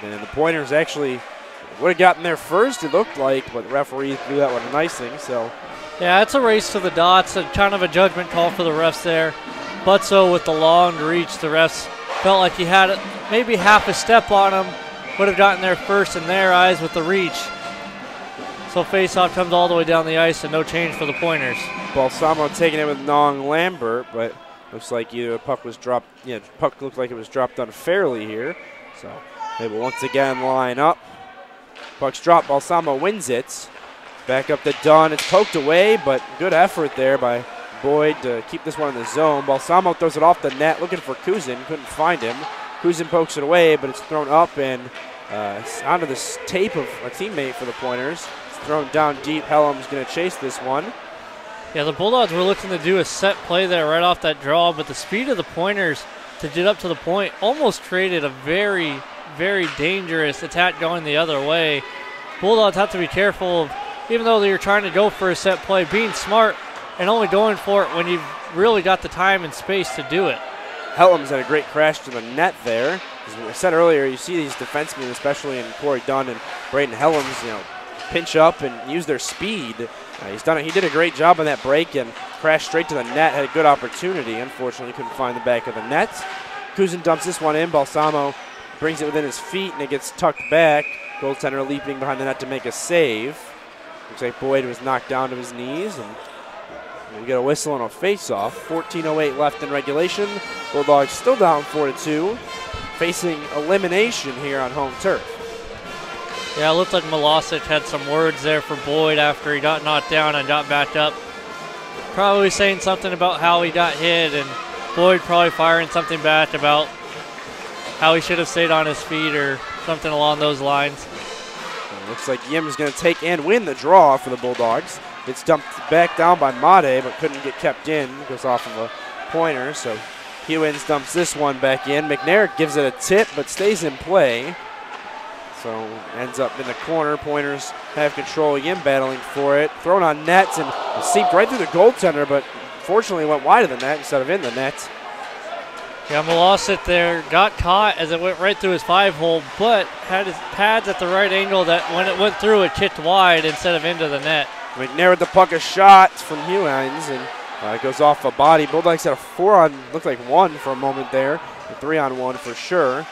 And the Pointers actually would have gotten there first, it looked like, but the referee threw that one an icing. So, yeah, it's a race to the dots, a kind of a judgment call for the refs there. Butzow with the long reach, the refs felt like he had maybe half a step on him, would have gotten there first in their eyes with the reach. So faceoff comes all the way down the ice and no change for the Pointers. Balsamo taking it with Nong Lambert, but looks like either the puck was dropped. Yeah, the puck looked like it was dropped unfairly here. So they will once again line up. Puck's dropped. Balsamo wins it. Back up to Dunn. It's poked away, but good effort there by Boyd to keep this one in the zone. Balsamo throws it off the net, looking for Kuzin. Couldn't find him. Kuzin pokes it away, but it's thrown up and onto this tape of a teammate for the Pointers. It's thrown down deep. Hellam's going to chase this one. Yeah, the Bulldogs were looking to do a set play there right off that draw, but the speed of the Pointers to get up to the point almost created a very, very dangerous attack going the other way. Bulldogs have to be careful of, even though you're trying to go for a set play, being smart and only going for it when you've really got the time and space to do it. Hellam's had a great crash to the net there. As I said earlier, you see these defensemen, especially in Corey Dunn and Braden Hellam's, pinch up and use their speed. He did a great job on that break and crashed straight to the net. Had a good opportunity. Unfortunately, couldn't find the back of the net. Kuzin dumps this one in. Balsamo brings it within his feet, and it gets tucked back. Goaltender leaping behind the net to make a save. Looks like Boyd was knocked down to his knees, and we get a whistle and a face-off. 14:08 left in regulation. Bulldogs still down 4-2, facing elimination here on home turf. Yeah, it looked like Milosic had some words there for Boyd after he got knocked down and got back up. Probably saying something about how he got hit, and Boyd probably firing something back about how he should have stayed on his feet or something along those lines. Looks like Yim is going to take and win the draw for the Bulldogs. It's dumped back down by Made, but couldn't get kept in. Goes off of a pointer, so Hewins dumps this one back in. McNair gives it a tip, but stays in play. So ends up in the corner. Pointers have control. Yim battling for it. Thrown on nets and seeped right through the goaltender, but fortunately went wide of the net instead of in the net. Yeah, Milosic there got caught as it went right through his 5-hole, but had his pads at the right angle that when it went through, it kicked wide instead of into the net. McNair with the puck, a shot from Hewins, and it goes off a body. Bulldogs had a 4-on, looked like 1 for a moment there, a 3-on-1 for sure.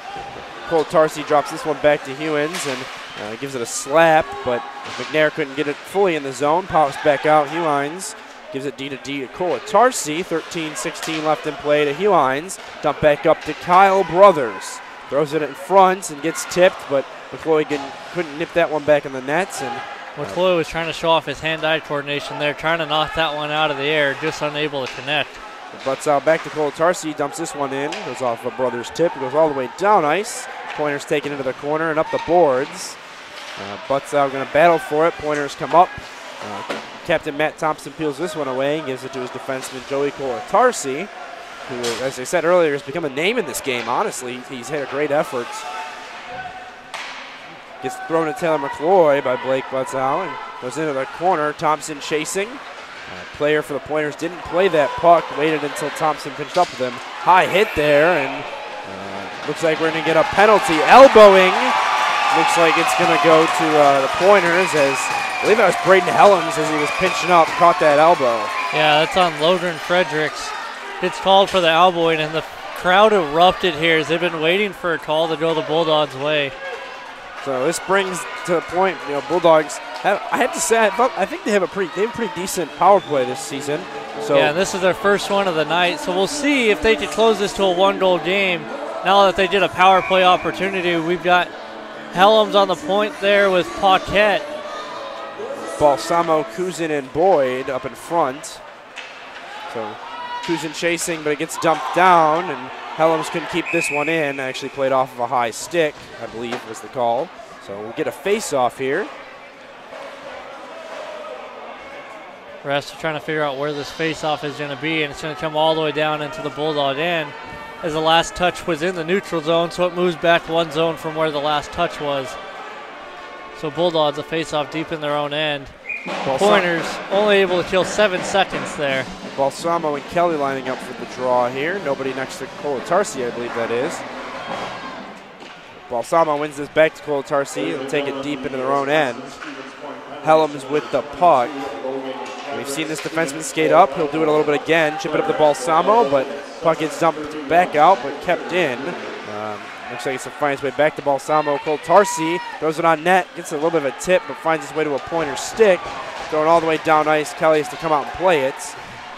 Cole Tarsi drops this one back to Hewins and gives it a slap, but McNair couldn't get it fully in the zone. Pops back out. Hewins gives it D to Cole Tarsi. 13-16 left in play to Hewins. Dump back up to Kyle Brothers. Throws it in front and gets tipped, but McCloy couldn't nip that one back in the nets. And McCloy was trying to show off his hand-eye coordination there, trying to knock that one out of the air, just unable to connect. Butts out back to Cole Tarsi, dumps this one in, goes off a Brothers tip, goes all the way down ice. Pointers taken into the corner and up the boards. Butts out going to battle for it. Pointers come up. Captain Matt Thompson peels this one away and gives it to his defenseman Joey Cole Tarsi, who, as I said earlier, has become a name in this game, honestly. He's had a great effort. Gets thrown to Taylor McCloy by Blake Butzow and goes into the corner. Thompson chasing. Player for the Pointers didn't play that puck, waited until Thompson pinched up with him. High hit there, and looks like we're going to get a penalty. Elbowing. Looks like it's going to go to the Pointers as I believe that was Braden Helms as he was pinching up, caught that elbow. Yeah, that's on Logan Fredericks. Gets called for the elbowing, and the crowd erupted here as they've been waiting for a call to go the Bulldogs' way. So this brings to the point, Bulldogs have, I have to say, I think they have a pretty decent power play this season. So yeah, this is their first one of the night. So we'll see if they can close this to a 1-goal game. Now that they did a power play opportunity, we've got Helms on the point there with Paquette. Balsamo, Kuzin, and Boyd up in front. So Kuzin chasing, but it gets dumped down, and Helms couldn't keep this one in. Actually played off of a high stick, I believe was the call. So we'll get a face-off here. Refs are trying to figure out where this face-off is going to be, and it's going to come all the way down into the Bulldog end as the last touch was in the neutral zone, so it moves back one zone from where the last touch was. So Bulldogs a face-off deep in their own end. Pointers only able to kill 7 seconds there. Balsamo and Kelly lining up for the draw here. Nobody next to Colatarsi, I believe that is. Balsamo wins this back to Colatarsi and take it deep into their own end. Helms with the puck. We've seen this defenseman skate up. He'll do it a little bit again. Chip it up to Balsamo, but puck gets dumped back out, but kept in. Looks like it's to find its way back to Balsamo. Colatarsi throws it on net. Gets a little bit of a tip, but finds its way to a pointer stick. Throwing all the way down ice. Kelly has to come out and play it.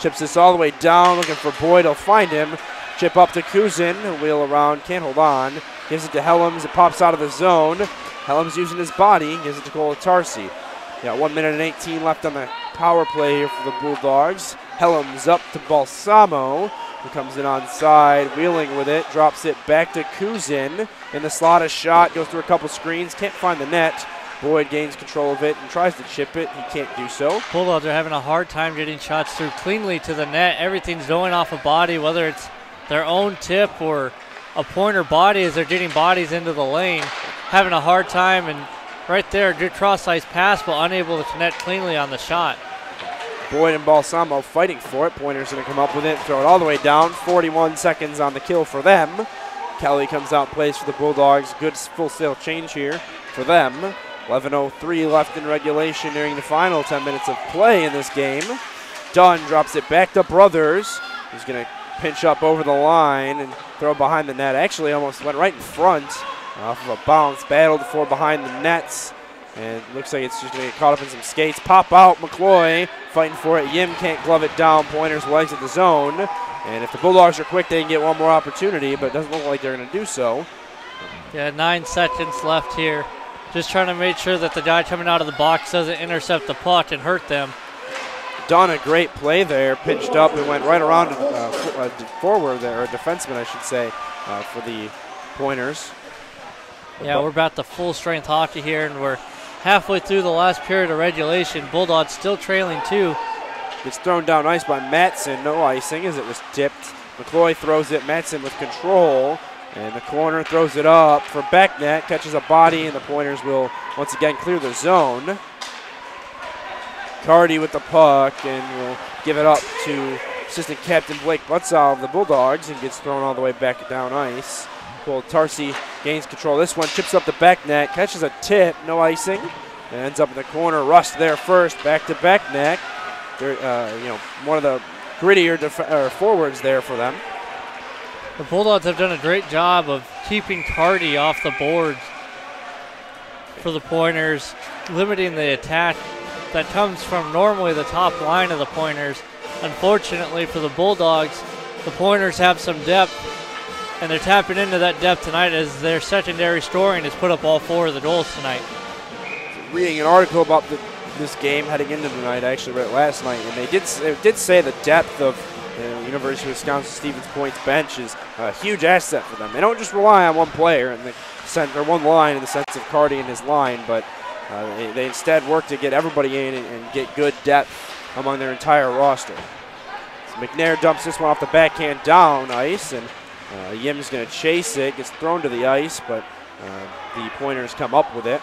Chips this all the way down, looking for Boyd. He'll find him. Chip up to Kuzin. He'll wheel around, can't hold on. Gives it to Helms. It pops out of the zone. Helms using his body. Gives it to Colatarsi. Got 1 minute and 18 left on the power play here for the Bulldogs. Helms up to Balsamo, who comes in onside, wheeling with it, drops it back to Kuzin. In the slot, a shot, goes through a couple screens, can't find the net. Boyd gains control of it and tries to chip it. He can't do so. Bulldogs are having a hard time getting shots through cleanly to the net. Everything's going off a body, whether it's their own tip or a pointer body as they're getting bodies into the lane. Having a hard time, and right there, good cross-ice pass, but unable to connect cleanly on the shot. Boyd and Balsamo fighting for it. Pointer's going to come up with it, throw it all the way down. 41 seconds on the kill for them. Kelly comes out, plays for the Bulldogs. Good full sail change here for them. 11:03 left in regulation, nearing the final 10 minutes of play in this game. Dunn drops it back to Brothers. He's going to pinch up over the line and throw behind the net. Actually almost went right in front off of a bounce. Battled for behind the nets. And it looks like it's just going to get caught up in some skates. Pop out, McCloy fighting for it. Yim can't glove it down. Pointers will exit the zone. And if the Bulldogs are quick, they can get one more opportunity, but it doesn't look like they're going to do so. Yeah, 9 seconds left here. Just trying to make sure that the guy coming out of the box doesn't intercept the puck and hurt them. Done a great play there. Pitched up and went right around forward there, or defenseman, I should say, for the Pointers. Yeah, we're about to full strength hockey here, and we're halfway through the last period of regulation. Bulldogs still trailing 2. It's thrown down ice by Matson. No icing as it was tipped. McCloy throws it. Matson with control. And the corner throws it up for back net. Catches a body, and the Pointers will once again clear the zone. Cardy with the puck, and will give it up to assistant captain Blake Butzow of the Bulldogs, and gets thrown all the way back down ice. Tarsi gains control of this one, chips up the back net, catches a tip, no icing, and ends up in the corner. Rust there first, back to back net. One of the grittier forwards there for them. The Bulldogs have done a great job of keeping Cardy off the boards for the Pointers, limiting the attack that comes from normally the top line of the Pointers. Unfortunately for the Bulldogs, the Pointers have some depth, and they're tapping into that depth tonight as their secondary scoring has put up all 4 of the goals tonight. Reading an article about this game heading into tonight, I actually read it last night, and it did say the depth of the University of Wisconsin-Stevens Point's bench is a huge asset for them. They don't just rely on one player in the sense, or one line in the sense of Cardy and his line, but they instead work to get everybody in and get good depth among their entire roster. So McNair dumps this one off the backhand down ice, and Yim's going to chase it. Gets thrown to the ice, but the Pointers come up with it.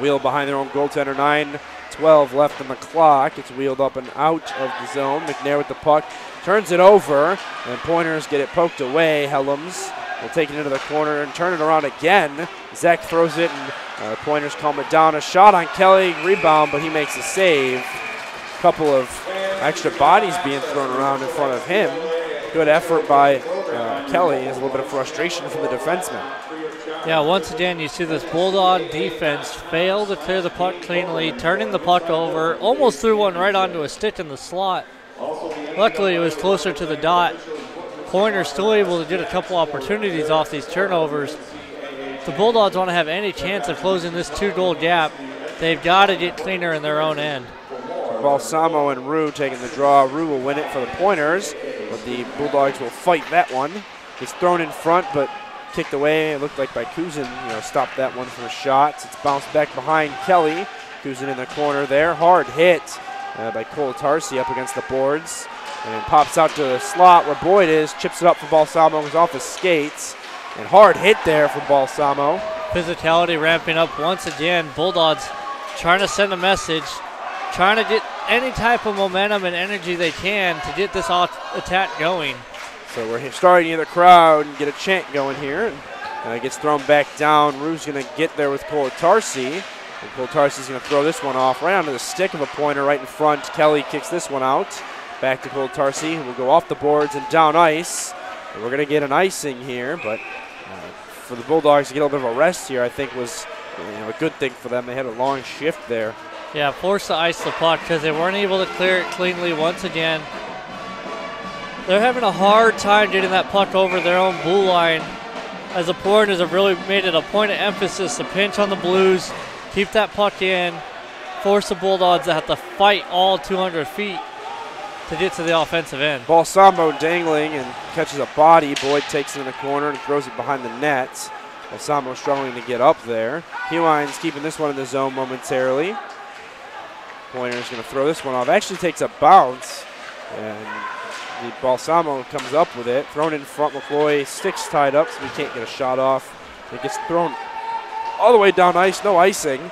Wheel behind their own goaltender. 9:12 left on the clock. It's wheeled up and out of the zone. McNair with the puck. Turns it over, and Pointers get it poked away. Helms will take it into the corner and turn it around again. Zach throws it, and Pointers calm it down. A shot on Kelly, rebound, but he makes a save. A couple of extra bodies being thrown around in front of him. Good effort by Kelly. There's a little bit of frustration from the defenseman. Yeah, once again, you see this Bulldog defense fail to clear the puck cleanly, turning the puck over, almost threw one right onto a stick in the slot. Luckily, it was closer to the dot. Pointers still able to get a couple opportunities off these turnovers. If the Bulldogs want to have any chance of closing this 2-goal gap, they've got to get cleaner in their own end. Balsamo and Rue taking the draw. Rue will win it for the Pointers, but the Bulldogs will fight that one. It's thrown in front, but kicked away. It looked like by Kuzin, stopped that one from a shot. It's bounced back behind Kelly. Kuzin in the corner there. Hard hit by Cole Tarsi up against the boards. And pops out to the slot where Boyd is. Chips it up for Balsamo. Goes off his skates. And hard hit there for Balsamo. Physicality ramping up once again. Bulldogs trying to send a message, trying to get any type of momentum and energy they can to get this attack going. So we're starting to hear the crowd and get a chant going here. And it gets thrown back down. Rue's going to get there with Kolatarsi. And Kolatarsi's going to throw this one off right onto the stick of a Pointer right in front. Kelly kicks this one out. Back to Kolatarsi, who will go off the boards and down ice. And we're going to get an icing here, but for the Bulldogs to get a little bit of a rest here, I think was a good thing for them. They had a long shift there. Yeah, forced to ice the puck because they weren't able to clear it cleanly once again. They're having a hard time getting that puck over their own blue line, as the Pointers have really made it a point of emphasis to pinch on the Blues, keep that puck in, force the Bulldogs to have to fight all 200 feet to get to the offensive end. Balsamo dangling and catches a body. Boyd takes it in the corner and throws it behind the net. Balsamo struggling to get up there. Hewine's keeping this one in the zone momentarily. Pointer's going to throw this one off. Actually takes a bounce, and the Balsamo comes up with it. Thrown in front. McCloy, sticks tied up, so he can't get a shot off. It gets thrown all the way down ice. No icing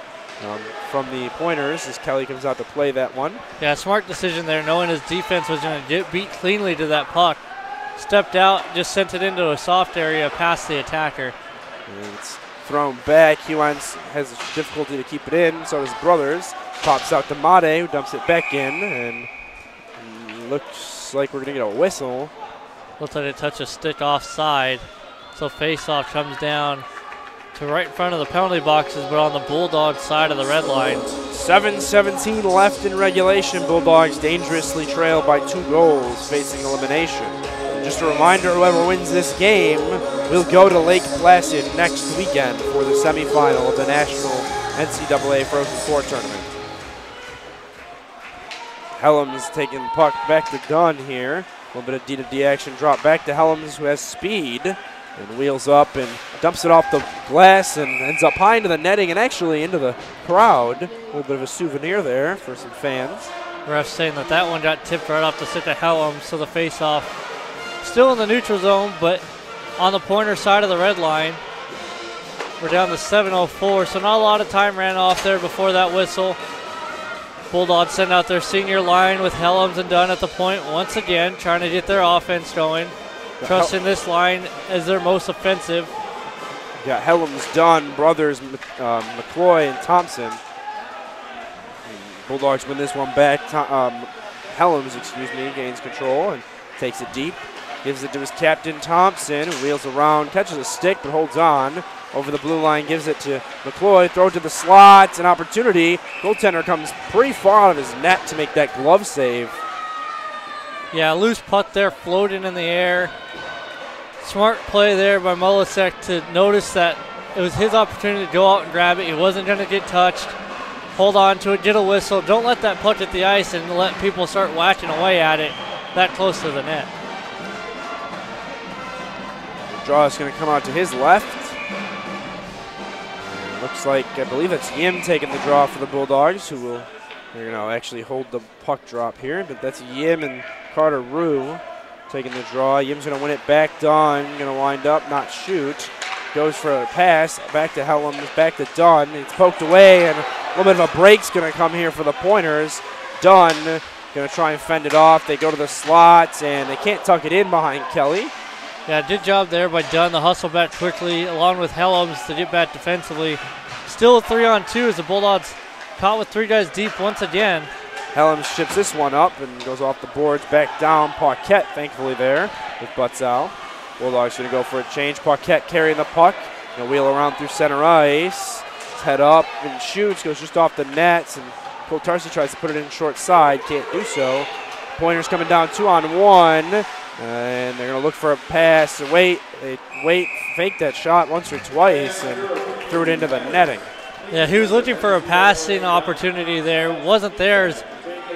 from the Pointers as Kelly comes out to play that one. Yeah, smart decision there, knowing his defense was going to get beat cleanly to that puck. Stepped out, just sent it into a soft area past the attacker. And it's thrown back. Hewine has difficulty to keep it in, so does Brothers. Pops out to Made, who dumps it back in, and looks like we're going to get a whistle. Looks like they touch a stick offside, so face-off comes down to right in front of the penalty boxes, but on the Bulldogs side of the red line. 7:17 left in regulation. Bulldogs dangerously trail by 2 goals, facing elimination. And just a reminder, whoever wins this game will go to Lake Placid next weekend for the semifinal of the National NCAA Frozen Four Tournament. Helms taking the puck back to Dunn here. A little bit of D-to-D action, drop back to Helms, who has speed, and wheels up and dumps it off the glass and ends up high into the netting and actually into the crowd. A little bit of a souvenir there for some fans. Ref saying that that one got tipped right off the stick of Helms, so the face-off still in the neutral zone, but on the Pointer side of the red line. We're down to 7:04, so not a lot of time ran off there before that whistle. Bulldogs send out their senior line with Helms and Dunn at the point once again, trying to get their offense going. Trusting this line as their most offensive. Got Helms, Dunn, Brothers, McCloy, and Thompson. Bulldogs win this one back. Helms, gains control and takes it deep. Gives it to his captain, Thompson, who wheels around, catches a stick, but holds on. Over the blue line, gives it to McCloy, throw it to the slot, an opportunity. Goaltender comes pretty far out of his net to make that glove save. Yeah, loose puck there floating in the air. Smart play there by Molisek to notice that it was his opportunity to go out and grab it. He wasn't going to get touched. Hold on to it, get a whistle. Don't let that puck hit the ice and let people start whacking away at it that close to the net. The draw is going to come out to his left. Looks like, I believe it's Yim taking the draw for the Bulldogs, who will actually hold the puck drop here. But that's Yim and Carter Rue taking the draw. Yim's going to win it back. Dunn going to wind up, not shoot. Goes for a pass, back to Helms, back to Dunn. It's poked away, and a little bit of a break's going to come here for the Pointers. Dunn going to try and fend it off. They go to the slot, and they can't tuck it in behind Kelly. Yeah, good job there by Dunn. The hustle back quickly, along with Helms to get back defensively. Still a 3-on-2 as the Bulldogs caught with 3 guys deep once again. Helms chips this one up and goes off the boards, back down. Paquette, thankfully, there with butts out. Bulldogs going to go for a change. Paquette carrying the puck. Going to wheel around through center ice. Head up and shoots, goes just off the nets. And Cole Tarsi tries to put it in short side, can't do so. Pointers coming down 2-on-1. And they're going to look for a pass. They wait, fake that shot once or twice, and threw it into the netting. Yeah, he was looking for a passing opportunity there. Wasn't there as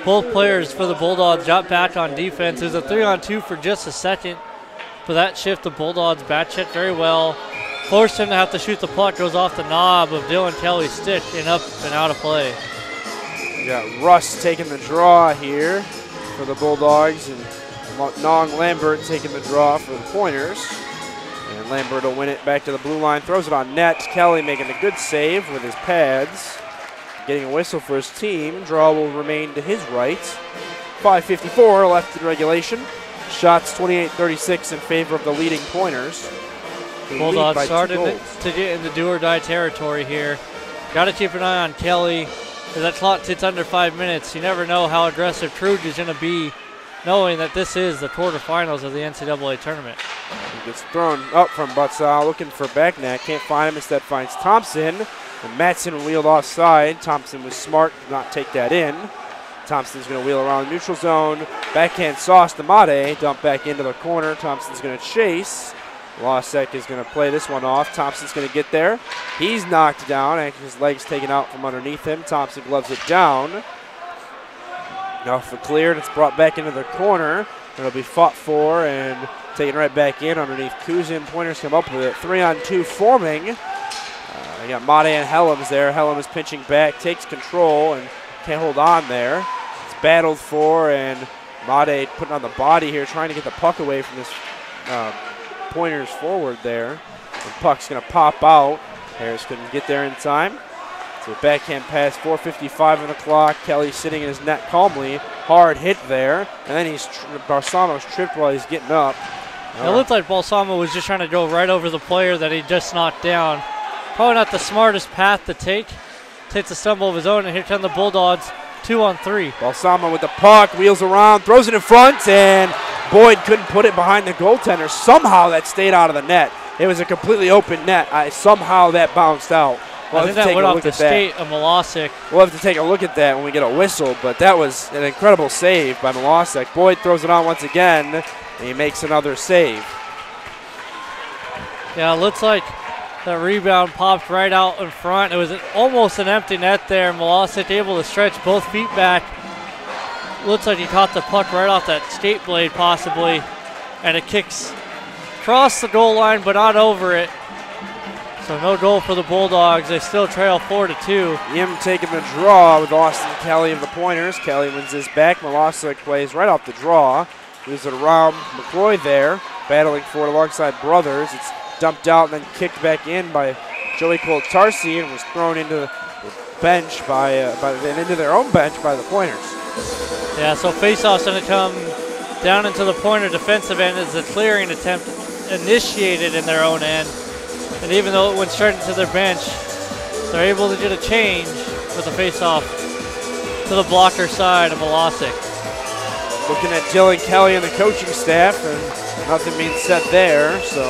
both players for the Bulldogs got back on defense. It was a 3-on-2 for just a second. But that shift the Bulldogs back checked very well. Forced him to have to shoot the puck. Goes off the knob of Dylan Kelly's stick and up and out of play. We got Russ taking the draw here for the Bulldogs, and Nong Lambert taking the draw for the Pointers. And Lambert will win it back to the blue line, throws it on net. Kelly making a good save with his pads. Getting a whistle for his team. Draw will remain to his right. 5:54 left in regulation. Shots 28-36 in favor of the leading Pointers. Bulldogs started to get into do-or-die territory here. Got to keep an eye on Kelly. As that clock sits under 5 minutes, you never know how aggressive Truge is going to be, knowing that this is the quarterfinals of the NCAA tournament. He gets thrown up from Butzow, looking for back net. Can't find him. Instead finds Thompson. And Matson wheeled offside. Thompson was smart to not take that in. Thompson's going to wheel around the neutral zone. Backhand sauce to Made. Dump back into the corner. Thompson's going to chase. Losek is going to play this one off. Thompson's going to get there. He's knocked down. Actually, his leg's taken out from underneath him. Thompson gloves it down. Now for cleared, it's brought back into the corner. It'll be fought for and taken right back in underneath Kuzin. Pointers come up with it. 3-on-2 forming. You got Made and Helms there. Helms pinching back, takes control and can't hold on there. It's battled for, and Made putting on the body here, trying to get the puck away from this Pointers forward there. The puck's going to pop out. Harris couldn't get there in time. So a backhand pass, 4:55 on the clock. Kelly sitting in his net calmly. Hard hit there. And then Balsamo's tripped while he's getting up. It looked like Balsamo was just trying to go right over the player that he just knocked down. Probably not the smartest path to take. Takes a stumble of his own, and here come the Bulldogs, 2-on-3. Balsamo with the puck, wheels around, throws it in front, and Boyd couldn't put it behind the goaltender. Somehow that stayed out of the net. It was a completely open net. Somehow that bounced out. I think that went off the skate of Milosevic. We'll have to take a look at that when we get a whistle, but that was an incredible save by Milosevic. Boyd throws it on once again, and he makes another save. Yeah, it looks like that rebound popped right out in front. It was almost an empty net there. Milosevic able to stretch both feet back. Looks like he caught the puck right off that skate blade possibly, and it kicks across the goal line but not over it. So no goal for the Bulldogs. They still trail 4-2. Yim taking the draw with Austin Kelly of the Pointers. Kelly wins this back. Milosevic plays right off the draw. Moves it around McCloy there, battling for it alongside Brothers. It's dumped out and then kicked back in by Joey Coltarsi and was thrown into the bench into their own bench by the Pointers. Yeah, so faceoff's going to come down into the Pointer defensive end as the clearing attempt initiated in their own end. And even though it went straight into their bench, they're able to get a change with the faceoff to the blocker side of Milosevic. Looking at Dylan Kelly and the coaching staff, and nothing being said there, so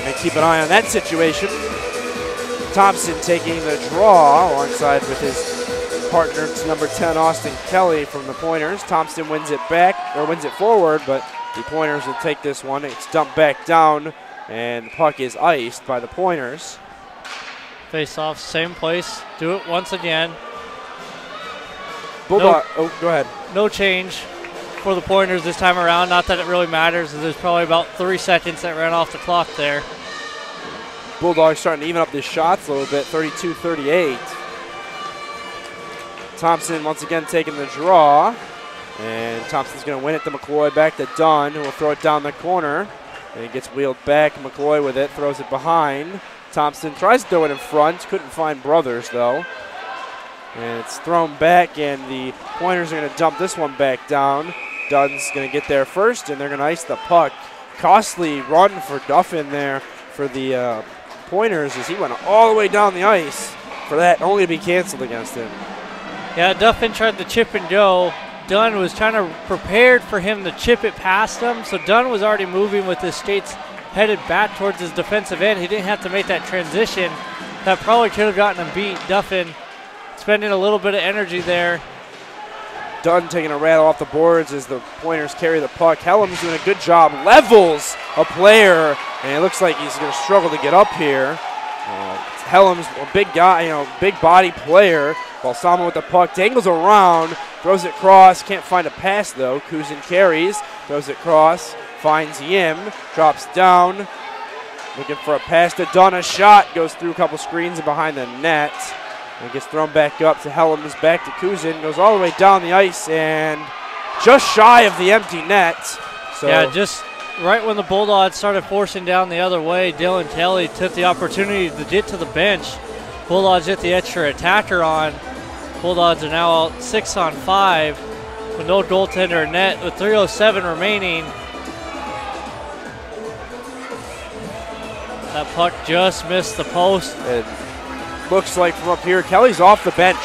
and keep an eye on that situation. Thompson taking the draw alongside with his partner, number 10, Austin Kelly from the Pointers. Thompson wins it forward, but the Pointers will take this one. It's dumped back down, and the puck is iced by the Pointers. Face off, same place. Do it once again. Bulldog. Oh, go ahead. No change for the Pointers this time around. Not that it really matters. There's probably about 3 seconds that ran off the clock there. Bulldogs starting to even up their shots a little bit, 32-38. Thompson once again taking the draw. And Thompson's going to win it to McCloy, back to Dunn, who will throw it down the corner. And it gets wheeled back. McCloy with it, throws it behind. Thompson tries to throw it in front. Couldn't find Brothers, though. And it's thrown back, and the Pointers are going to dump this one back down. Dunn's going to get there first, and they're going to ice the puck costly run for Duffin there for the Pointers as he went all the way down the ice for that only to be canceled against him. Yeah, Duffin tried the chip and go. Dunn was trying to prepared for him to chip it past him, so Dunn was already moving with his skates headed back towards his defensive end. He didn't have to make that transition. That probably could have gotten him beat. Duffin spending a little bit of energy there. Dunn taking a rattle off the boards as the Pointers carry the puck. Hellam's doing a good job. Levels a player, and it looks like he's going to struggle to get up here. Hellam's a big guy, big body player. Balsamo with the puck, dangles around, throws it cross. Can't find a pass though. Kuzin carries, throws it cross, finds Yim, drops down, looking for a pass to Dunn. A shot goes through a couple screens and behind the net. And gets thrown back up to Hellam's, back to Kuzin, goes all the way down the ice and just shy of the empty net. So yeah, just right when the Bulldogs started forcing down the other way, Dylan Kelly took the opportunity to get to the bench. Bulldogs get the extra attacker on. Bulldogs are now out 6-on-5 with no goaltender in net with 3:07 remaining. That puck just missed the post. And looks like from up here, Kelly's off the bench.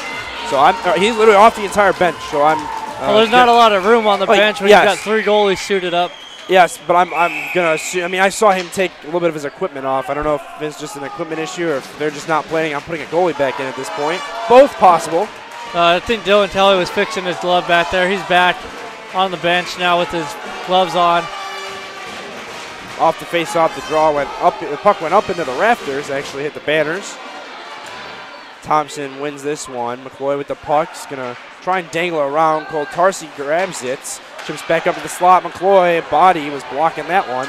So he's literally off the entire bench. So I'm. Well, there's not a lot of room on the bench when you've got 3 goalies suited up. Yes, but I'm gonna assume. I mean, I saw him take a little bit of his equipment off. I don't know if it's just an equipment issue or if they're just not planning on putting a goalie back in at this point. Both possible. I think Dylan Kelly was fixing his glove back there. He's back on the bench now with his gloves on. Off the face-off, the draw went up. The puck went up into the rafters. Actually hit the banners. Thompson wins this one. McCloy with the puck. He's gonna try and dangle around. Cole Tarsi grabs it. Chips back up to the slot. McCloy, body was blocking that one.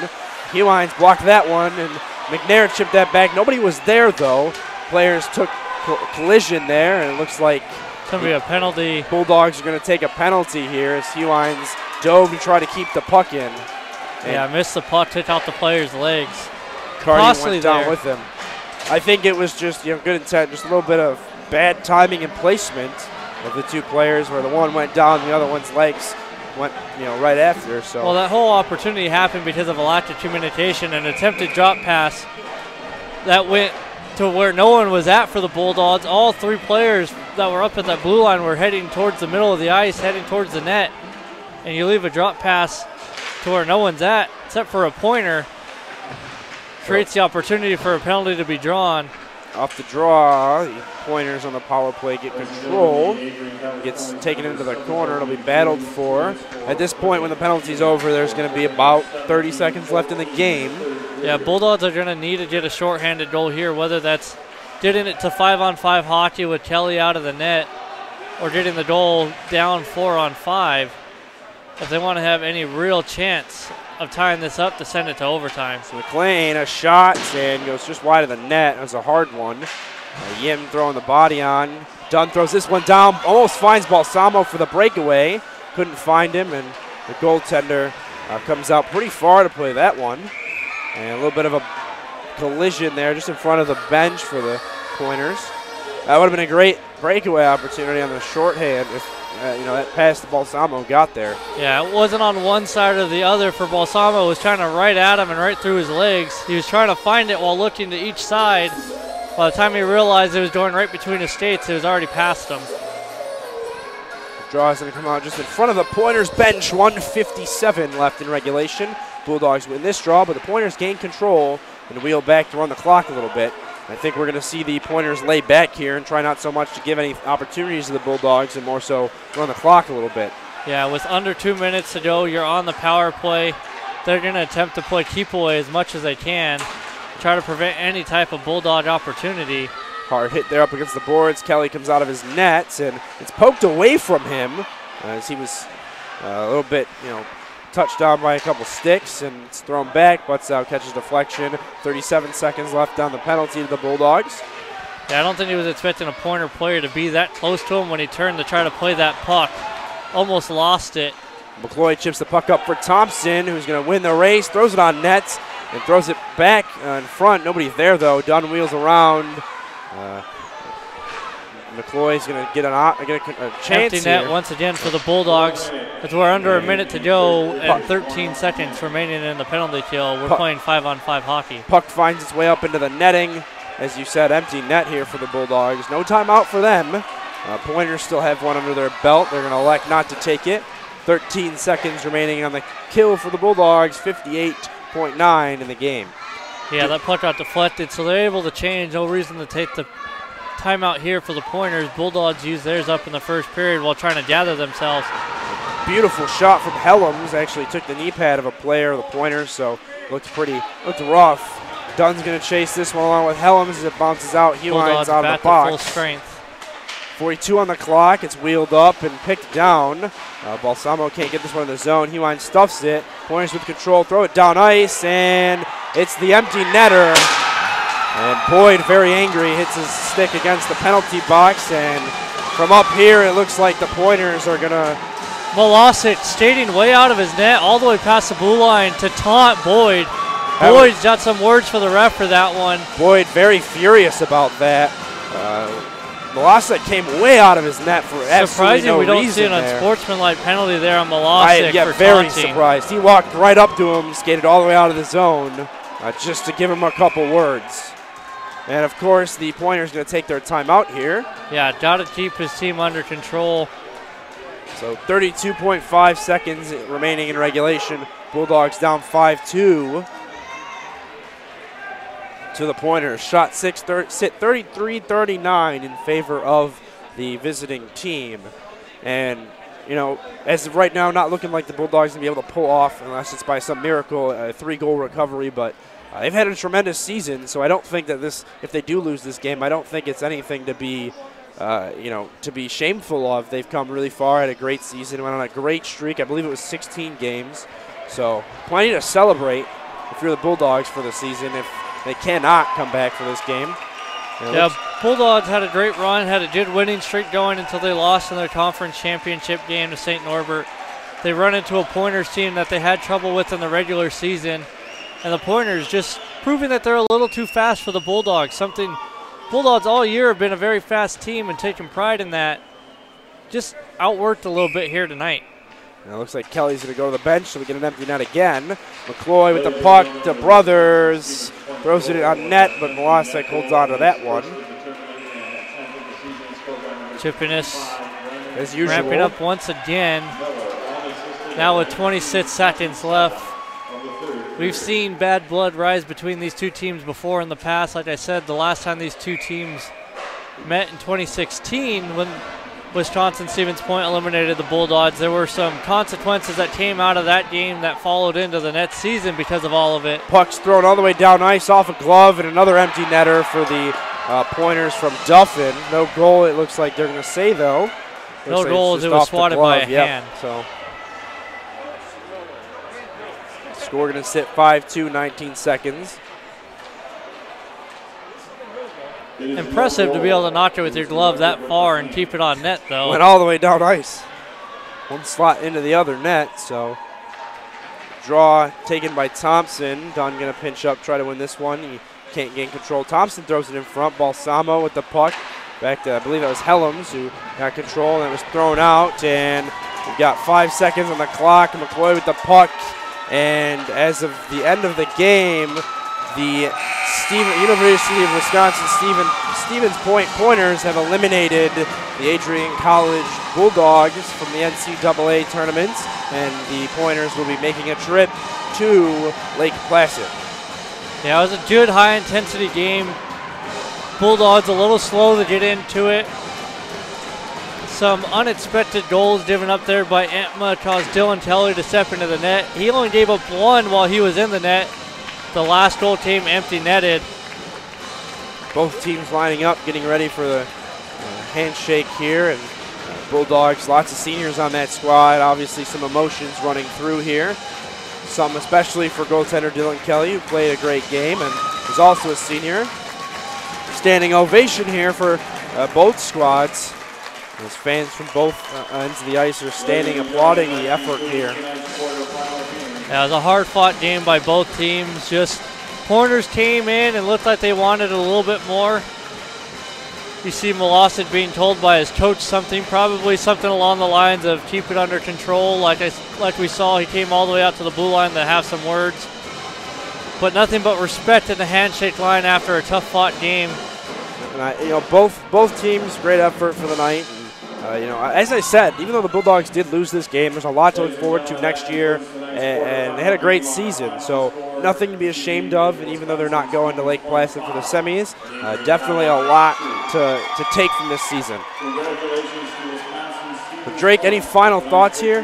Hewines blocked that one, and McNair chipped that back. Nobody was there, though. Players took collision there, and it looks like it's going to be a penalty. Bulldogs are going to take a penalty here as Hewines dove to try to keep the puck in. Yeah, missed the puck, took out the player's legs. Cardi went down with him. I think it was just good intent, just a little bit of bad timing and placement of the two players where the one went down, the other one's legs went right after. So well, that whole opportunity happened because of a lack of communication. An attempted drop pass that went to where no one was at for the Bulldogs. All 3 players that were up at that blue line were heading towards the middle of the ice, heading towards the net, and you leave a drop pass to where no one's at except for a pointer. Creates the opportunity for a penalty to be drawn. Off the draw, the Pointers on the power play get control. Gets taken into the corner. It'll be battled for. At this point, when the penalty's over, there's going to be about 30 seconds left in the game. Yeah, Bulldogs are going to need to get a shorthanded goal here, whether that's getting it to 5-on-5 hockey with Kelly out of the net or getting the goal down 4-on-5 if they want to have any real chance of tying this up to send it to overtime. So McLean, a shot, and goes just wide of the net. It was a hard one. Yim throwing the body on. Dunn throws this one down, almost finds Balsamo for the breakaway. Couldn't find him, and the goaltender comes out pretty far to play that one. And a little bit of a collision there just in front of the bench for the Pointers. That would have been a great breakaway opportunity on the shorthand if that pass to Balsamo got there. Yeah, it wasn't on one side or the other for Balsamo. It was trying to right at him and right through his legs. He was trying to find it while looking to each side. By the time he realized it was going right between his skates, it was already past him. The draw is going to come out just in front of the Pointers bench. 1:57 left in regulation. Bulldogs win this draw, but the Pointers gain control and wheel back to run the clock a little bit. I think we're going to see the Pointers lay back here and try not so much to give any opportunities to the Bulldogs and more so run the clock a little bit. Yeah, with under 2 minutes to go, you're on the power play. They're going to attempt to play keep away as much as they can, try to prevent any type of Bulldog opportunity. Hard hit there up against the boards. Kelly comes out of his net, and it's poked away from him as he was a little bit, touched down by a couple sticks, and it's thrown back. Butts out, catches deflection. 37 seconds left on the penalty to the Bulldogs. Yeah, I don't think he was expecting a Pointer player to be that close to him when he turned to try to play that puck. Almost lost it. McCloy chips the puck up for Thompson, who's going to win the race, throws it on net, and throws it back in front. Nobody's there, though. Dunn wheels around. McCloy's going to get a chance Empty net here. once again for the Bulldogs. As we're under a minute to go and 13 seconds remaining in the penalty kill. We're playing 5-on-5 hockey. Puck finds its way up into the netting. As you said, empty net here for the Bulldogs. No timeout for them. Pointers still have one under their belt. They're going to elect not to take it. 13 seconds remaining on the kill for the Bulldogs. 58.9 in the game. Yeah, that puck got deflected, so they're able to change. No reason to take the timeout here for the Pointers. Bulldogs used theirs up in the first period while trying to gather themselves. Beautiful shot from Helms. Actually took the knee pad of a player of the Pointers, so looked rough. Dunn's going to chase this one along with Helms as it bounces out. Heline's out of the box. Full strength. 42 on the clock. It's wheeled up and picked down. Balsamo can't get this one in the zone. Heline stuffs it. Pointers with control. Throw it down ice, and it's the empty netter. And Boyd, very angry, hits his stick against the penalty box. And from up here, it looks like the Pointers are going to... Milosic skating way out of his net all the way past the blue line to taunt Boyd. Boyd's got some words for the ref for that one. Boyd very furious about that. Milosic came way out of his net for absolutely no reason. Surprising we don't see an unsportsmanlike penalty there on Milosic for very taunting. Surprised. He walked right up to him, skated all the way out of the zone just to give him a couple words. And, of course, the Pointers going to take their timeout here. Yeah, got to keep his team under control. So 32.5 seconds remaining in regulation. Bulldogs down 5-2 to the Pointers. Shot 33-39 in favor of the visiting team. And, you know, as of right now, not looking like the Bulldogs going to be able to pull off, unless it's by some miracle, a 3-goal recovery. But they've had a tremendous season, so I don't think that if they do lose this game, I don't think it's anything to be, to be shameful of. They've come really far, had a great season, went on a great streak. I believe it was 16 games. So plenty to celebrate if you're the Bulldogs for the season. If they cannot come back for this game. Yeah, Bulldogs had a great run, had a good winning streak going until they lost in their conference championship game to St. Norbert. They run into a Pointers team that they had trouble with in the regular season. And the Pointers just proving that they're a little too fast for the Bulldogs. Something Bulldogs all year have been a very fast team and taking pride in that. Just outworked a little bit here tonight. And it looks like Kelly's going to go to the bench, so we get an empty net again. McCloy with the puck to Brothers. Throws it on net, but Milosic holds on to that one. Chippiness as usual. Ramping up once again. Now with 26 seconds left. We've seen bad blood rise between these two teams before in the past. Like I said, the last time these two teams met in 2016 when Wisconsin-Stevens Point eliminated the Bulldogs, there were some consequences that came out of that game that followed into the next season because of all of it. Puck's thrown all the way down ice off a glove, and another empty netter for the Pointers from Duffin. No goal, it looks like they're going to say, though. No goal, it was swatted by a hand. So score going to sit 5-2, 19 seconds. Impressive to be able to knock it with your glove that far and keep it on net, though. Went all the way down ice. One slot into the other net, so draw taken by Thompson. Dunn going to pinch up, try to win this one. He can't gain control. Thompson throws it in front. Balsamo with the puck. Back to, I believe that was Helms who got control, and it was thrown out. And we've got 5 seconds on the clock. McCloy with the puck. And as of the end of the game, the University of Wisconsin Stevens Point Pointers have eliminated the Adrian College Bulldogs from the NCAA tournament, and the Pointers will be making a trip to Lake Placid. Yeah, it was a good high-intensity game. Bulldogs a little slow to get into it. Some unexpected goals given up there by Anthem caused Dylan Kelly to step into the net. He only gave up one while he was in the net. The last goal came empty netted. Both teams lining up, getting ready for the handshake here. And Bulldogs, lots of seniors on that squad. Obviously some emotions running through here. Some especially for goaltender Dylan Kelly, who played a great game and is also a senior. Standing ovation here for both squads. As fans from both ends of the ice are standing, applauding the effort here. Yeah, it was a hard-fought game by both teams. Just Pointers came in and looked like they wanted a little bit more. You see Molosset being told by his coach something, probably something along the lines of keep it under control. Like we saw, he came all the way out to the blue line to have some words. But nothing but respect in the handshake line after a tough-fought game. And both teams, great effort for the night. And, as I said, even though the Bulldogs did lose this game, there's a lot to look forward to next year, and they had a great season. So nothing to be ashamed of, and even though they're not going to Lake Placid for the semis, definitely a lot to take from this season. But Drake, any final thoughts here?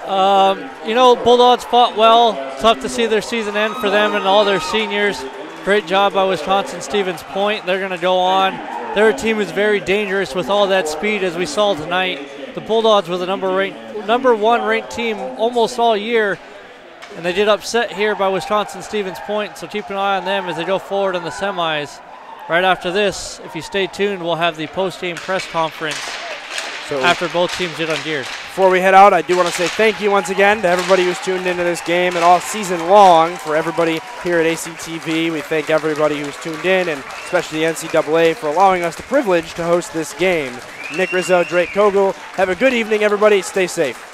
Bulldogs fought well. Tough to see their season end for them and all their seniors. Great job by Wisconsin-Stevens Point. They're going to go on. Their team is very dangerous with all that speed, as we saw tonight. The Bulldogs were the number one ranked team almost all year, and they did upset here by Wisconsin-Stevens Point, so keep an eye on them as they go forward in the semis. Right after this, if you stay tuned, we'll have the post-game press conference after both teams get ungeared. Before we head out, I do want to say thank you once again to everybody who's tuned into this game and all season long for everybody here at ACTV. We thank everybody who's tuned in, and especially the NCAA for allowing us the privilege to host this game. Nick Rizzo, Drake Kogel, have a good evening, everybody. Stay safe.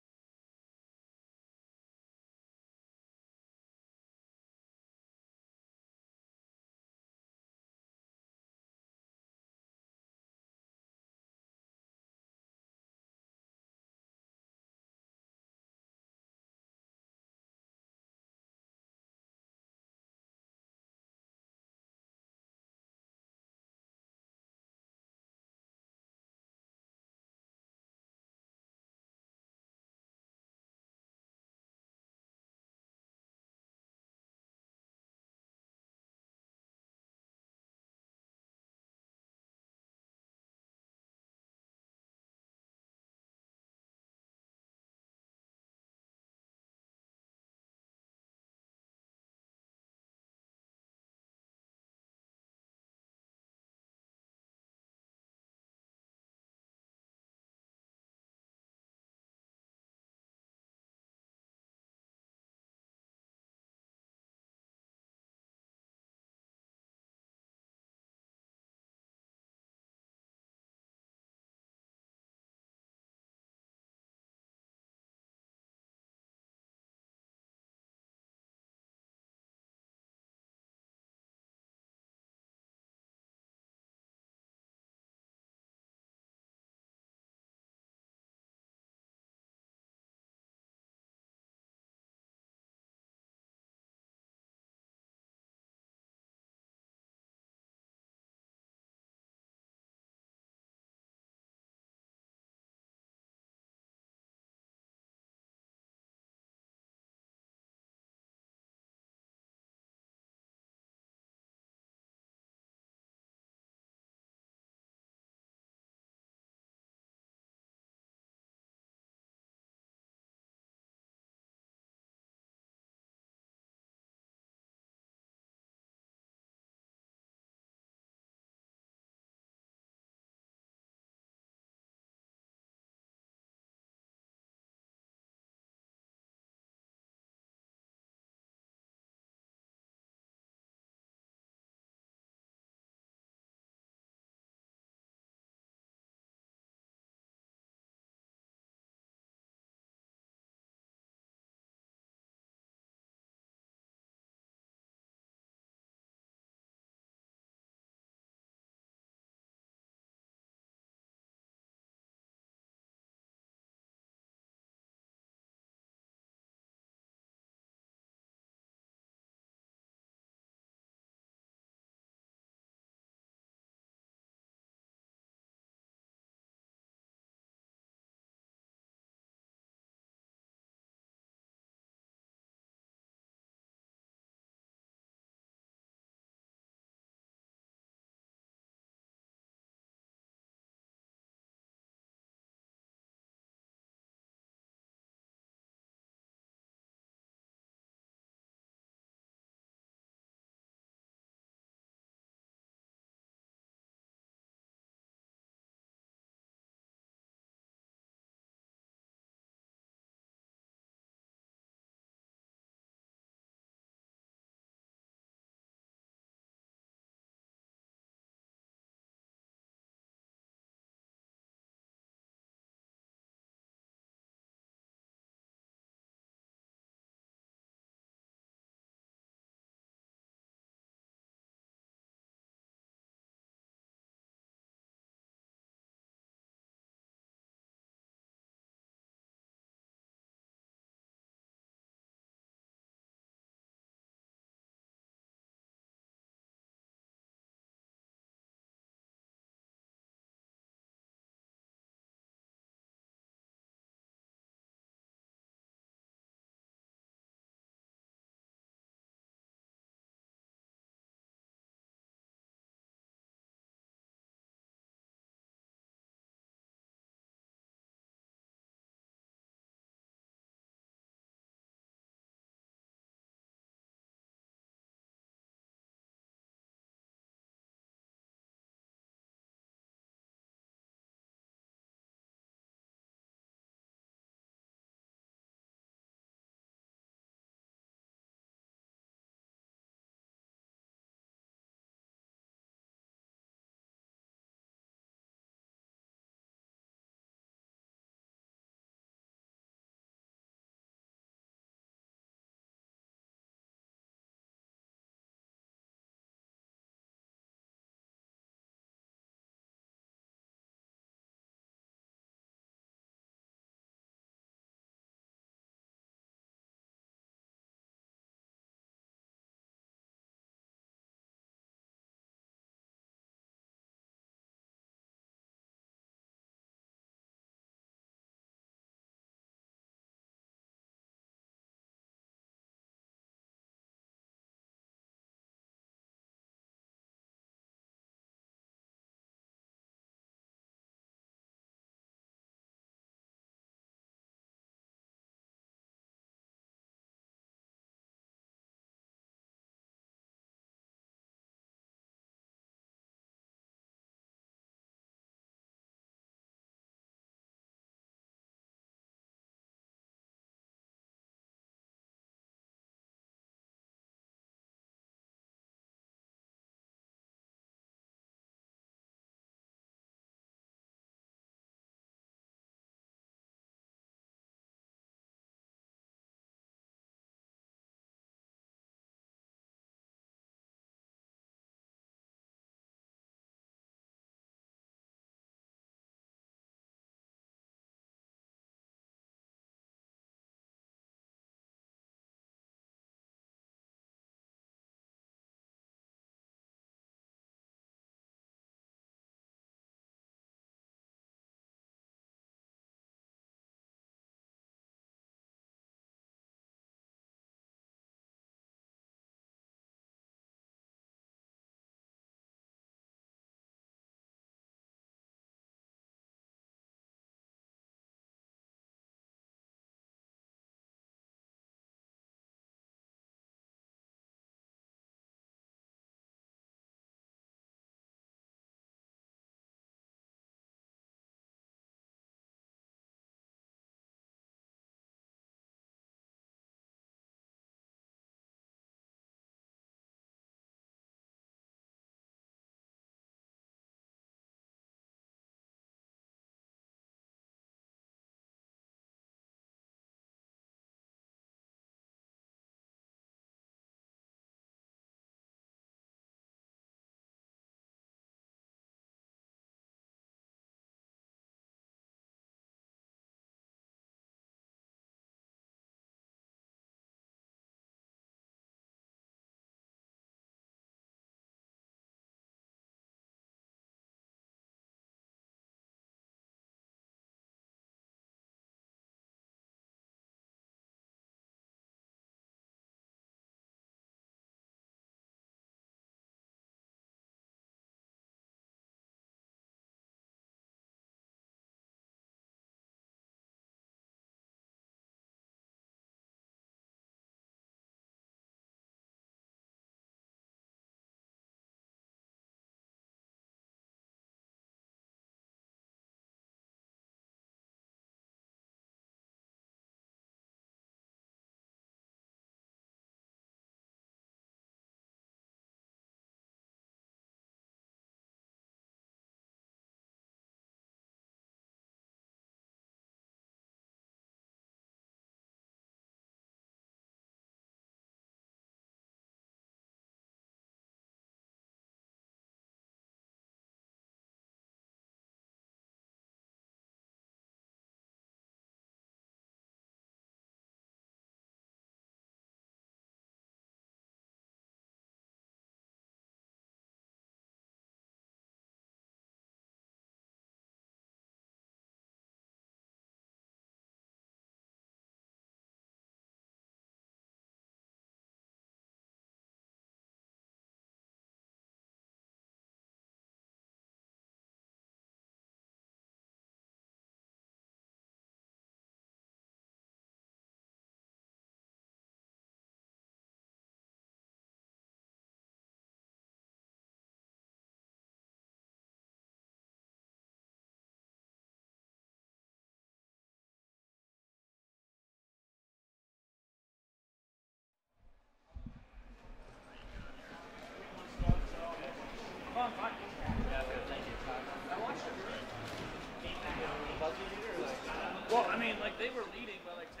Well, I mean, like, they were leading by like 10.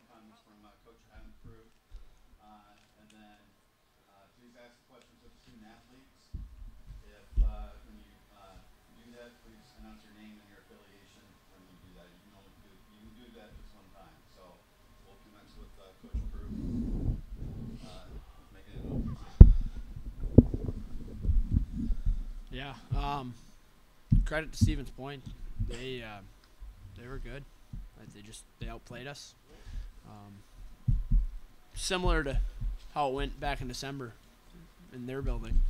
Comments from Coach and crew. And then please ask questions of student athletes. If when you do that, please announce your name and your affiliation when you do that. You can do that just one time. So we'll commence with Coach Crew. Making it open. Yeah. Credit to Stevens Point. They were good. They outplayed us. Similar to how it went back in December in their building.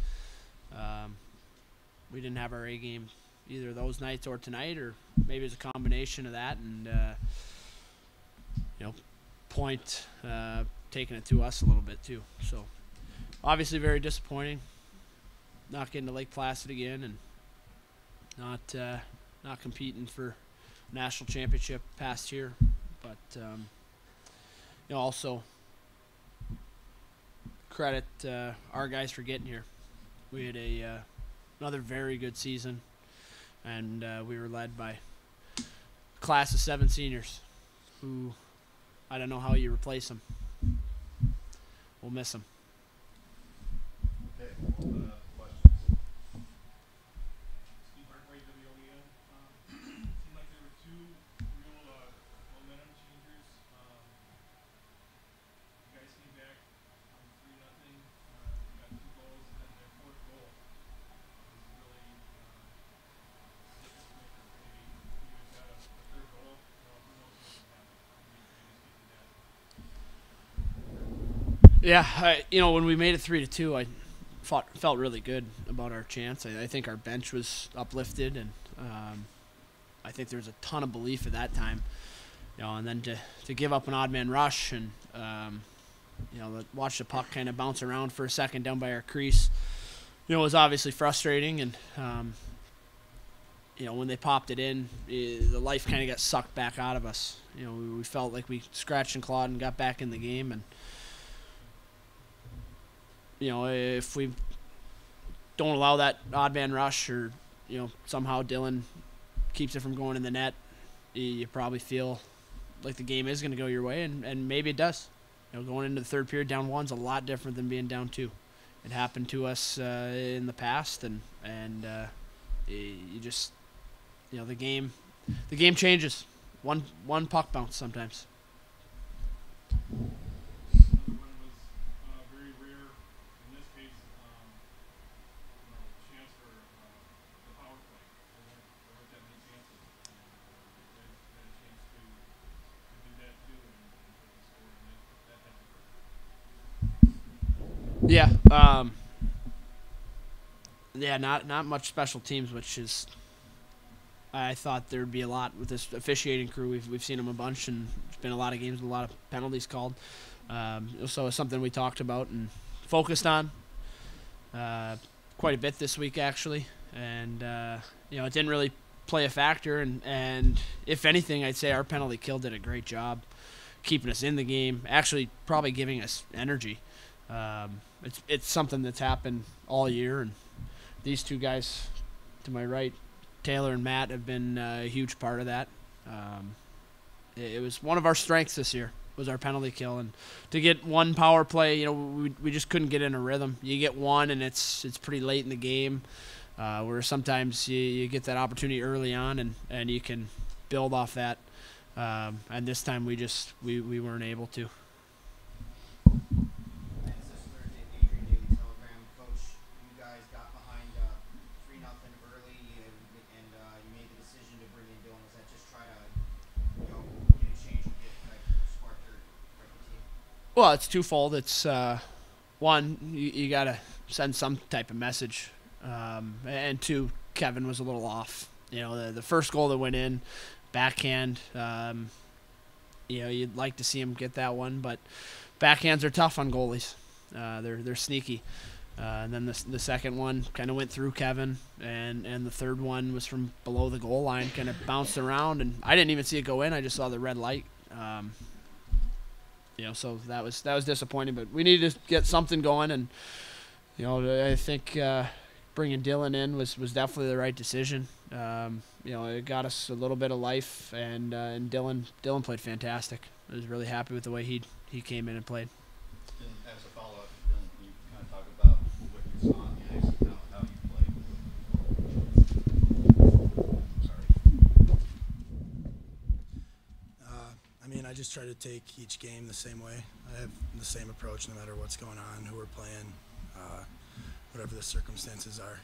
We didn't have our A game either those nights or tonight, or maybe it's a combination of that and Point taking it to us a little bit too. So obviously very disappointing. Not getting to Lake Placid again and not competing for national championship past year, but also credit our guys for getting here. We had another very good season, and we were led by a class of 7 seniors who I don't know how you replace them. We'll miss them. Okay. Yeah, when we made it 3-2, I felt really good about our chance. I think our bench was uplifted, and I think there was a ton of belief at that time. And then to give up an odd man rush and watch the puck kind of bounce around for a second down by our crease, was obviously frustrating. And when they popped it in, the life kind of got sucked back out of us. We felt like we scratched and clawed and got back in the game, and if we don't allow that odd man rush, or somehow Dylan keeps it from going in the net, you probably feel like the game is going to go your way, and maybe it does. Going into the third period down 1's a lot different than being down 2. It happened to us in the past, and you just the game changes. One puck bounce sometimes. Yeah, not much special teams, which is I thought there'd be a lot with this officiating crew. We've seen them a bunch, and it's been a lot of games with a lot of penalties called. So it's something we talked about and focused on quite a bit this week actually, and it didn't really play a factor. And if anything, I'd say our penalty kill did a great job keeping us in the game, actually probably giving us energy. It's something that's happened all year, and these two guys to my right, Taylor and Matt, have been a huge part of that. It was one of our strengths this year, was our penalty kill, and to get one power play, we just couldn't get in a rhythm. You get one, and it's pretty late in the game, where sometimes you get that opportunity early on, and you can build off that. And this time we weren't able to. Well, it's twofold. It's one, you got to send some type of message, and two, Kevin was a little off. The first goal that went in, backhand. You'd like to see him get that one, but backhands are tough on goalies. They're sneaky. And then the second one kind of went through Kevin, and the third one was from below the goal line, kind of bounced around, and I didn't even see it go in. I just saw the red light. So that was disappointing, but we needed to get something going, and I think bringing Dylan in was definitely the right decision. It got us a little bit of life, and Dylan played fantastic. I was really happy with the way he came in and played. And as a follow-up, Dylan, can you kind of talk about what you saw on the ice and how you played? Sorry. I just try to take each game the same way. I have the same approach no matter what's going on, who we're playing, whatever the circumstances are.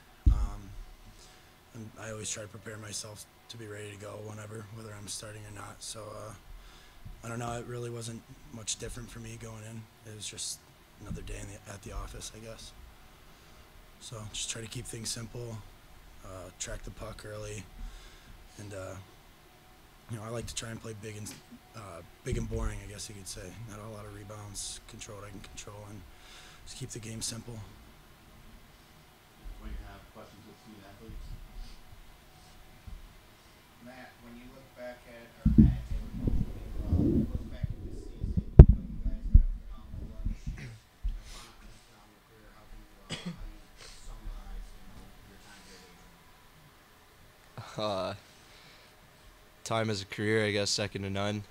And I always try to prepare myself to be ready to go whenever, whether I'm starting or not. So I don't know, it really wasn't much different for me going in. It was just another day at the office, I guess. So just try to keep things simple, track the puck early, and I like to try and play big and boring, I guess you could say. Not a lot of rebounds, control what I can control, and just keep the game simple. We can have questions with student athletes. Matt, when you look back at, or Matt, look back at this season, you guys had a phenomenal run this year, phenomenal career. How do you summarize, your time here at Adrian? Time as a career, I guess, second to none.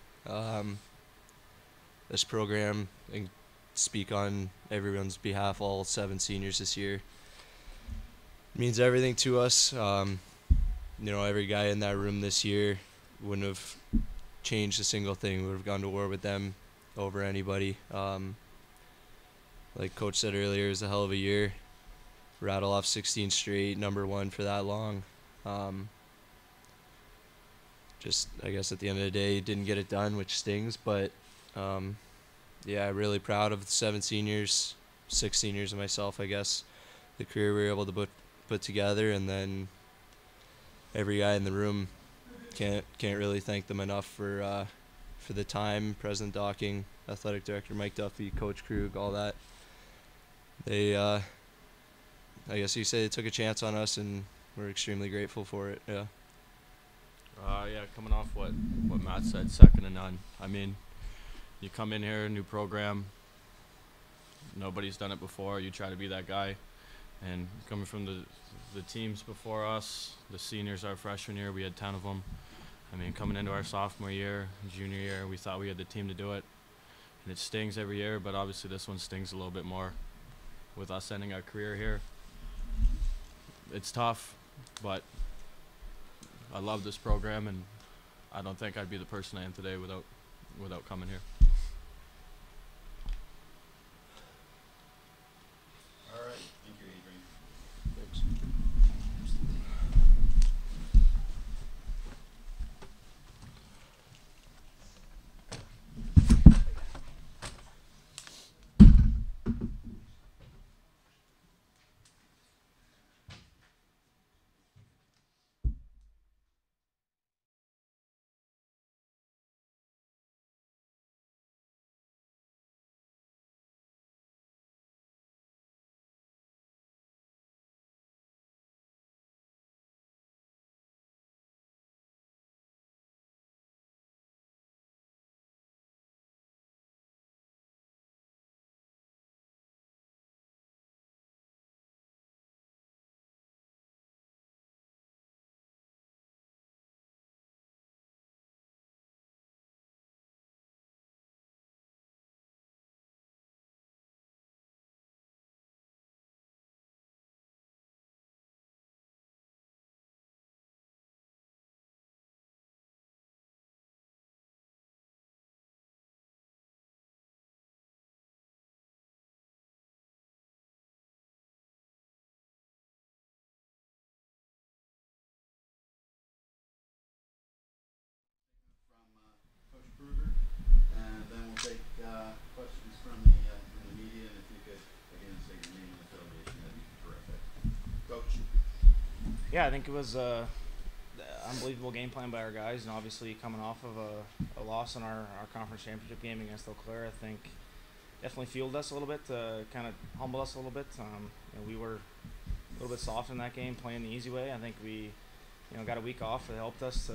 This program, I can speak on everyone's behalf, all 7 seniors this year. It means everything to us. Every guy in that room this year wouldn't have changed a single thing. We would have gone to war with them over anybody. Like Coach said earlier, it was a hell of a year. Rattle off 16 straight, #1 for that long. I guess at the end of the day, didn't get it done, which stings. But, really proud of the 7 seniors, 6 seniors and myself, I guess. The career we were able to put together, and then every guy in the room, can't really thank them enough for the time. President Docking, Athletic Director Mike Duffy, Coach Krug, all that. They, I guess you say they took a chance on us, and we're extremely grateful for it, yeah. Coming off what Matt said, second to none. I mean, you come in here, new program, nobody's done it before, you try to be that guy. And coming from the teams before us, the seniors our freshman year, we had 10 of them. I mean, coming into our sophomore year, junior year, we thought we had the team to do it. And it stings every year, but obviously this one stings a little bit more with us ending our career here. It's tough, but I love this program, and I don't think I'd be the person I am today without coming here. All right. Thank you, Adrian. Thanks. Coach Kruger, and then we'll take questions from the media, and if you could again say your name and affiliation, that'd be terrific. Coach. Yeah, I think it was an unbelievable game plan by our guys, and obviously coming off of a loss in our conference championship game against Eau Claire, I think definitely fueled us a little bit, kind of humbled us a little bit. We were a little bit soft in that game, playing the easy way. I think we got a week off. It helped us.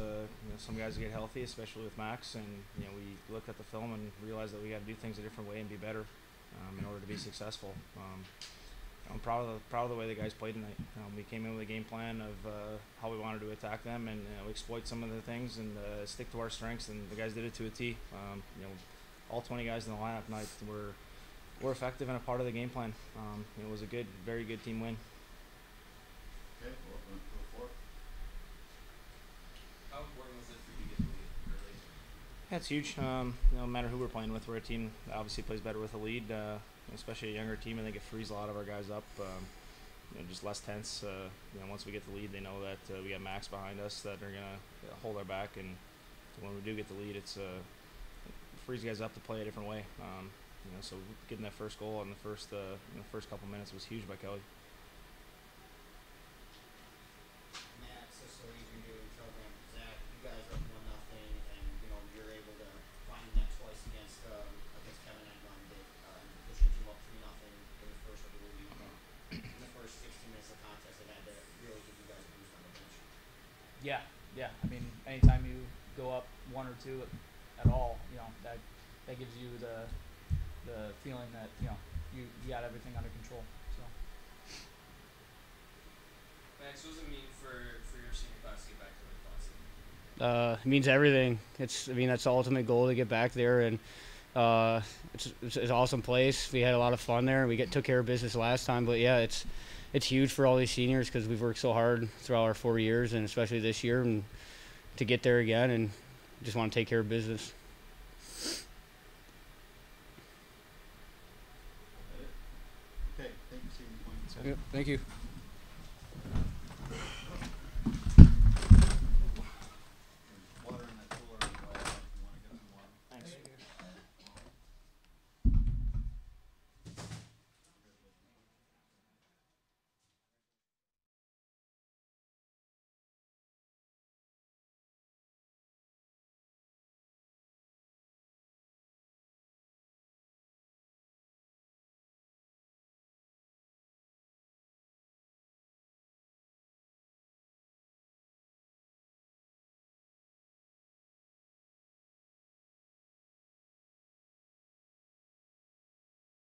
Some guys to get healthy, especially with Max, and we looked at the film and realized that we got to do things a different way and be better in order to be successful. I'm proud of the way the guys played tonight. We came in with a game plan of how we wanted to attack them and exploit some of the things and stick to our strengths. And the guys did it to a T. All 20 guys in the lineup tonight were effective and a part of the game plan. It was a very good team win. Okay, well, go for it. How important was it for you to get the lead early? Yeah, it's huge. No matter who we're playing with, we're a team that obviously plays better with a lead, especially a younger team. I think it frees a lot of our guys up. Just less tense. Once we get the lead, they know that we got Max behind us that are gonna hold our back, and when we do get the lead, it frees guys up to play a different way. So getting that first goal in the first couple minutes was huge by Kelly. Matt, Sicily, Adrian doing program. Zach, you guys up 1-0, and you're able to find the net twice against Kevin and London, pushing you up 3-0 in the first, I believe. In the first 16 minutes of the contest, it had to really give you guys a boost on the bench. Yeah. I mean, anytime you go up 1 or 2 at all, that gives you the feeling that you got everything under control. So. Max, what does it mean for your senior class to get back to the class? It means everything. That's the ultimate goal, to get back there, and it's an awesome place. We had a lot of fun there. We took care of business last time, but yeah, it's huge for all these seniors because we've worked so hard throughout our 4 years, and especially this year, and to get there again, and just want to take care of business. Okay, thank you, Stephen. Yep, thank you.